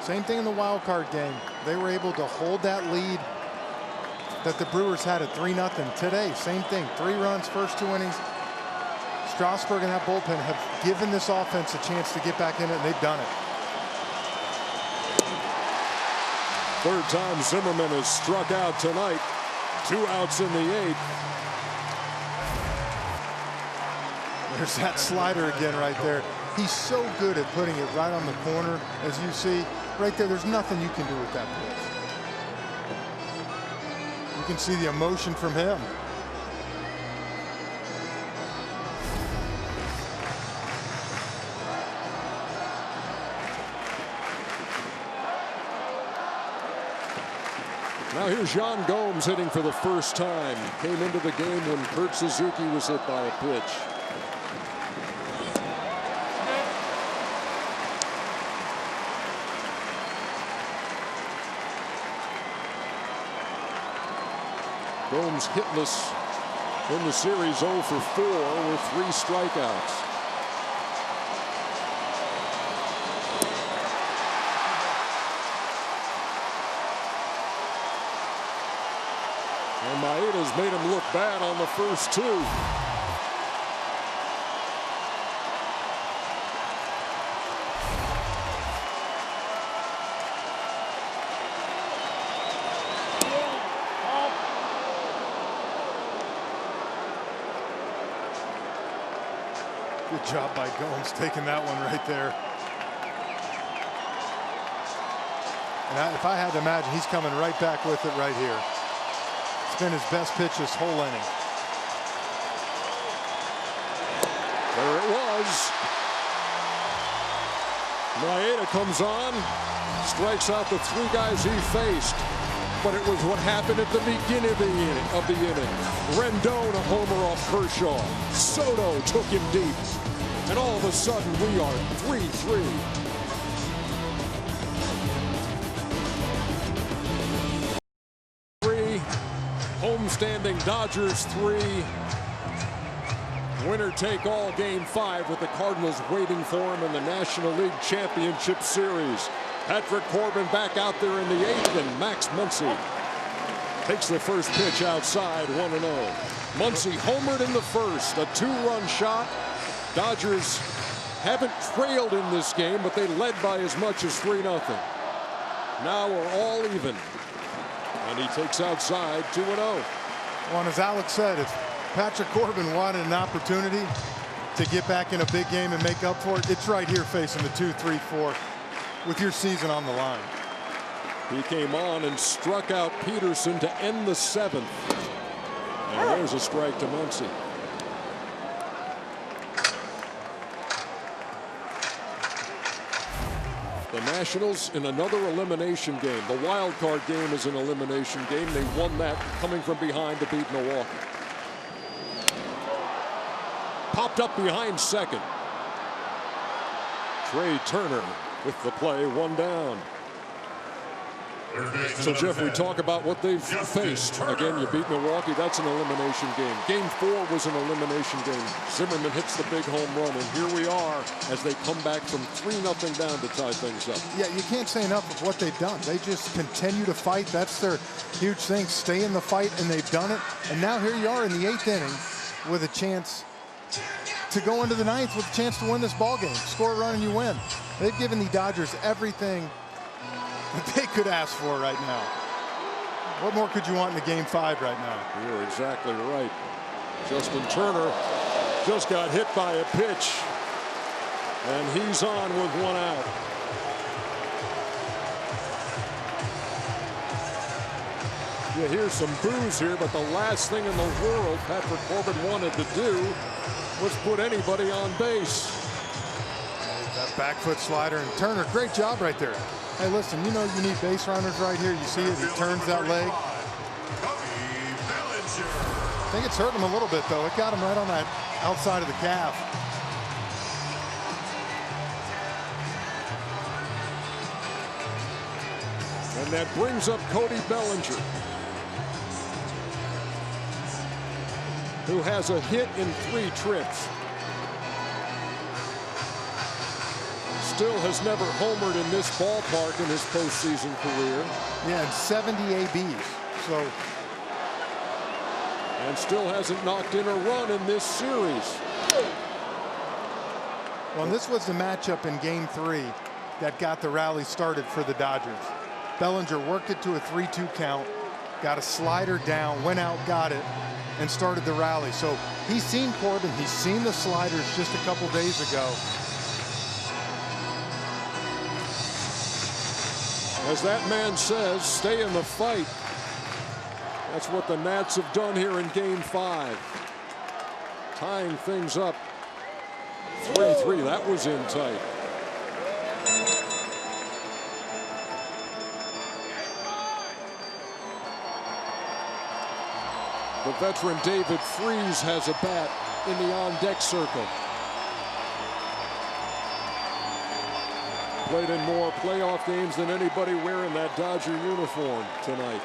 Same thing in the wild card game. They were able to hold that lead that the Brewers had at 3-0. Today, same thing. 3 runs, first 2 innings. Strasburg and that bullpen have given this offense a chance to get back in it, and they've done it. Third time Zimmerman has struck out tonight. 2 outs in the 8th. There's that slider again right there. He's so good at putting it right on the corner, as you see. Right there, there's nothing you can do with that pitch. You can see the emotion from him. Now here's Jean Gomes hitting for the first time. Came into the game when Kurt Suzuki was hit by a pitch. Gomes hitless in the series, 0 for 4 with 3 strikeouts. And Maeda's made him look bad on the first 2. Good job by Gomes taking that one right there. And if I had to imagine, he's coming right back with it right here. It's been his best pitch this whole inning. There it was. Maeda comes on, strikes out the 3 guys he faced. But it was what happened at the beginning of the inning. Rendon a homer off Kershaw. Soto took him deep. And all of a sudden we are 3-3. Homestanding Dodgers 3. Winner take all game 5 with the Cardinals waiting for him in the National League Championship Series. Patrick Corbin back out there in the 8th, and Max Muncy takes the first pitch outside, 1-0. Muncy homered in the first, a 2-run shot. Dodgers haven't trailed in this game, but they led by as much as 3-0. Now we're all even. And he takes outside, 2-0. Well, and as Alex said, if Patrick Corbin wanted an opportunity to get back in a big game and make up for it, it's right here facing the 2-3-4 with your season on the line. He came on and struck out Peterson to end the 7th. And there's a strike to Muncy. The Nationals in another elimination game. The wild card game is an elimination game. They won that coming from behind to beat Milwaukee. Popped up behind second. Trey Turner with the play, 1 down. So, Jeff, we talk about what they've faced. Again, you beat Milwaukee. That's an elimination game. Game 4 was an elimination game. Zimmerman hits the big home run, and here we are as they come back from 3-0 down to tie things up. Yeah, you can't say enough of what they've done. They just continue to fight. That's their huge thing. Stay in the fight, and they've done it. And now here you are in the 8th inning with a chance to go into the ninth with a chance to win this ball game. Score a run and you win. They've given the Dodgers everything that they could ask for right now. What more could you want in the game 5 right now? You're exactly right. Justin Turner just got hit by a pitch, and he's on with 1 out. You hear some boos here, but the last thing in the world Patrick Corbin wanted to do was put anybody on base. That back foot slider, and Turner, great job right there. Hey, listen, you know you need base runners right here. You see it, he turns that leg. I think it's hurting him a little bit, though. It got him right on that outside of the calf. And that brings up Cody Bellinger, who has a hit in 3 trips. Still has never homered in this ballpark in his postseason career. Yeah, and 70 ABs. So. And still hasn't knocked in a run in this series. Well, and this was the matchup in game 3 that got the rally started for the Dodgers. Bellinger worked it to a 3-2 count, got a slider down, went out, got it, and started the rally. So he's seen Corbin, he's seen the sliders just a couple days ago. As that man says, stay in the fight. That's what the Nats have done here in game 5. Tying things up 3-3. That was in tight. The veteran David Freese has a bat in the on-deck circle. Played in more playoff games than anybody wearing that Dodger uniform tonight.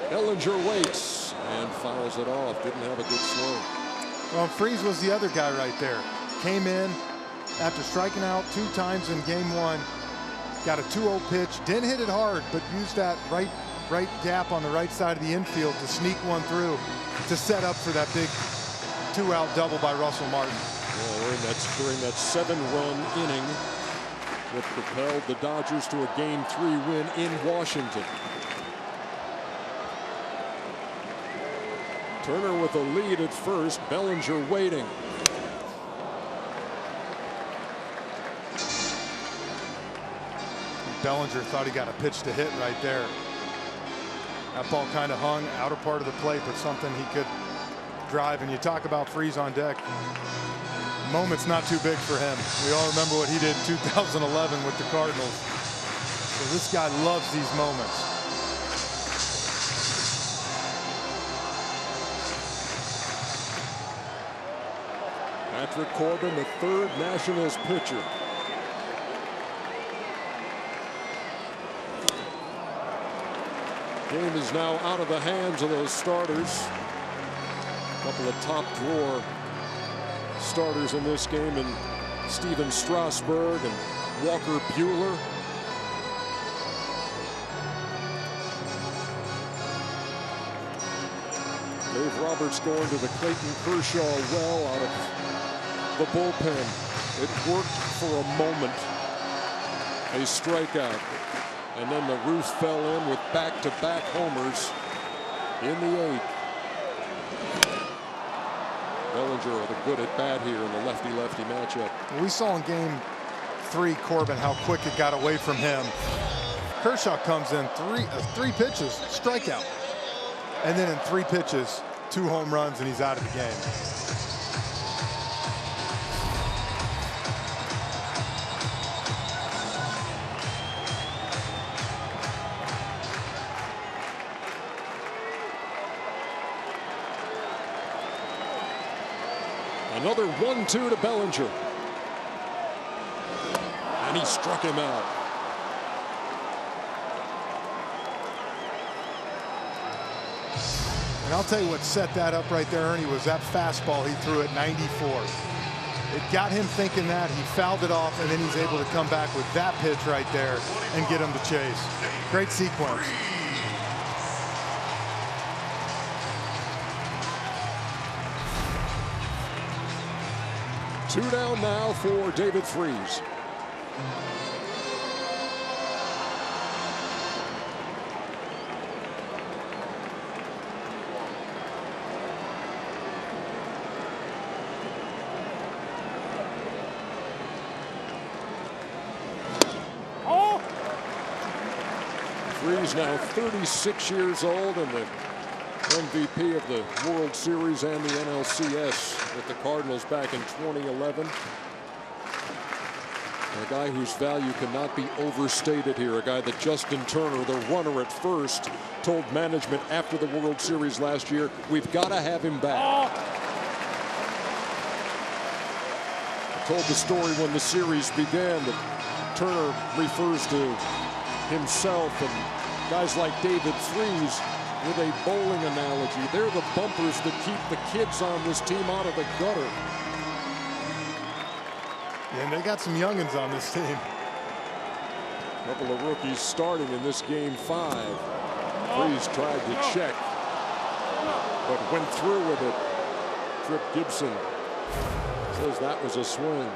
Bellinger waits and fouls it off. Didn't have a good swing. Well, Freese was the other guy right there. Came in after striking out 2 times in game 1. Got a 2-0 pitch. Didn't hit it hard, but used that right gap on the right side of the infield to sneak one through to set up for that big 2-out double by Russell Martin. Well, during that 7-run inning that propelled the Dodgers to a game 3 win in Washington. Turner with a lead at first. Bellinger waiting. Bellinger thought he got a pitch to hit right there. That ball kind of hung outer part of the plate, but something he could drive. And you talk about Freese on deck. Moment's not too big for him. We all remember what he did in 2011 with the Cardinals. So this guy loves these moments. Patrick Corbin, the 3rd Nationals pitcher. Game is now out of the hands of those starters. A couple of top drawer starters in this game, and Steven Strasburg and Walker Buehler. Dave Roberts going to the Clayton Kershaw well out of the bullpen. It worked for a moment. A strikeout. And then the roof fell in with back-to-back homers in the 8th. Bellinger with a good at-bat here in the lefty-lefty matchup. We saw in game 3 Corbin how quick it got away from him. Kershaw comes in 3 pitches, strikeout. And then in 3 pitches, 2 home runs, and he's out of the game. Another 1-2 to Bellinger. And he struck him out. And I'll tell you what set that up right there, Ernie, was that fastball he threw at 94. It got him thinking that. He fouled it off, and then he's able to come back with that pitch right there and get him to chase. Great sequence. 2 down now for David Freese. Freese now 36 years old and the MVP of the World Series and the NLCS with the Cardinals back in 2011. A guy whose value cannot be overstated here. A guy that Justin Turner, the runner at first, told management after the World Series last year, we've got to have him back. I told the story when the series began that Turner refers to himself and guys like David Freese with a bowling analogy. They're the bumpers that keep the kids on this team out of the gutter. And they got some youngins on this team. A couple of rookies starting in this game 5. Freese tried to check, but went through with it. Trip Gibson says that was a swing.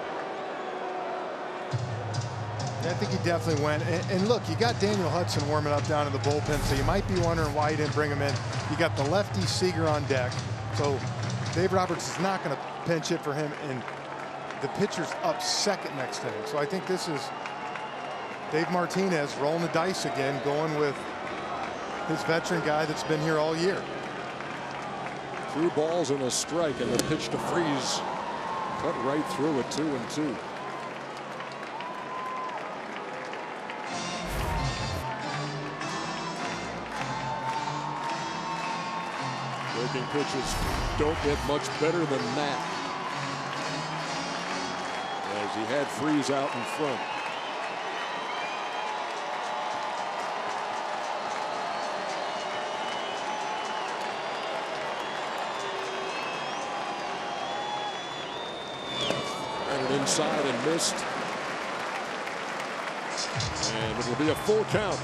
I think he definitely went. And look, you got Daniel Hudson warming up down in the bullpen, so you might be wondering why you didn't bring him in. You got the lefty Seager on deck, so Dave Roberts is not going to pinch hit for him, and the pitcher's up second next inning. So I think this is Dave Martinez rolling the dice again, going with his veteran guy that's been here all year. 2 balls and a strike, and the pitch to Freese cut right through it, 2-2. Breaking pitches don't get much better than that. As he had Freese out in front. And it inside and missed. And it will be a full count.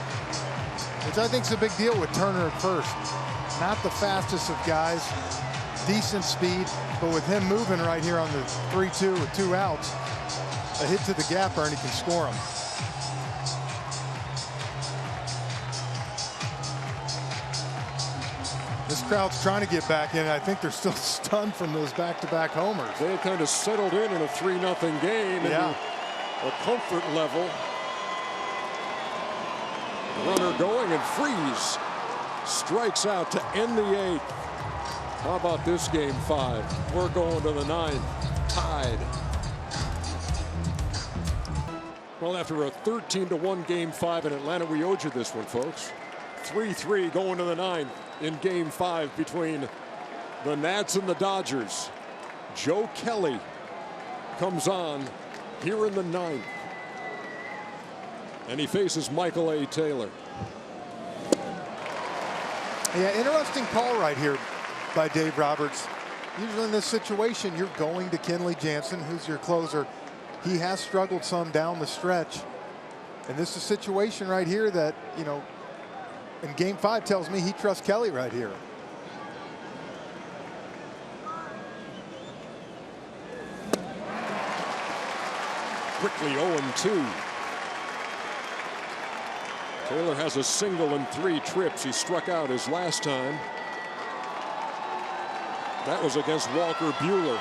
Which I think is a big deal with Turner at first. Not the fastest of guys, decent speed, but with him moving right here on the 3-2 with 2 outs, a hit to the gapper and he can score him. This crowd's trying to get back in. I think they're still stunned from those back-to-back homers. They kind of settled in a 3-0 game. Yeah. A comfort level. Runner going, and Freese strikes out to end the 8th. How about this game 5? We're going to the 9th, tied. Well, after a 13-1 game 5 in Atlanta, we owed you this one, folks. 3-3 going to the 9th in game 5 between the Nats and the Dodgers. Joe Kelly comes on here in the 9th. And he faces Michael A. Taylor. Yeah, interesting call right here by Dave Roberts. Usually in this situation, you're going to Kenley Jansen, who's your closer. He has struggled some down the stretch. And this is a situation right here that, you know, in game 5 tells me he trusts Kelly right here. Quickly 0-2. Taylor has a single and 3 trips. He struck out his last time. That was against Walker Buehler.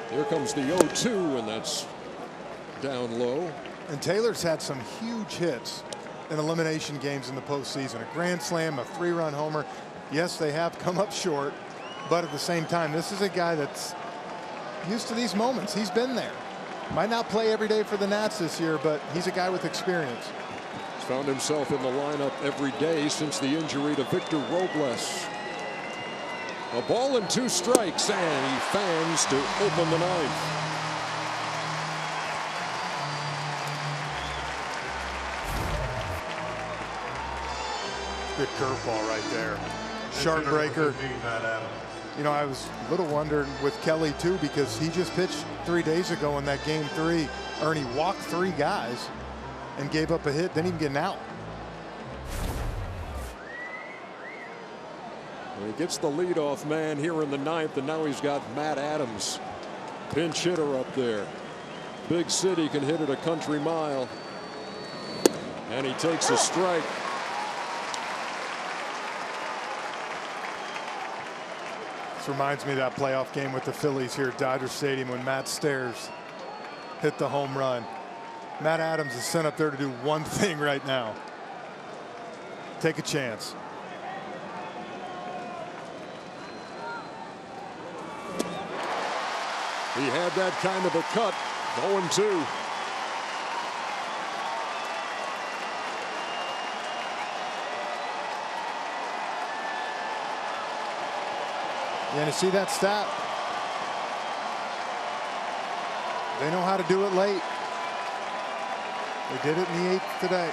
Here comes the 0-2, and that's down low. And Taylor's had some huge hits in elimination games in the postseason. A grand slam, a 3-run homer. Yes, they have come up short, but at the same time, this is a guy that's used to these moments. He's been there. Might not play every day for the Nats this year, but he's a guy with experience. He's found himself in the lineup every day since the injury to Victor Robles. A ball and 2 strikes, and he fans to open the 9th. Good curveball right there. Sharp breaker. You know, I was a little wondering with Kelly too, because he just pitched 3 days ago in that game 3. Ernie walked 3 guys and gave up a hit, didn't even get an out. Well, he gets the leadoff man here in the 9th, and now he's got Matt Adams, pinch hitter, up there. Big City can hit it a country mile. And he takes a strike. This reminds me of that playoff game with the Phillies here at Dodger Stadium when Matt Stairs hit the home run. Matt Adams is sent up there to do one thing right now. Take a chance. He had that kind of a cut. 0-2. Yeah, to see that stat. They know how to do it late. They did it in the 8th today.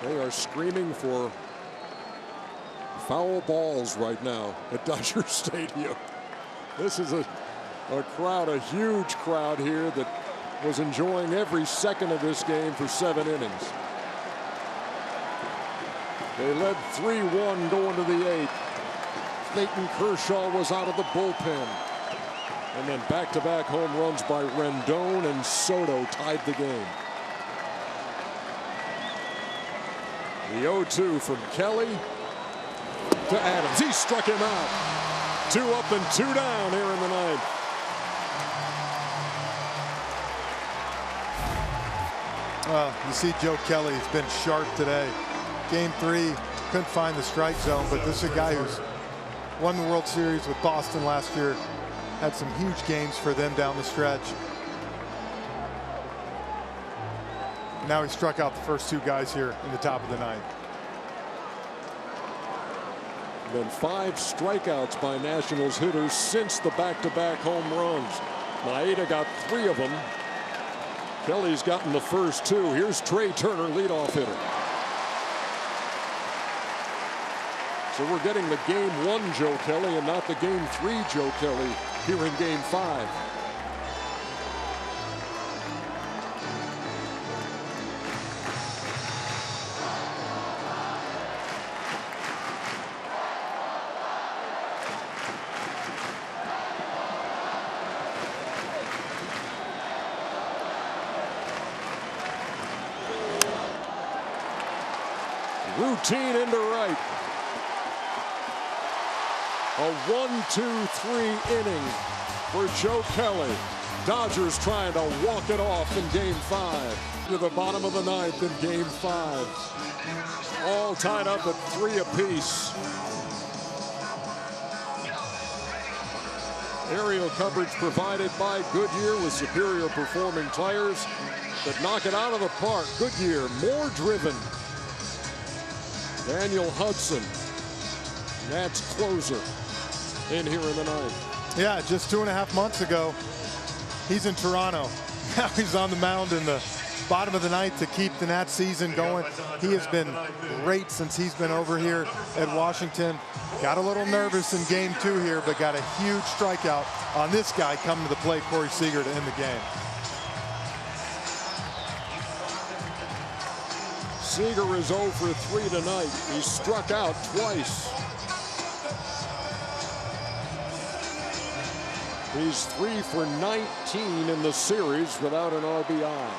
They are screaming for foul balls right now at Dodger Stadium. This is a crowd, a huge crowd here that was enjoying every second of this game for 7 innings. They led 3-1 going to the 8th. Clayton Kershaw was out of the bullpen. And then back-to-back home runs by Rendon and Soto tied the game. The 0-2 from Kelly to Adams. He struck him out. 2 up and 2 down here in the 9th. Well, you see Joe Kelly has been sharp today. Game 3, couldn't find the strike zone, but this is a guy who's won the World Series with Boston last year. Had some huge games for them down the stretch. Now he struck out the first 2 guys here in the top of the 9th. Been 5 strikeouts by Nationals hitters since the back-to-back home runs. Maeda got 3 of them. Kelly's gotten the first 2. Here's Trey Turner, leadoff hitter. So we're getting the Game 1 Joe Kelly and not the Game 3 Joe Kelly here in Game 5. Routine into right. A 1-2-3 inning for Joe Kelly. Dodgers trying to walk it off in Game 5. To the bottom of the 9th in Game 5. All tied up at 3 apiece. Aerial coverage provided by Goodyear with superior performing tires that knock it out of the park. Goodyear, more driven. Daniel Hudson, Nats closer, in here in the 9th. Yeah, just 2.5 months ago, he's in Toronto. Now he's on the mound in the bottom of the 9th to keep the Nats season going. He has been great since he's been over here at Washington. Got a little nervous in Game 2 here, but got a huge strikeout on this guy coming to the plate, Corey Seager, to end the game. Seager is 0 for 3 tonight. He struck out twice. He's 3 for 19 in the series without an RBI.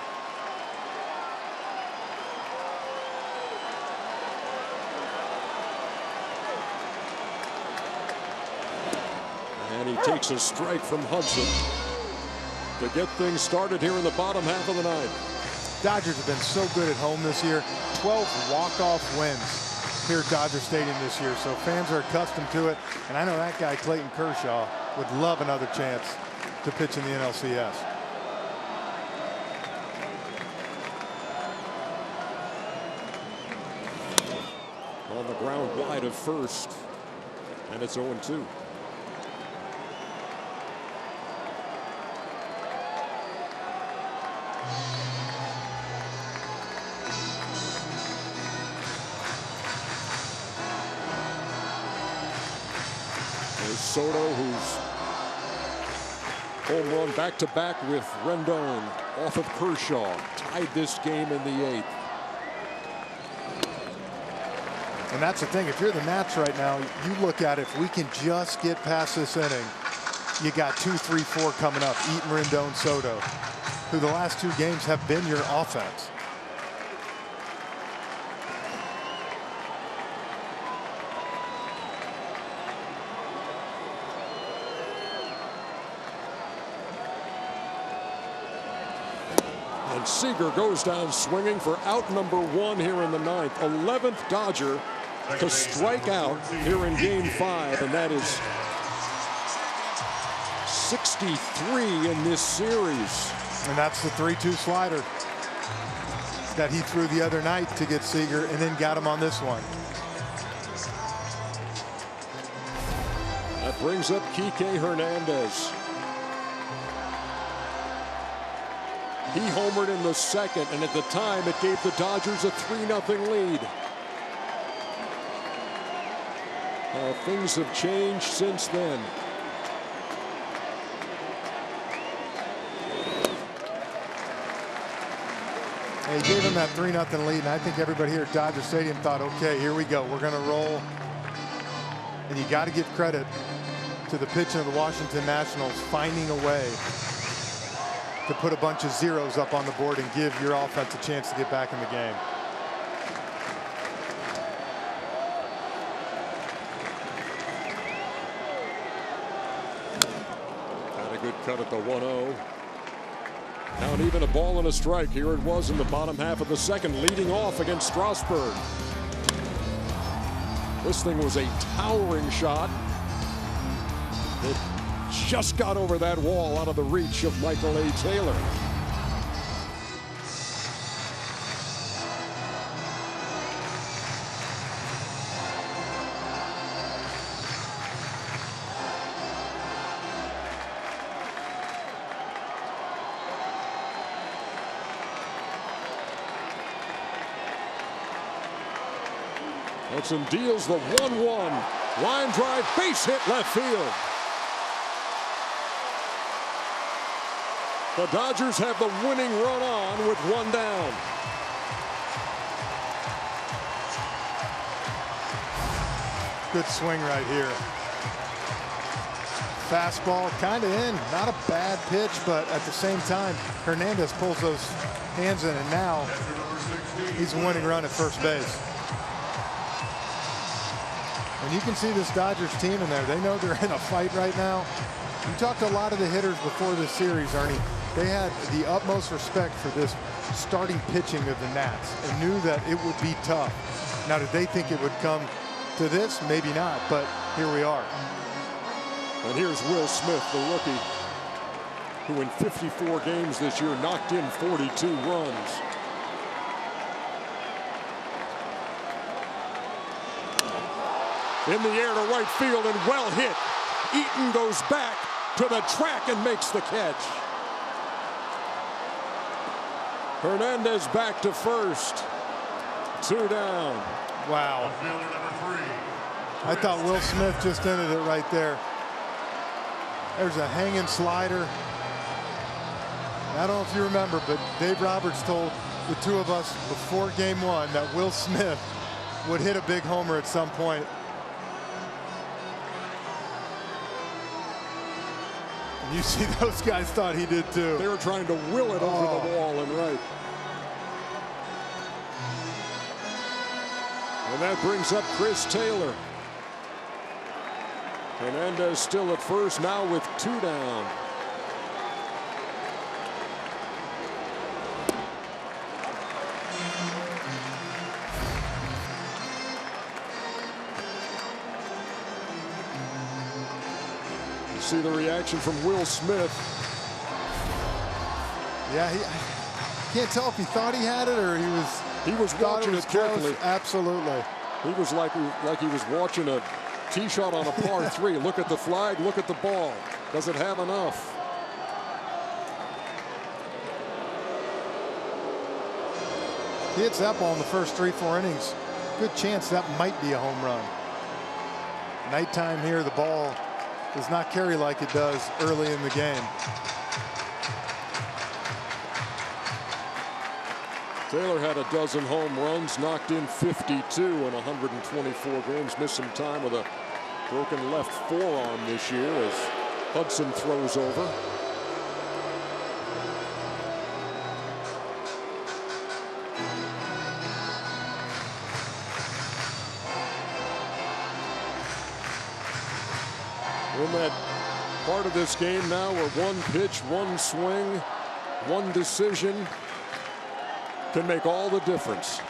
And he takes a strike from Hudson to get things started here in the bottom half of the 9th. Dodgers have been so good at home this year. 12 walk-off wins here at Dodger Stadium this year, so fans are accustomed to it. And I know that guy, Clayton Kershaw, would love another chance to pitch in the NLCS. On the ground wide of first, and it's 0-2. There's Soto, who's home run back-to-back with Rendon off of Kershaw. Tied this game in the 8th. And that's the thing. If you're the Nats right now, you look at it, if we can just get past this inning, you got 2, 3, 4 coming up. Eaton, Rendon, Soto, who the last 2 games have been your offense. And Seager goes down swinging for out number 1 here in the 9th. 11th Dodger to strike out here in game 5, and that is 63 in this series. And that's the 3-2 slider that he threw the other night to get Seager, and then got him on this one. That brings up Kike Hernandez. He homered in the 2nd, and at the time it gave the Dodgers a 3-0 lead. Things have changed since then. He gave him that 3-0 lead, and I think everybody here at Dodger Stadium thought, okay, here we go. We're going to roll. And you got to give credit to the pitching of the Washington Nationals finding a way to put a bunch of zeros up on the board and give your offense a chance to get back in the game. Had a good cut at the 1-0. Count even, a ball and a strike. Here it was in the bottom half of the 2nd, leading off against Strasburg. This thing was a towering shot. It just got over that wall out of the reach of Michael A. Taylor. Hudson deals the 1-1. Line drive, base hit left field. The Dodgers have the winning run on with 1 down. Good swing right here. Fastball kind of in, not a bad pitch, but at the same time, Hernandez pulls those hands in, and now he's a winning run at first base. And you can see this Dodgers team in there. They know they're in a fight right now. You talked to a lot of the hitters before this series, Ernie. They had the utmost respect for this starting pitching of the Nats and knew that it would be tough. Now, did they think it would come to this? Maybe not, but here we are. And here's Will Smith, the rookie, who in 54 games this year knocked in 42 runs. In the air to right field and well hit. Eaton goes back to the track and makes the catch. Hernandez back to first. 2 down. Wow. I thought Will Smith just ended it right there. There's a hanging slider. I don't know if you remember, but Dave Roberts told the 2 of us before game 1 that Will Smith would hit a big homer at some point. You see, those guys thought he did too. They were trying to will it over the wall and right. And that brings up Chris Taylor. Hernandez still at first now with 2 down. See the reaction from Will Smith. Yeah, I can't tell if he thought he had it or he was watching it carefully. Absolutely. He was like he was watching a tee shot on a par 3. Look at the flag, look at the ball. Does it have enough? He hits that ball in the first 3-4 innings. Good chance that might be a home run. Nighttime here, the ball does not carry like it does early in the game. Taylor had a dozen home runs, knocked in 52 in 124 games, missed some time with a broken left forearm this year as Hudson throws over. In that part of this game now where one pitch, one swing, one decision can make all the difference.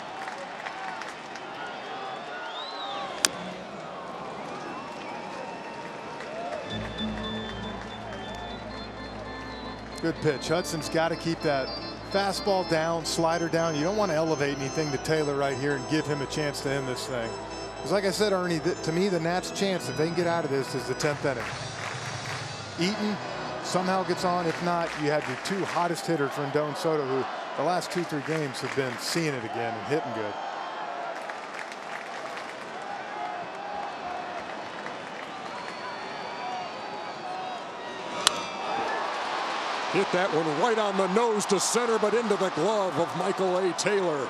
Good pitch. Hudson's got to keep that fastball down, slider down. You don't want to elevate anything to Taylor right here and give him a chance to end this thing. Because like I said, Ernie, to me, the Nats' chance, if they can get out of this, is the 10th inning. Eaton somehow gets on. If not, you have your two hottest hitters, Rendon and Soto, who the last 2-3 games have been seeing it again and hitting good. Hit that one right on the nose to center, but into the glove of Michael A. Taylor.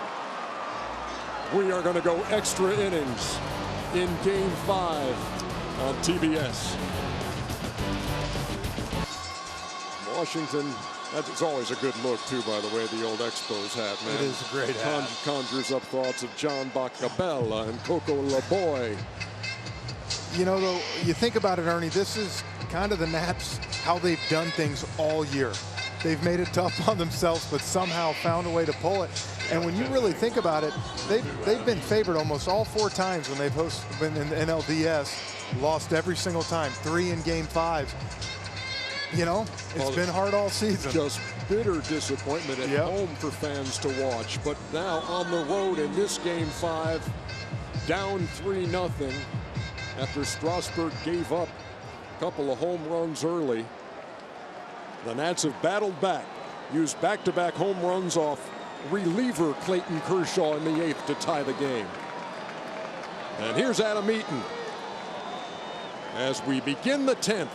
We are going to go extra innings in Game 5 on TBS. Washington, that's always a good look, too, by the way, the old Expos hat, man. It is a great hat. Conjures up thoughts of John Bacabella and Coco LaBoy. You know, though, you think about it, Ernie, this is kind of the Nats, how they've done things all year. They've made it tough on themselves, but somehow found a way to pull it. And when you really think about it, they've been favored almost all 4 times when they've been in the NLDS. Lost every single time, 3 in Game 5. You know, it's been hard all season. Just bitter disappointment at home for fans to watch. But now on the road in this Game 5, down 3-0 after Strasburg gave up a couple of home runs early. The Nats have battled back, used back-to-back home runs off reliever Clayton Kershaw in the 8th to tie the game. And here's Adam Eaton as we begin the 10th.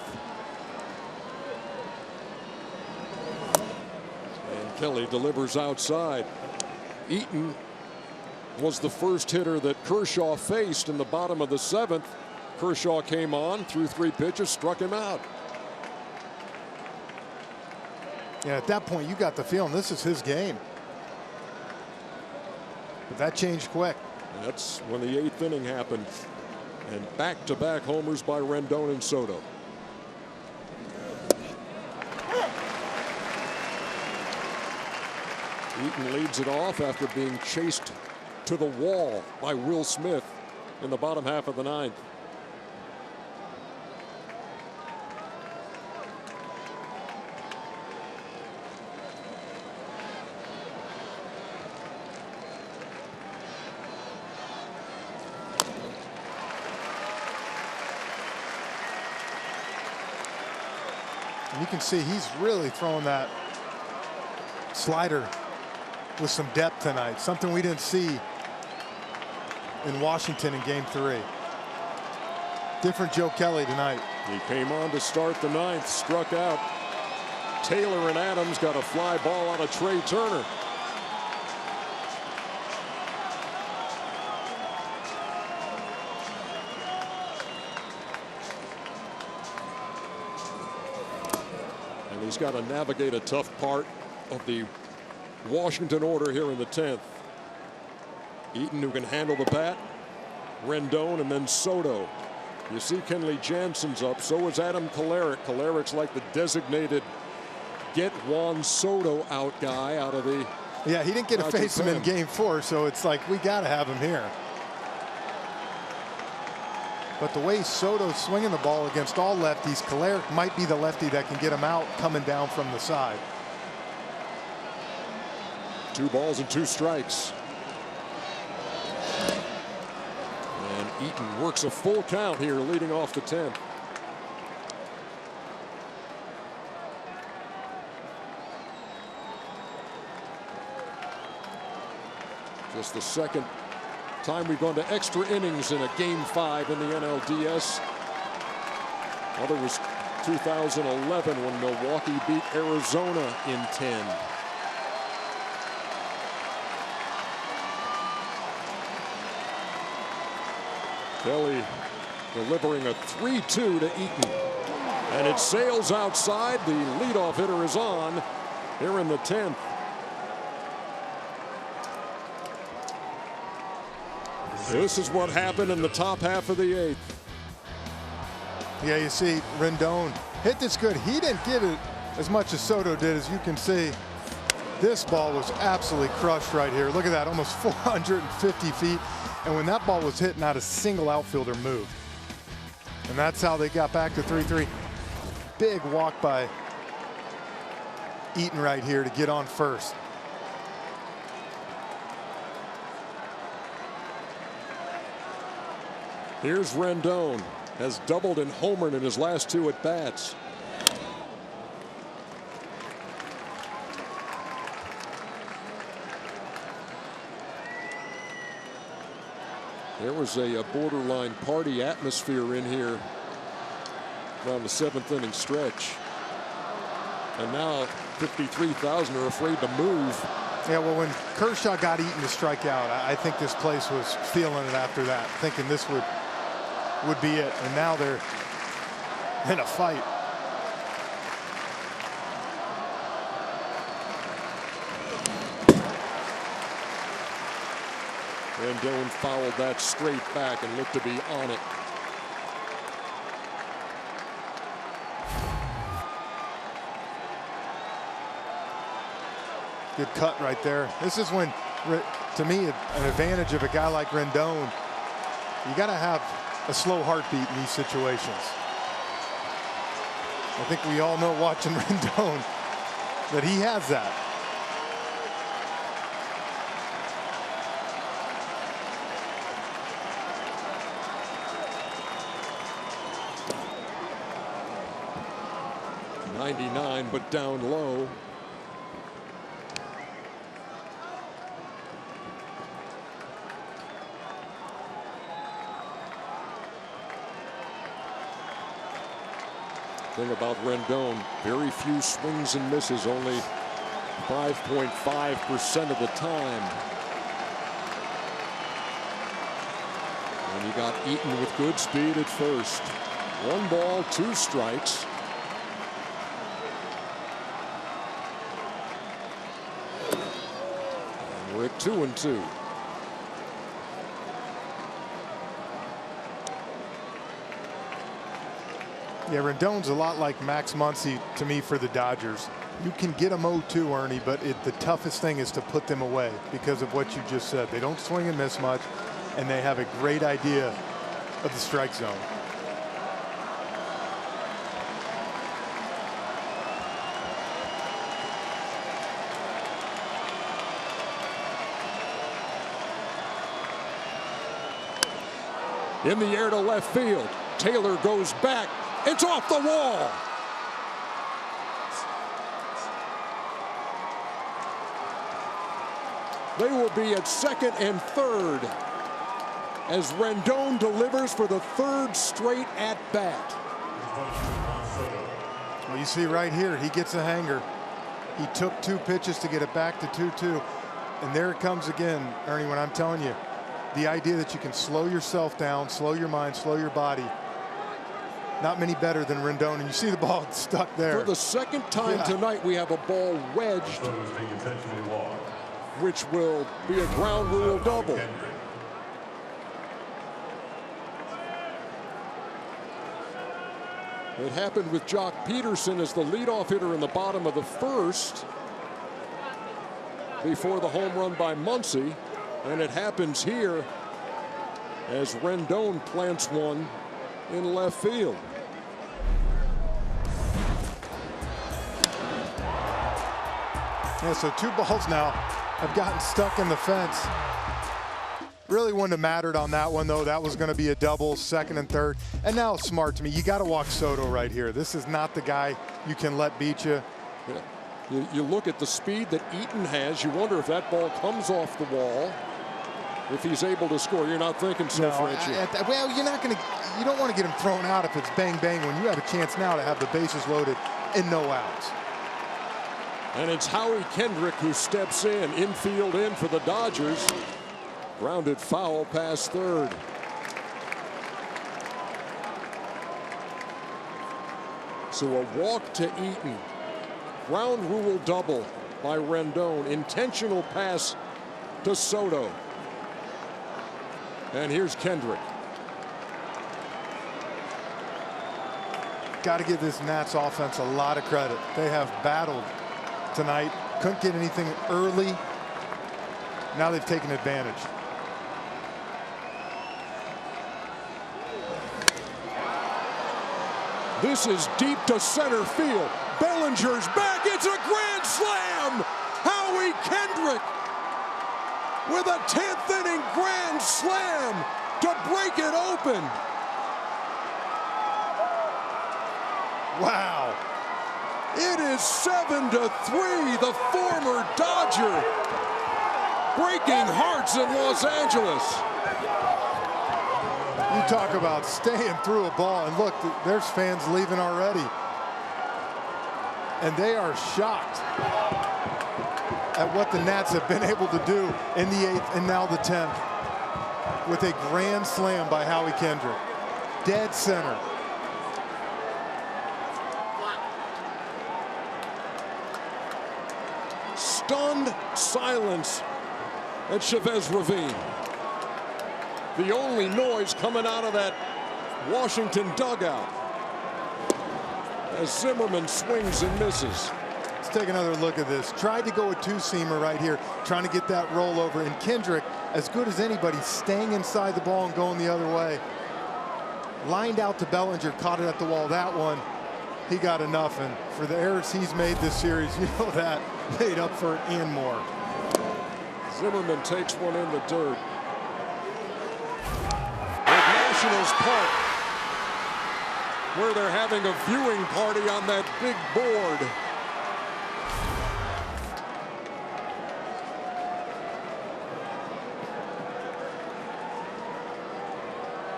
And Kelly delivers outside. Eaton was the first hitter that Kershaw faced in the bottom of the 7th. Kershaw came on, threw 3 pitches, struck him out. Yeah, at that point, you got the feeling this is his game. But that changed quick. That's when the 8th inning happened. And back-to-back homers by Rendon and Soto. Eaton leads it off after being chased to the wall by Will Smith in the bottom half of the 9th. And you can see he's really throwing that slider with some depth tonight, something we didn't see in Washington in Game 3. Different Joe Kelly tonight. He came on to start the 9th, struck out. Taylor and Adams got a fly ball out of Trey Turner. And he's got to navigate a tough part of the Washington order here in the 10th. Eaton, who can handle the bat, Rendon, and then Soto. You see Kenley Jansen's up. So is Adam Kolarek. Kolarik's like the designated get Juan Soto out guy out of the. Yeah, he didn't get to face him in Game 4, so it's like we got to have him here. But the way Soto's swinging the ball against all lefties, Kolarek might be the lefty that can get him out coming down from the side. 2 balls and 2 strikes. And Eaton works a full count here, leading off the 10th. Just the second time we've gone to extra innings in a Game 5 in the NLDS. Other was 2011 when Milwaukee beat Arizona in 10. Kelly delivering a 3-2 to Eaton. And it sails outside. The leadoff hitter is on here in the 10th. This is what happened in the top half of the 8th. Yeah, you see Rendon hit this good. He didn't get it as much as Soto did, as you can see. This ball was absolutely crushed right here. Look at that, almost 450 feet. And when that ball was hit, not a single outfielder moved. And that's how they got back to 3-3. Big walk by Eaton right here to get on first. Here's Rendon. Has doubled and homered in his last 2 at bats. There was a borderline party atmosphere in here around the 7th inning stretch. And now 53,000 are afraid to move. Yeah, well, when Kershaw got Eaton to strike out, I think this place was feeling it after that, thinking this would be it. And now they're in a fight. Rendon fouled that straight back and looked to be on it. Good cut right there. This is when, to me, an advantage of a guy like Rendon. You got to have a slow heartbeat in these situations. I think we all know, watching Rendon, that he has that. .99, but down low. Thing about Rendon, very few swings and misses, only 5.5% of the time. And you got Eaton with good speed at first. 1 ball, 2 strikes. And we're at 2-2. Yeah, Rendon's a lot like Max Muncy to me for the Dodgers. You can get them 0-2, Ernie, but the toughest thing is to put them away because of what you just said. They don't swing and miss much, and they have a great idea of the strike zone. In the air to left field. Taylor goes back. It's off the wall. They will be at second and third as Rendon delivers for the 3rd straight at bat. Well, you see right here, he gets a hanger. He took 2 pitches to get it back to 2-2. And there it comes again, Ernie, when I'm telling you, the idea that you can slow yourself down, slow your mind, slow your body. Not many better than Rendon, and you see the ball stuck there. For the 2nd time tonight, we have a ball wedged, which will be a ground rule double. It happened with Jock Peterson as the leadoff hitter in the bottom of the 1st before the home run by Muncy, and it happens here as Rendon plants one in left field. Yeah, so 2 balls now have gotten stuck in the fence. Really wouldn't have mattered on that one, though. That was going to be a double, 2nd and 3rd. And now it's smart to me. You got to walk Soto right here. This is not the guy you can let beat you. Yeah. You look at the speed that Eaton has. You wonder if that ball comes off the wall. if he's able to score. You're not thinking so, No, Frenchie. well, you don't want to get him thrown out if it's bang bang when you have a chance now to have the bases loaded and no outs. And it's Howie Kendrick who steps in, infield in for the Dodgers. Grounded foul past third. So a walk to Eaton. Ground rule double by Rendon. Intentional pass to Soto. And here's Kendrick. Got to give this Nats offense a lot of credit. They have battled tonight. Couldn't get anything early. Now they've taken advantage. This is deep to center field. Bellinger's back. It's a grand slam. Howie Kendrick with a 10th inning grand slam to break it open. Wow. It is 7-3. The former Dodger breaking hearts in Los Angeles. You talk about staying through a ball, and look, there's fans leaving already. And they are shocked at what the Nats have been able to do in the 8th and now the 10th with a grand slam by Howie Kendrick. Dead center. Stunned silence at Chavez Ravine. The only noise coming out of that Washington dugout as Zimmerman swings and misses. Let's take another look at this. Tried to go a two-seamer right here, trying to get that rollover. And Kendrick, as good as anybody, staying inside the ball and going the other way. Lined out to Bellinger, caught it at the wall. That one, he got enough. And for the errors he's made this series, you know that made up for it and more. Zimmerman takes one in the dirt. Nationals Park, where they're having a viewing party on that big board.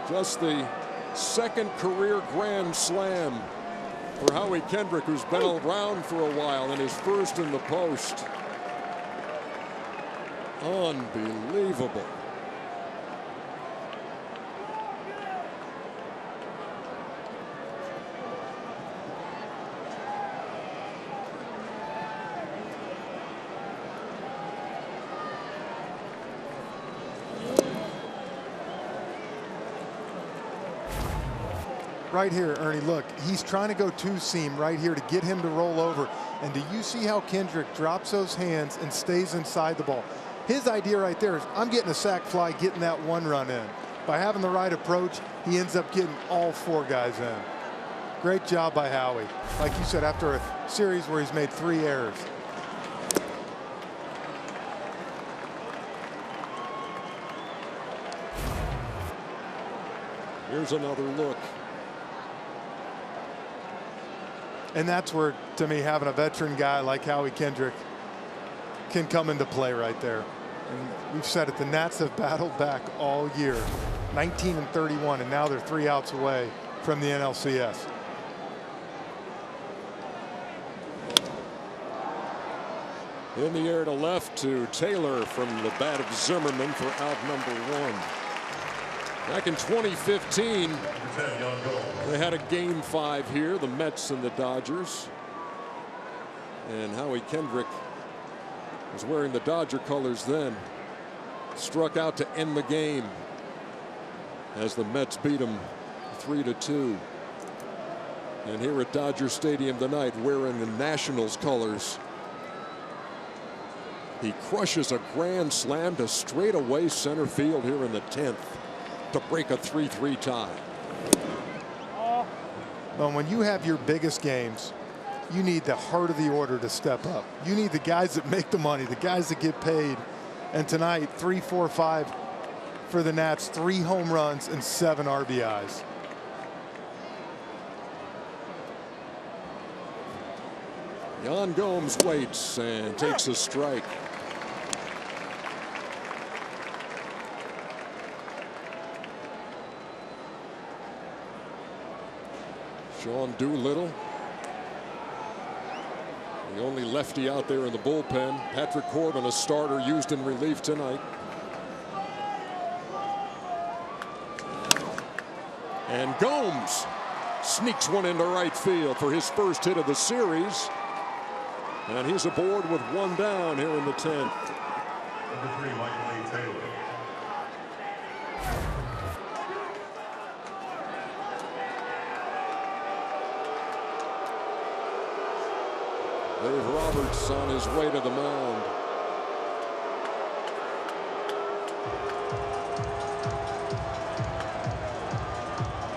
Just the second career grand slam for Howie Kendrick, who's been around for a while, and his first in the post. Unbelievable. Right here, Ernie, look, he's trying to go two-seam right here to get him to roll over. And do you see how Kendrick drops those hands and stays inside the ball? His idea right there is, I'm getting a sac fly, getting that one run in. By having the right approach, he ends up getting all 4 guys in. Great job by Howie. Like you said, after a series where he's made 3 errors. Here's another look. And that's where, to me, having a veteran guy like Howie Kendrick can come into play right there. And we've said it, the Nats have battled back all year. 19-31, and now they're 3 outs away from the NLCS. In the air to left to Taylor from the bat of Zimmerman for out number 1. Back in 2015, they had a game 5 here, the Mets and the Dodgers. And Howie Kendrick was wearing the Dodger colors then. Struck out to end the game as the Mets beat him 3-2. And here at Dodger Stadium tonight, wearing the Nationals colors, he crushes a grand slam to straightaway center field here in the 10th. To break a 3-3 tie. Well, when you have your biggest games, you need the heart of the order to step up. You need the guys that make the money, the guys that get paid. And tonight, 3, 4, 5 for the Nats, 3 home runs and 7 RBIs. Yan Gomes waits and takes a strike. Sean Doolittle, the only lefty out there in the bullpen. Patrick Corbin, a starter used in relief tonight. And Gomes sneaks one into right field for his first hit of the series. And he's aboard with one down here in the 10th. Number 3, Michael A. Taylor. Dave Roberts on his way to the mound.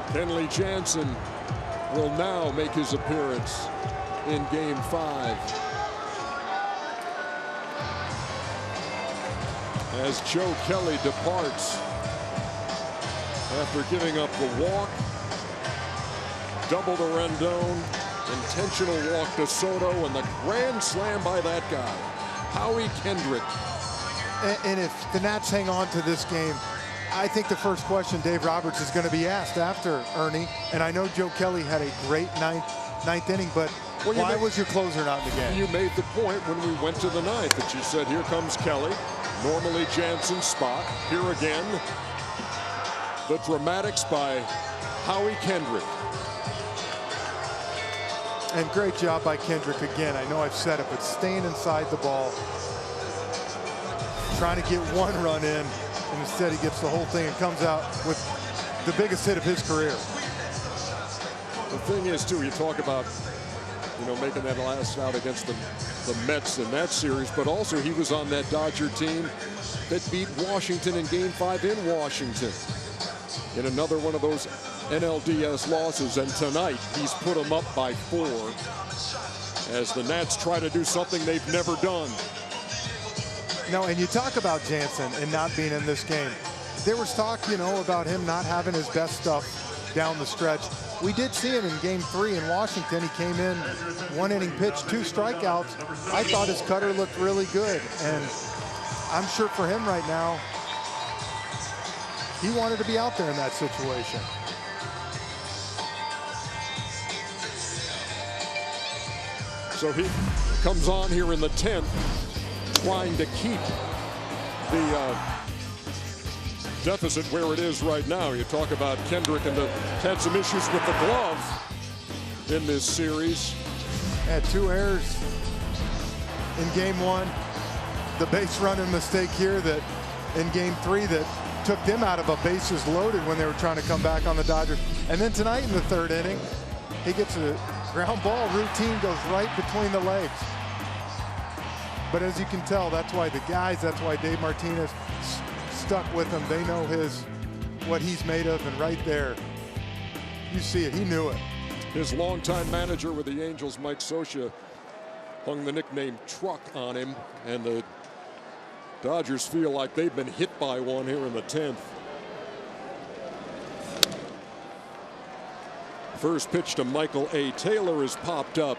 Kenley Jansen will now make his appearance in Game 5. As Joe Kelly departs after giving up the walk, double to Rendon, intentional walk to Soto, and the grand slam by that guy, Howie Kendrick. And if the Nats hang on to this game, I think the first question Dave Roberts is going to be asked after, Ernie, and I know Joe Kelly had a great ninth inning, but why was your closer not in the game? You made the point when we went to the ninth that you said, here comes Kelly, normally Jansen's spot. Here again, the dramatics by Howie Kendrick. And great job by Kendrick again. I know I've said it, but staying inside the ball, trying to get one run in, and instead he gets the whole thing and comes out with the biggest hit of his career. The thing is, too, you talk about, making that last out against the Mets in that series, but also he was on that Dodger team that beat Washington in Game 5 in Washington in another one of those NLDS losses, and tonight he's put them up by 4 as the Nats try to do something they've never done. No, and you talk about Jansen and not being in this game. There was talk, about him not having his best stuff down the stretch. We did see him in Game 3 in Washington. He came in, 1 inning pitch, 2 strikeouts. I thought his cutter looked really good, and I'm sure for him right now, he wanted to be out there in that situation. So he comes on here in the 10th, trying to keep the deficit where it is right now. You talk about Kendrick and had some issues with the glove in this series. Had 2 errors in Game 1. The base running mistake here that in Game 3 that took them out of a bases loaded when they were trying to come back on the Dodgers. And then tonight in the 3rd inning, he gets a ground ball routine, goes right between the legs. But as you can tell, that's why Dave Martinez stuck with him. They know what he's made of, and right there, you see it. He knew it. His longtime manager with the Angels, Mike Scioscia, hung the nickname Truck on him, and the Dodgers feel like they've been hit by one here in the 10th. First pitch to Michael A. Taylor is popped up,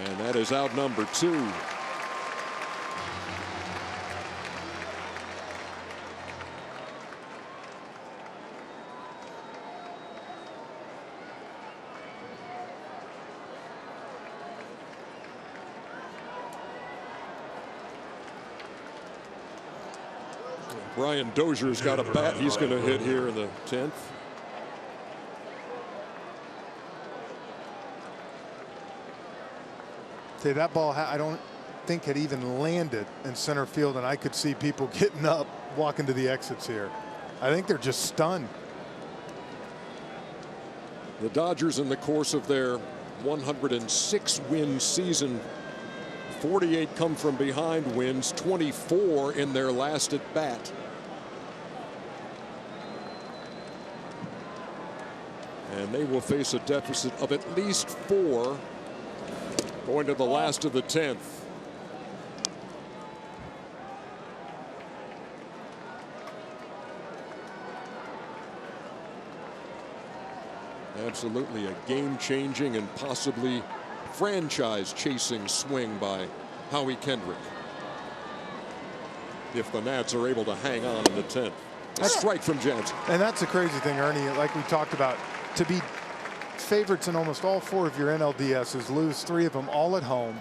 and that is out number 2. Brian Dozier's got a bat he's going to hit here in the 10th. See, that ball, I don't think had even landed in center field, and I could see people getting up, walking to the exits here. I think they're just stunned. The Dodgers, in the course of their 106-win season, 48 come from behind wins, 24 in their last at bat. And they will face a deficit of at least 4 going to the last of the 10th. Absolutely a game-changing and possibly franchise-chasing swing by Howie Kendrick, if the Nats are able to hang on in the 10th. A strike from Jansen. And that's the crazy thing, Ernie, like we talked about, to be favorites in almost all 4 of your NLDSs, lose 3 of them all at home.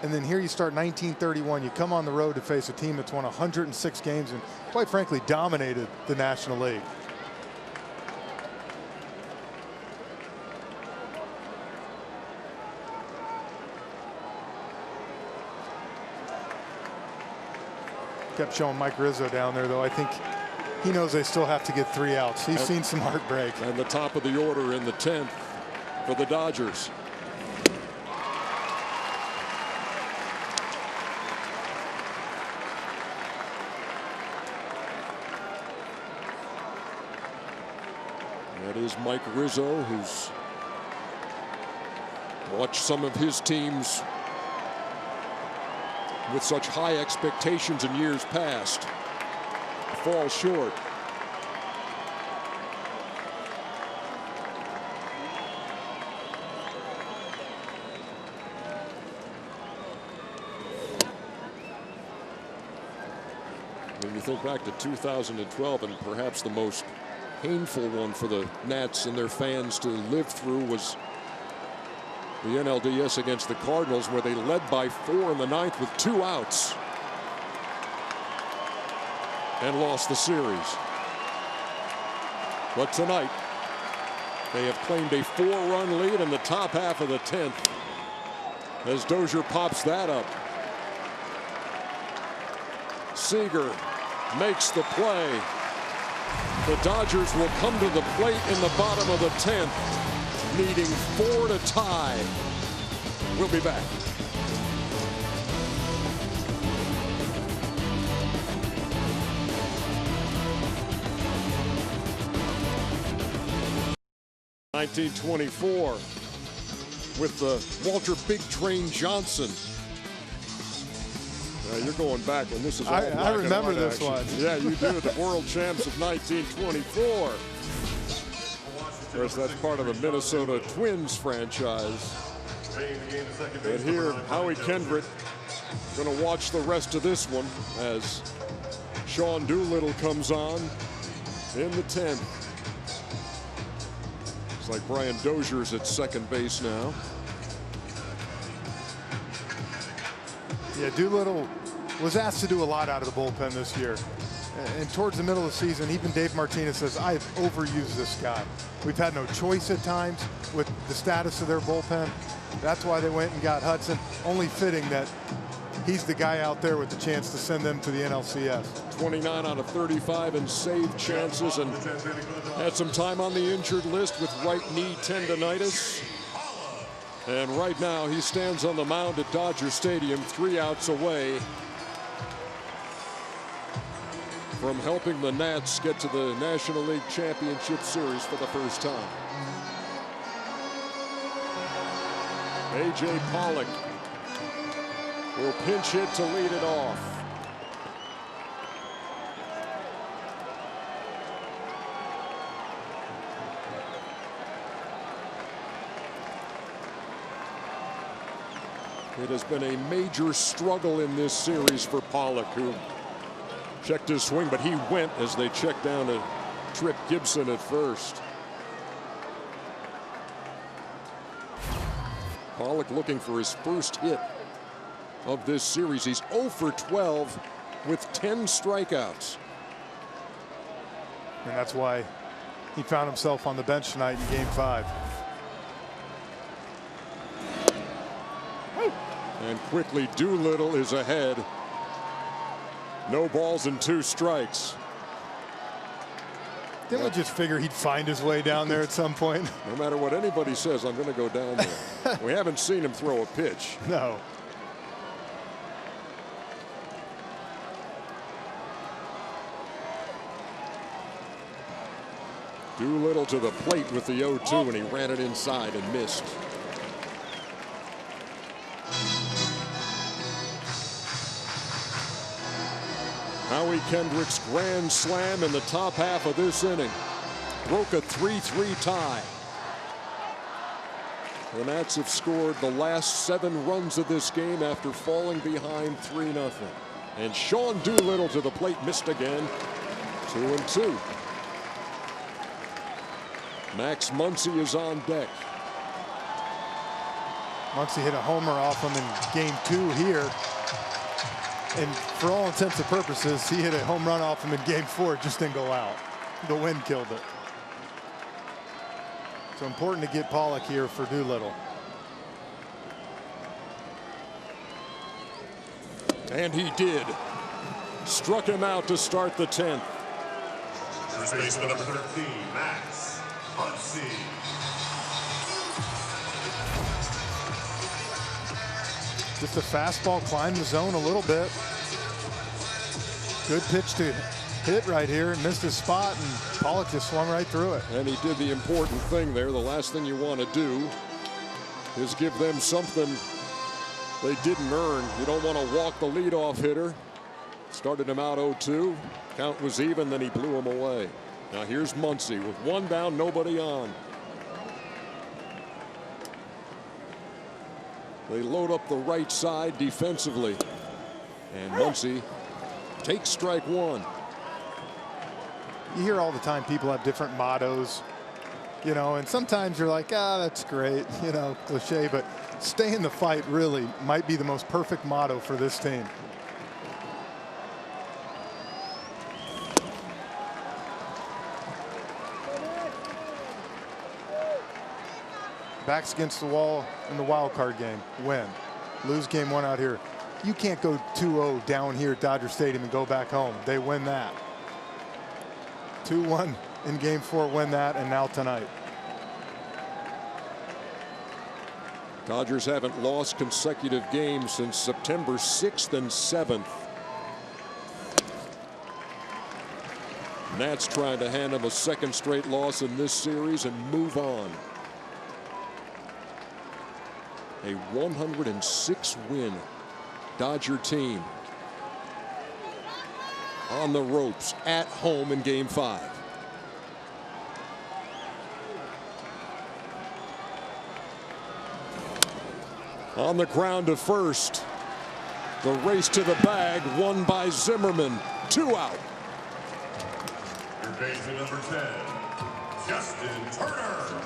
And then here you start 1931. You come on the road to face a team that's won 106 games and, quite frankly, dominated the National League. Kept showing Mike Rizzo down there, though. I think he knows they still have to get 3 outs. He's seen some heartbreak. And the top of the order in the 10th for the Dodgers. That is Mike Rizzo, who's watched some of his teams with such high expectations in years past fall short. When you think back to 2012, and perhaps the most painful one for the Nats and their fans to live through was the NLDS against the Cardinals, where they led by 4 in the 9th with 2 outs and lost the series. But tonight they have claimed a 4-run lead in the top half of the 10th as Dozier pops that up. Seager makes the play. The Dodgers will come to the plate in the bottom of the 10th, needing 4 to tie. We'll be back. (1924) with the Walter Big Train Johnson. You're going back when this is all I remember this action. one. Yeah, you do. The world champs of 1924. Of course, that's part of the Minnesota Twins franchise. And here, Howie Kendrick going to watch the rest of this one as Sean Doolittle comes on in the 10th. It's like Brian Dozier's at second base now. Yeah, Doolittle was asked to do a lot out of the bullpen this year. And towards the middle of the season, even Dave Martinez says, I've overused this guy. We've had no choice at times with the status of their bullpen. That's why they went and got Hudson. Only fitting that he's the guy out there with the chance to send them to the NLCS. 29 out of 35 in save chances, and had some time on the injured list with right knee tendonitis. And right now he stands on the mound at Dodger Stadium, 3 outs away from helping the Nats get to the National League Championship Series for the first time. A.J. Pollock will pinch hit to lead it off. It has been a major struggle in this series for Pollock, who checked his swing, but he went as they checked down to Trip Gibson at first. Pollock looking for his first hit of this series. He's 0 for 12 with 10 strikeouts. And that's why he found himself on the bench tonight in Game 5. And quickly Doolittle is ahead. No balls and 2 strikes. Didn't we just figure he'd find his way down there at some point? No matter what anybody says, I'm going to go down there. We haven't seen him throw a pitch. No. Doolittle to the plate with the 0-2, and he ran it inside and missed. Howie Kendrick's grand slam in the top half of this inning broke a 3-3 tie. The Nats have scored the last 7 runs of this game after falling behind 3-0. And Sean Doolittle to the plate, missed again. 2-2. Max Muncy is on deck. Muncy hit a homer off him in game 2 here. And for all intents and purposes, he hit a home run off him in game 4. It just didn't go out. The wind killed it. So important to get Pollock here for Doolittle. And he did. Struck him out to start the 10th. First baseman number 13, Max Muncy. Just a fastball climbed the zone a little bit. Good pitch to hit right here. Missed his spot, and Pollock just swung right through it. And he did the important thing there. The last thing you want to do is give them something they didn't earn. You don't want to walk the leadoff hitter. Started him out 0-2. Count was even, then he blew him away. Now here's Muncy with one down, nobody on. They load up the right side defensively. And Muncy takes strike 1. You hear all the time people have different mottos, you know, and sometimes you're like, ah, that's great, you know, cliche, but stay in the fight really might be the most perfect motto for this team. Backs against the wall in the wild card game. Win. Lose game 1 out here. You can't go 2-0 down here at Dodger Stadium and go back home. They win that. 2-1 in game 4, win that, and now tonight. Dodgers haven't lost consecutive games since September 6th and 7th. Nats trying to hand him a second straight loss in this series and move on. A 106 win Dodger team on the ropes at home in game 5. On the ground to first. The race to the bag won by Zimmerman. 2 out. Your baseman number 10, Justin Turner.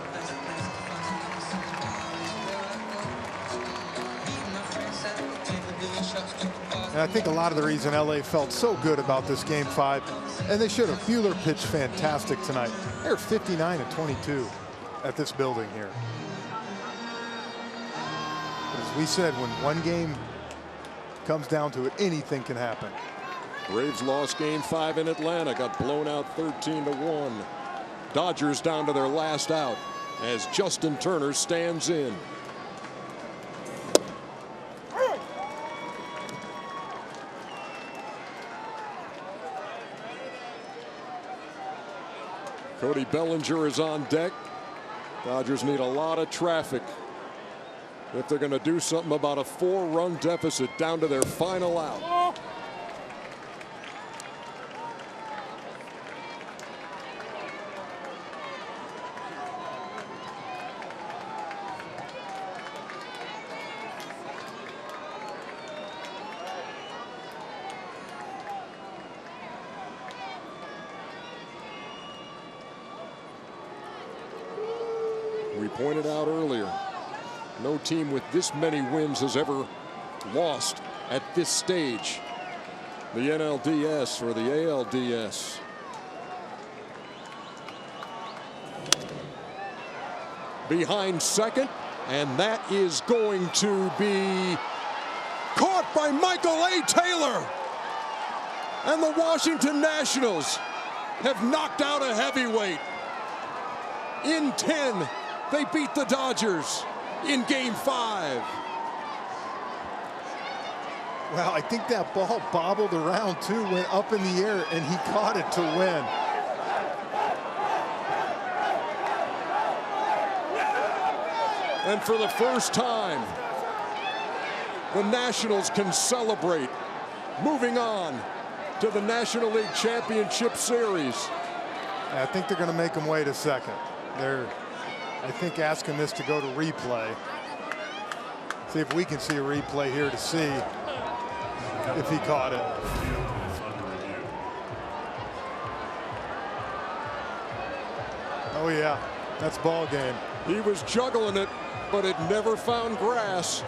And I think a lot of the reason LA felt so good about this game 5, and they should have. Buehler pitched fantastic tonight. They're 59-22 at this building here. As we said, when one game comes down to it, anything can happen. Braves lost game 5 in Atlanta, got blown out 13-1. Dodgers down to their last out as Justin Turner stands in. Cody Bellinger is on deck. Dodgers need a lot of traffic if they're going to do something about a 4-run deficit down to their final out. We pointed out earlier, no team with this many wins has ever lost at this stage. The NLDS or the ALDS. Behind second, and that is going to be caught by Michael A. Taylor. And the Washington Nationals have knocked out a heavyweight. In 10, they beat the Dodgers in game 5. Well, I think that ball bobbled around too, went up in the air, and he caught it to win. And for the first time, the Nationals can celebrate, moving on to the National League Championship Series. I think they're going to make him wait a second. They're, I think, asking this to go to replay. See if we can see a replay here to see if he caught it. Oh, yeah. That's ball game. He was juggling it, but it never found grass.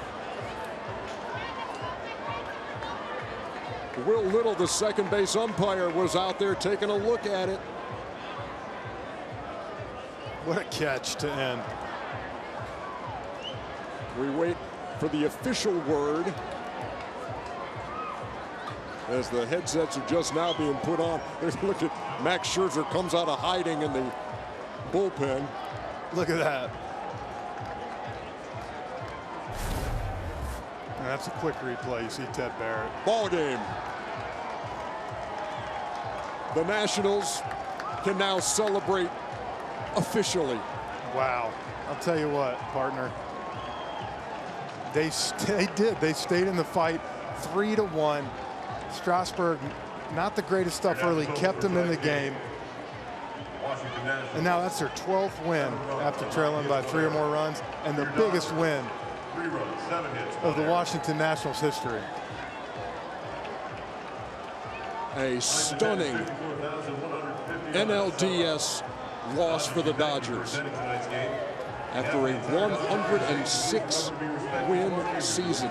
Will Little, the second base umpire, was out there taking a look at it. What a catch to end. We wait for the official word as the headsets are just now being put on. Look at Max Scherzer comes out of hiding in the bullpen. Look at that. And that's a quick replay. You see Ted Barrett. Ball game. The Nationals can now celebrate officially. Wow. I'll tell you what, partner. They did. They stayed in the fight 3-1. Strasburg, not the greatest stuff early, kept them in the game. And now that's their 12th win after trailing by 3 or more runs, and the biggest win of the Washington Nationals history. A stunning NLDS loss for the Dodgers after a 106 win season.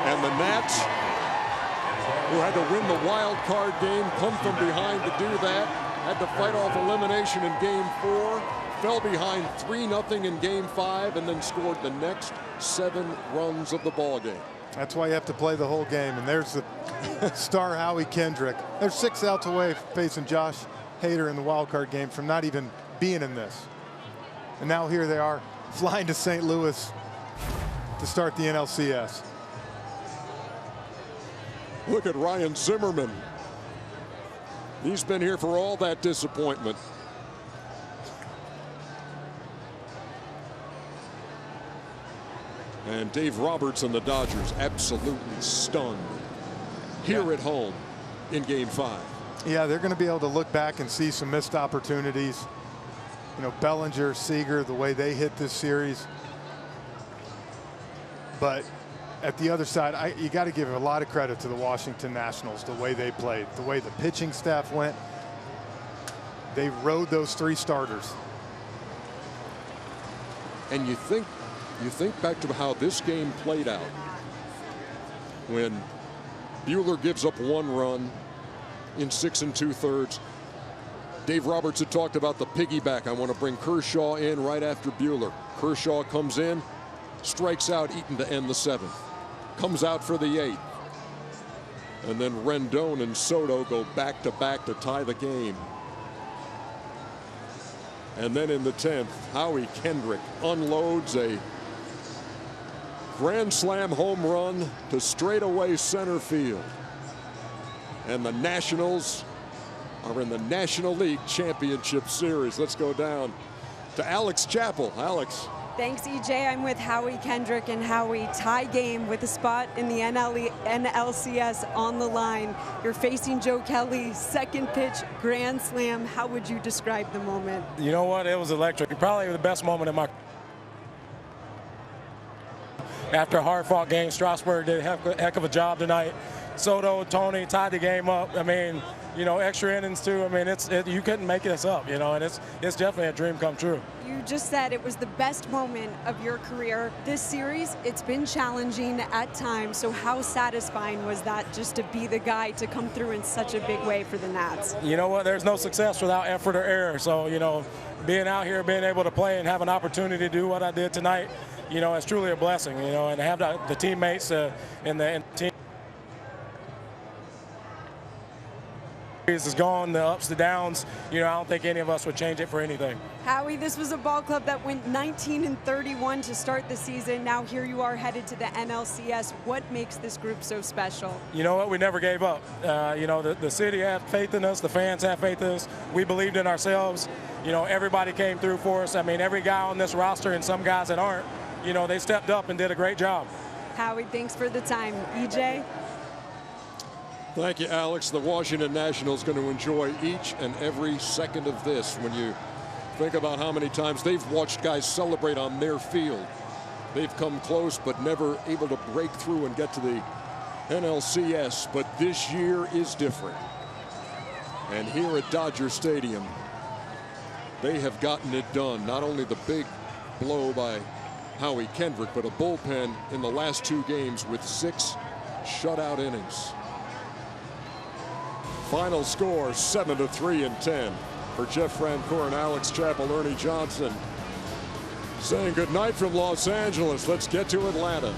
And the Nats, who had to win the wild card game, come from behind to do that, had to fight off elimination in Game 4, fell behind 3-0 in Game 5, and then scored the next 7 runs of the ball game. That's why you have to play the whole game. And there's the star Howie Kendrick. They're 6 outs away facing Josh Hader in the wild card game from not even being in this. And now here they are flying to St. Louis to start the NLCS. Look at Ryan Zimmerman. He's been here for all that disappointment. And Dave Roberts and the Dodgers absolutely stunned here at home in Game 5. Yeah, they're going to be able to look back and see some missed opportunities. You know, Bellinger, Seager, the way they hit this series. But at the other side, you got to give a lot of credit to the Washington Nationals, the way they played, the way the pitching staff went. They rode those 3 starters. And you think back to how this game played out when Buehler gives up 1 run in 6 2/3. Dave Roberts had talked about the piggyback. I want to bring Kershaw in right after Buehler. Kershaw comes in, strikes out Eaton to end the 7th. Comes out for the 8th. And then Rendon and Soto go back-to-back to tie the game. And then in the 10th, Howie Kendrick unloads a grand slam home run to straightaway center field. And the Nationals are in the National League Championship Series. Let's go down to Alex Chappell. Alex. Thanks, EJ. I'm with Howie Kendrick, and Howie, tie game with a spot in the NLCS on the line. You're facing Joe Kelly, second pitch, grand slam. How would you describe the moment? You know what? It was electric. Probably the best moment in my. After a hard-fought game, Strasburg did a heck of a job tonight. Soto, Tony tied the game up. I mean, you know, extra innings too. I mean, you couldn't make this up, you know, and it's definitely a dream come true. You just said it was the best moment of your career. This series, it's been challenging at times. So how satisfying was that just to be the guy to come through in such a big way for the Nats? You know what? There's no success without effort or error. So, you know, being out here, being able to play and have an opportunity to do what I did tonight, you know, it's truly a blessing, you know, and to have the teammates and the team. Is gone, the ups, the downs, you know, I don't think any of us would change it for anything. Howie, this was a ball club that went 19-31 to start the season. Now here you are headed to the NLCS. What makes this group so special? You know what? We never gave up. You know, the city had faith in us. The fans had faith in us. We believed in ourselves. You know, everybody came through for us. I mean, every guy on this roster and some guys that aren't, you know, they stepped up and did a great job. Howie, thanks for the time. EJ? Thank you, Alex. The Washington Nationals going to enjoy each and every second of this. When you think about how many times they've watched guys celebrate on their field, they've come close but never able to break through and get to the NLCS. But this year is different. And here at Dodger Stadium, they have gotten it done. Not only the big blow by Howie Kendrick, but a bullpen in the last 2 games with 6 shutout innings. Final score 7-3 and 10 for Jeff Francoeur and Alex Chappell. Ernie Johnson saying goodnight from Los Angeles. Let's get to Atlanta.